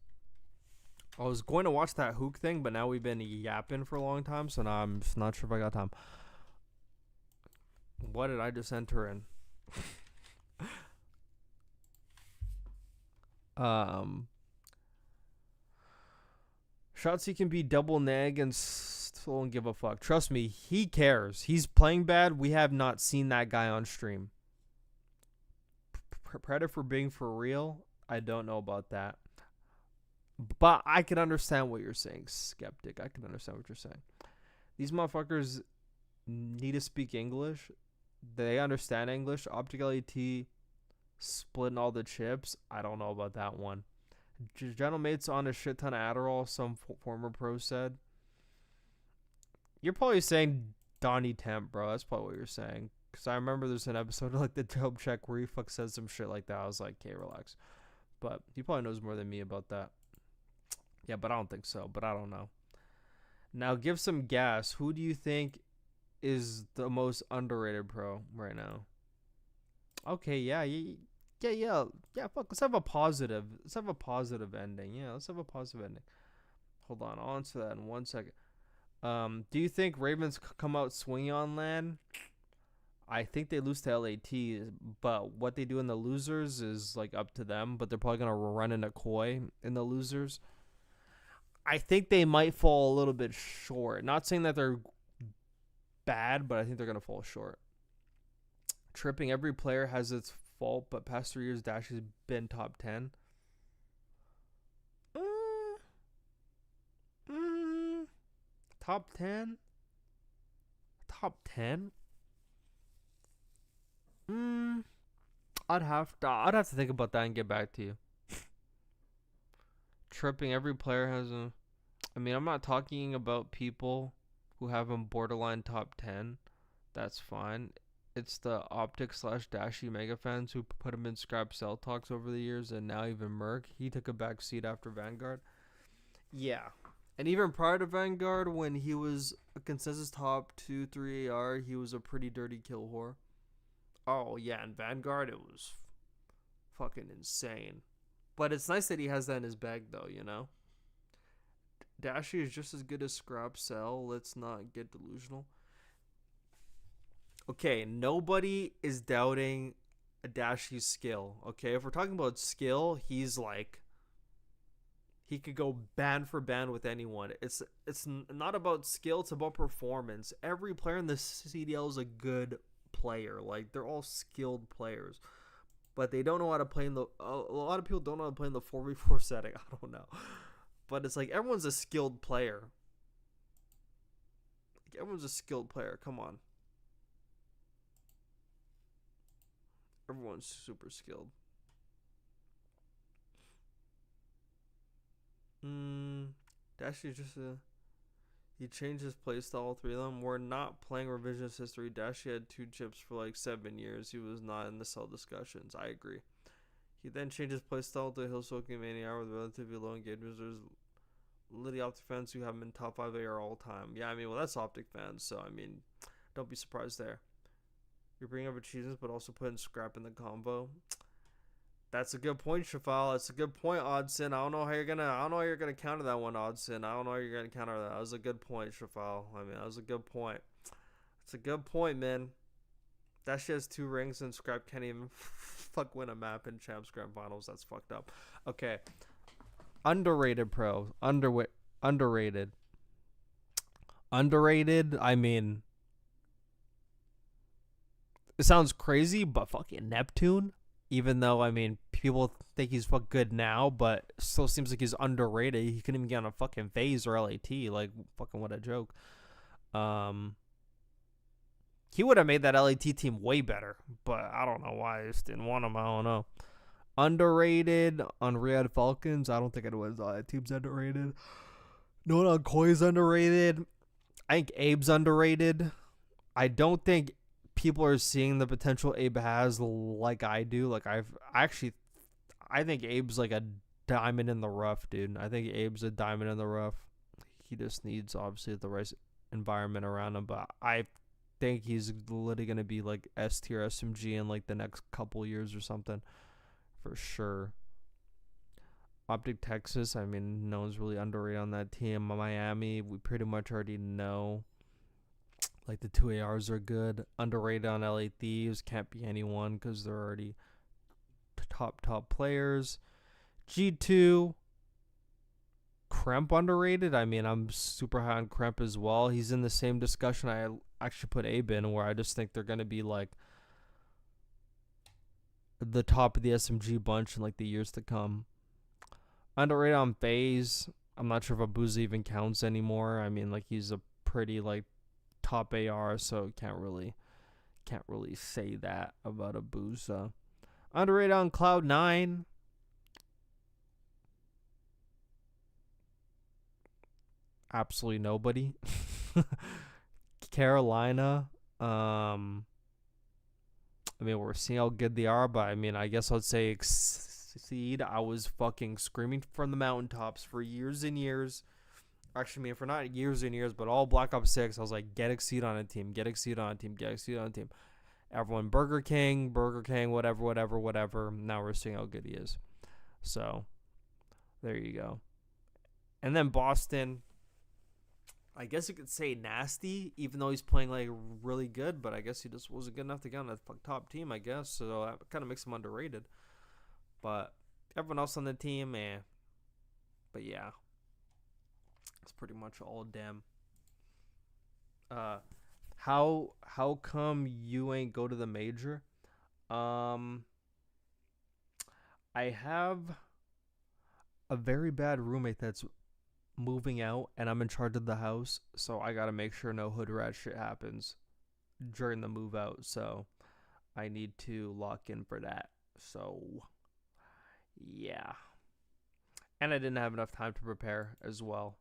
I was going to watch that Hook thing, but now we've been yapping for a long time, so now I'm just not sure if I got time. What did I just enter in? Shotzi can be double neg and still don't give a fuck. Trust me, he cares. He's playing bad. We have not seen that guy on stream. Credit for being for real? I don't know about that. But I can understand what you're saying, Skeptic. I can understand what you're saying. These motherfuckers need to speak English. They understand English. OpTic LET splitting all the chips. I don't know about that one. Gentlemate's on a shit ton of Adderall, some former pro said. You're probably saying Donnie Temp, bro. That's probably what you're saying. Because I remember there's an episode of like the Dope Check where he fuck says some shit like that. I was like, okay, relax. But he probably knows more than me about that. Yeah, but I don't think so. But I don't know. Now give some gas. Who do you think is the most underrated pro right now? Okay, yeah. Fuck. Let's have a positive. Let's have a positive ending. Yeah, let's have a positive ending. Hold on. I'll answer that in 1 second. Do you think Ravens come out swinging on land? I think they lose to LAT, but what they do in the losers is like up to them. But they're probably gonna run into Koi in the losers. I think they might fall a little bit short. Not saying that they're bad, but I think they're gonna fall short. Tripping, every player has its fault, but past 3 years Dash has been top 10. Top 10? Top 10? I'd have to think about that and get back to you. Tripping, every player has a... I mean, I'm not talking about people who have him borderline top 10. That's fine. It's the OpTic/Dashy mega fans who put him in scrap cell talks over the years, and now even Merc. He took a back seat after Vanguard. Yeah. And even prior to Vanguard, when he was a consensus top 2-3 AR, he was a pretty dirty kill whore. Oh, yeah, in Vanguard, it was fucking insane. But it's nice that he has that in his bag, though, you know? Dashy is just as good as Scrap Cell. Let's not get delusional. Okay, nobody is doubting Dashy's skill. Okay, if we're talking about skill, he's like... He could go band for band with anyone. It's not about skill, it's about performance. Every player in the CDL is a good player. Like, they're all skilled players. But they don't know how to play in the... A lot of people don't know how to play in the 4v4 setting. I don't know. But it's like, everyone's a skilled player. Like, everyone's a skilled player. Come on. Everyone's super skilled. Dash is just a... He changed his playstyle, all three of them. We're not playing revisionist history. Dash had 2 chips for like 7 years. He was not in the cell discussions. I agree. He then changed his playstyle to Hill Soaking Mania with relatively low engagement. There's Liddy OpTic fans who have him in top 5 AR all time. Yeah, I mean, well, that's OpTic fans, so I mean, don't be surprised there. You're bringing up achievements, but also putting scrap in the combo. That's a good point, Shafal. That's a good point, Oddson. I don't know how you're gonna counter that one, Oddson. I don't know how you're gonna counter that. That was a good point, Shafal. I mean, that was a good point. It's a good point, man. That shit has 2 rings and Scrap can't even fuck win a map in Champs Grand Finals. That's fucked up. Okay. Underrated pro. Underrated. Underrated, I mean, it sounds crazy, but fucking Neptune. Even though, I mean, people think he's fucking good now, but still seems like he's underrated. He couldn't even get on a fucking phase or LAT. Like, fucking what a joke. He would have made that LAT team way better, but I don't know why I just didn't want him. I don't know. Underrated on Riyadh Falcons. I don't think anyone's on that team's underrated. No one on Koi's underrated. I think Abe's underrated. I don't think people are seeing the potential Abe has like I do. Like, I think Abe's like a diamond in the rough, dude. I think Abe's a diamond in the rough. He just needs, obviously, the right environment around him, but I think he's literally going to be like S tier SMG in like the next couple years or something for sure. OpTic Texas, I mean, no one's really underrated on that team. Miami, we pretty much already know. Like, the 2 ARs are good. Underrated on LA Thieves. Can't be anyone because they're already top players. G2. Kremp underrated. I mean, I'm super high on Kremp as well. He's in the same discussion I actually put Abe in, where I just think they're going to be, like, the top of the SMG bunch in, like, the years to come. Underrated on FaZe. I'm not sure if Abuza even counts anymore. I mean, like, he's a pretty, like, top AR, so can't really say that about Abuza. Underrated on Cloud9. Absolutely nobody. Carolina. I mean, we're seeing how good they are, but I mean, I guess I'd say Exceed. I was fucking screaming from the mountaintops for years and years Actually, I mean, for not years and years, but all Black Ops 6, I was like, get Exceed on a team, get Exceed on a team, get Exceed on a team. Everyone, Burger King, whatever. Now we're seeing how good he is. So, there you go. And then Boston, I guess you could say nasty, even though he's playing like really good, but I guess he just wasn't good enough to get on the top team, I guess. So that kind of makes him underrated. But everyone else on the team, But yeah, it's pretty much all them. How come you ain't go to the major? I have a very bad roommate that's moving out, and I'm in charge of the house, so I gotta make sure no hood rat shit happens during the move out. So I need to lock in for that. So yeah, and I didn't have enough time to prepare as well.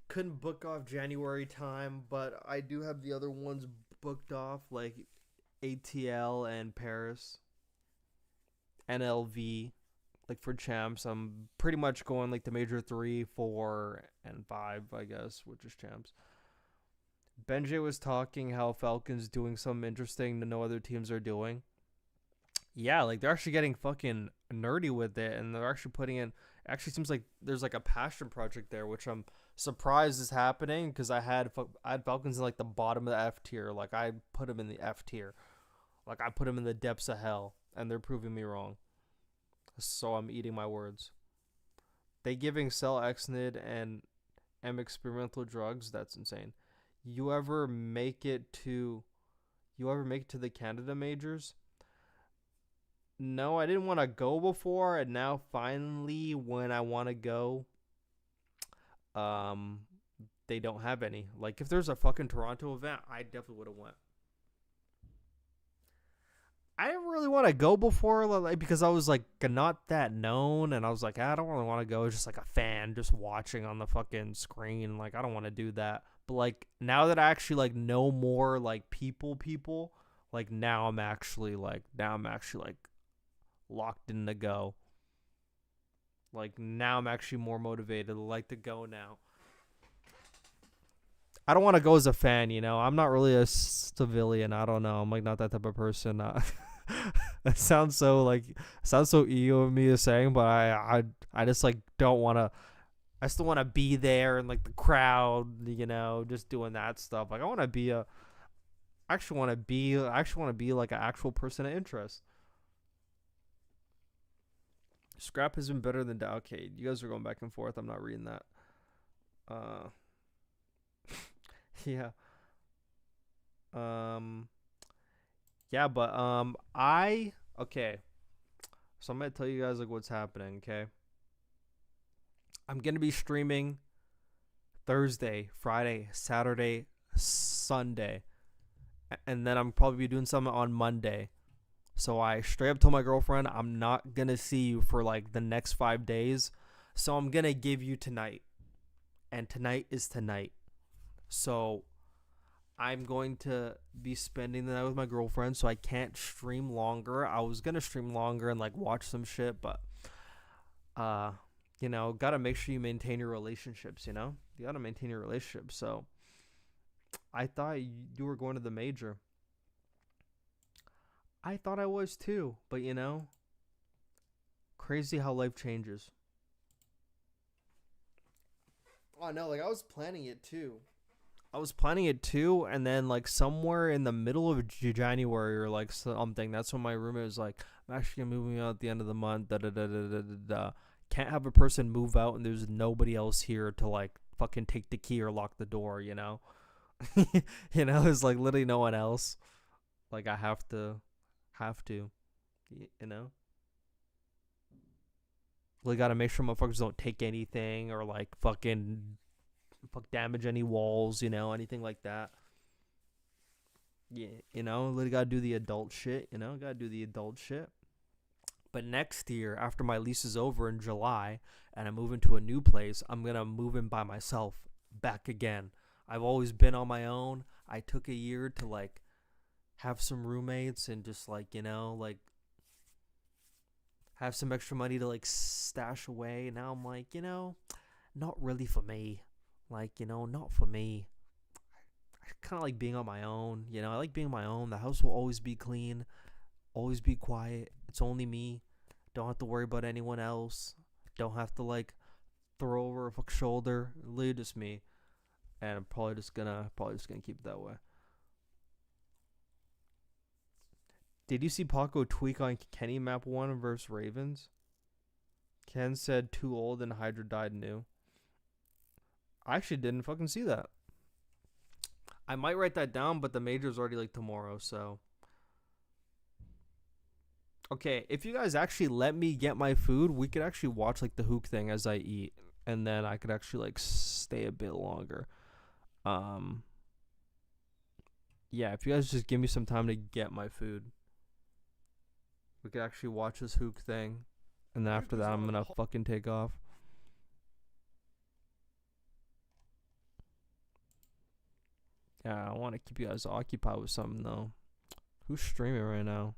Couldn't book off January time, but I do have the other ones booked off, like ATL and Paris, NLV. Like for champs, I'm pretty much going like the major 3, 4, and 5, I guess, which is champs. Benjay was talking how Falcons doing something interesting that no other teams are doing. Yeah, like they're actually getting fucking nerdy with it, and they're actually putting in. Actually, seems like there's like a passion project there, which I'm surprised is happening because I had Falcons in like the bottom of the F tier. Like I put them in the F tier, like I put them in the depths of hell, and they're proving me wrong. So I'm eating my words. They giving Cell Xnid and M experimental drugs. That's insane. You ever make it to the Canada majors? No, I didn't want to go before, and now finally when I want to go, they don't have any. Like if there's a fucking Toronto event, I definitely would have went. I didn't really want to go before, like, because I was like not that known, and I was like, I don't really want to go. It's just like a fan just watching on the fucking screen. Like I don't want to do that. But like now that I actually like know more like people, like now I'm actually like locked in to go. Like now I'm actually more motivated, like to go now. I don't want to go as a fan, you know. I'm not really a civilian. I don't know. I'm like not that type of person. That sounds so ego of me to saying, but I just like don't want to. I still want to be there and like the crowd, you know, just doing that stuff. Like I want to be I actually want to be like an actual person of interest. Scrap has been better than okay, you guys are going back and forth. I'm not reading that. Yeah. Yeah, but okay. So I'm gonna tell you guys like what's happening, okay? I'm gonna be streaming Thursday, Friday, Saturday, Sunday. And then I'm probably doing something on Monday. So I straight up told my girlfriend I'm not gonna see you for like the next 5 days. So I'm gonna give you tonight. And tonight is tonight. So I'm going to be spending the night with my girlfriend, so I can't stream longer. I was gonna stream longer and like watch some shit, but you know, gotta make sure you maintain your relationships, you know? You gotta maintain your relationships. So I thought you were going to the major. I thought I was too, but you know, crazy how life changes. Oh no, like I was planning it too, and then like somewhere in the middle of January or like something, that's when my roommate was like, I'm actually moving out at the end of the month, Can't have a person move out and there's nobody else here to like fucking take the key or lock the door, you know? You know, there's like literally no one else. Like I have to, you know? Really gotta make sure motherfuckers don't take anything or like fuck damage any walls, you know, anything like that. Yeah, you know, really gotta do the adult shit, you know, But next year, after my lease is over in July and I move into a new place, I'm gonna move in by myself back again. I've always been on my own. I took a year to like have some roommates and just like, you know, like have some extra money to like stash away. And now I'm like, not really for me. Like, not for me. I kind of like being on my own. I like being on my own. The house will always be clean, always be quiet. It's only me. Don't have to worry about anyone else. Don't have to like throw over a shoulder. Literally just me. And I'm probably just gonna keep it that way. Did you see Paco tweak on Kenny map 1 versus Ravens? Ken said too old and Hydra died new. I actually didn't fucking see that. I might write that down, but the major's already like tomorrow, so. Okay, if you guys actually let me get my food, we could actually watch like the Hook thing as I eat, and then I could actually like stay a bit longer. Yeah, if you guys just give me some time to get my food, we could actually watch this Hook thing, and then after that, I'm gonna fucking take off. Yeah, I want to keep you guys occupied with something though. Who's streaming right now?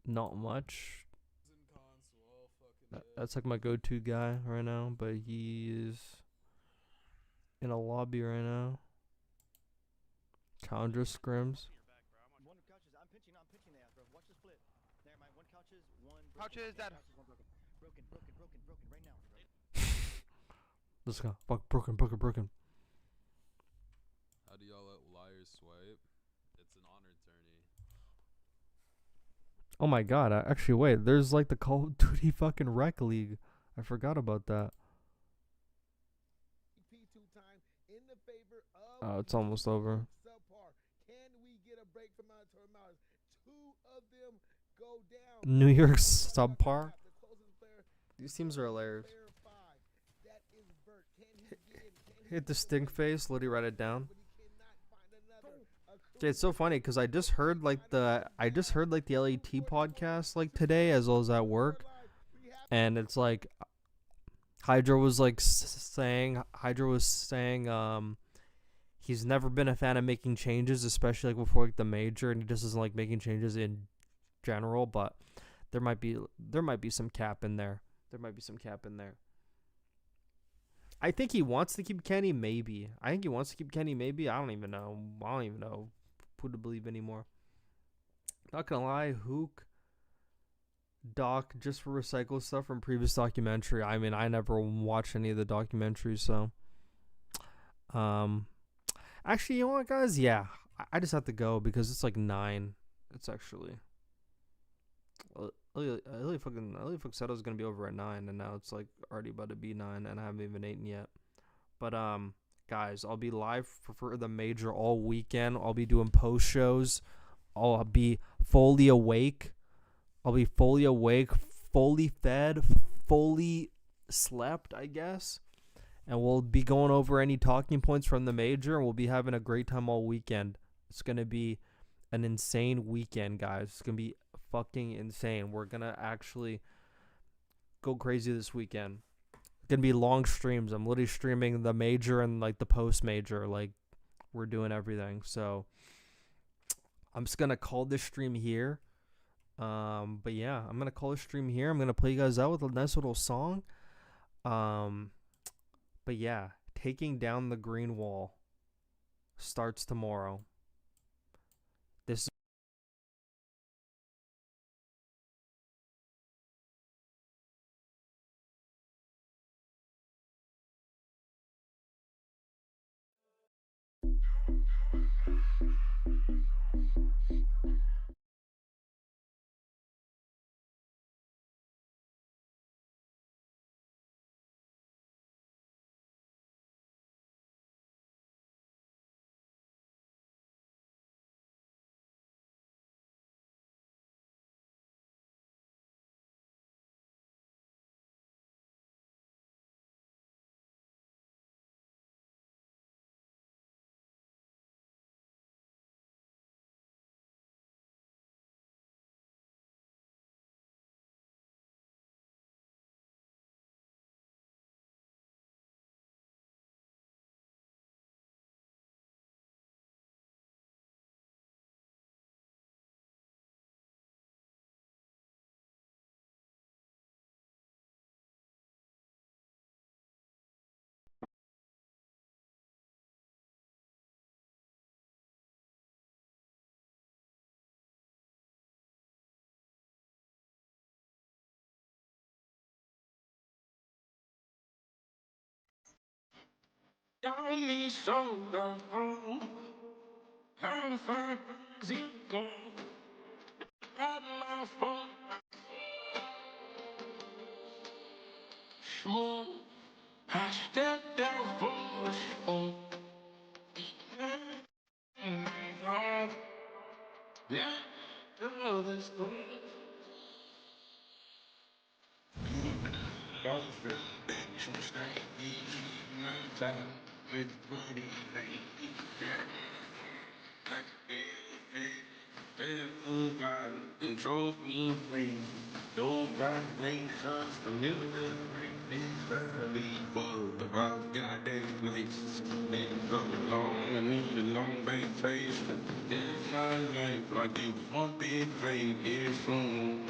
Not much. That's like my go-to guy right now, but he is in a lobby right now. Challenger scrims. Couches that broken right now. Let's go. Fuck, broken. How do y'all let liars swipe? It's an honor tourney. Oh my god, actually wait, there's like the Call of Duty fucking Rec League. I forgot about that. Oh, it's almost over. New York subpar. These teams are hilarious. Hit the stink face. Literally write it down. Okay, it's so funny because I just heard like the LAT podcast like today as well as at work, and it's like Hydra was saying he's never been a fan of making changes, especially like before like the major, and he just doesn't like making changes in general, but there might be some cap in there. I think he wants to keep Kenny, maybe. I think he wants to keep Kenny, maybe. I don't even know who to believe anymore. Not gonna lie, Hook doc just for recycle stuff from previous documentary. I mean, I never watched any of the documentaries, so actually, you know what, guys? Yeah, I just have to go because it's like 9. It's actually I really fucking said I was gonna be over at 9, and now it's like already about to be 9, and I haven't even eaten yet. But guys, I'll be live for the major all weekend. I'll be doing post shows. I'll be fully awake. Fully fed, fully slept, I guess. And we'll be going over any talking points from the major, and we'll be having a great time all weekend. It's gonna be an insane weekend, guys. It's gonna be fucking insane. We're gonna actually go crazy this weekend. It's gonna be long streams. I'm literally streaming the major and like the post major. Like, we're doing everything. So I'm just gonna call this stream here. But yeah, I'm gonna call this stream here. I'm gonna play you guys out with a nice little song. But yeah, taking down the green wall starts tomorrow. This Got me so down. I'm fuzzy, got my phone. Sure, I stepped down for sure. Yeah, all this good. Control me, please. Don't got nations, the middle of the family, but the rock goddamn place. Been coming long, I need a long vacation. It's my life like it was one big vacation.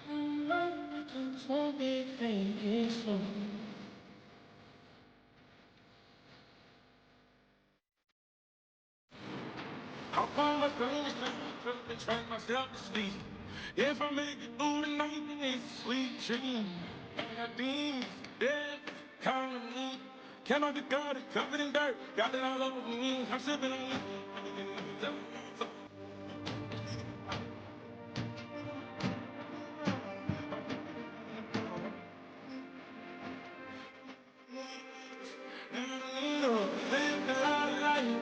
It's one big vacation. Hop on my green street, and train myself to sleep. If I make it through the night, then it's a sweet dream. I got beans, dead, counting me. Cannot be guarded, covered in dirt. Got it all over me. I'm sipping on it.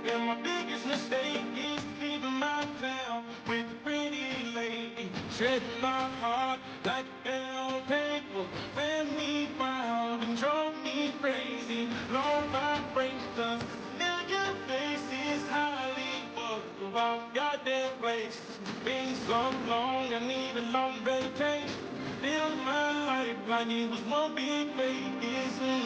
And my biggest mistake is leaving my town with a pretty lady. Treading my heart like a hell paper. Fan me round and drove me crazy. Long vibrations, million faces, Hollywood of our goddamn place. Been so long, I need a long vacation. Live my life like it was one big vacation.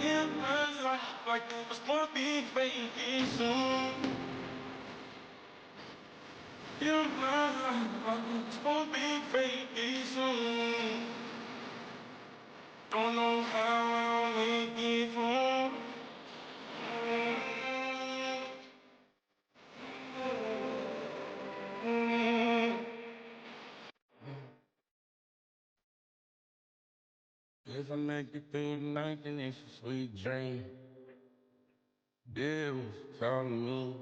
In my life, like it was one big vacation. In my life, like it was one big vacation. Don't know how I'll make it home. If I make it through the night, then it's a sweet dream. Devils calling me.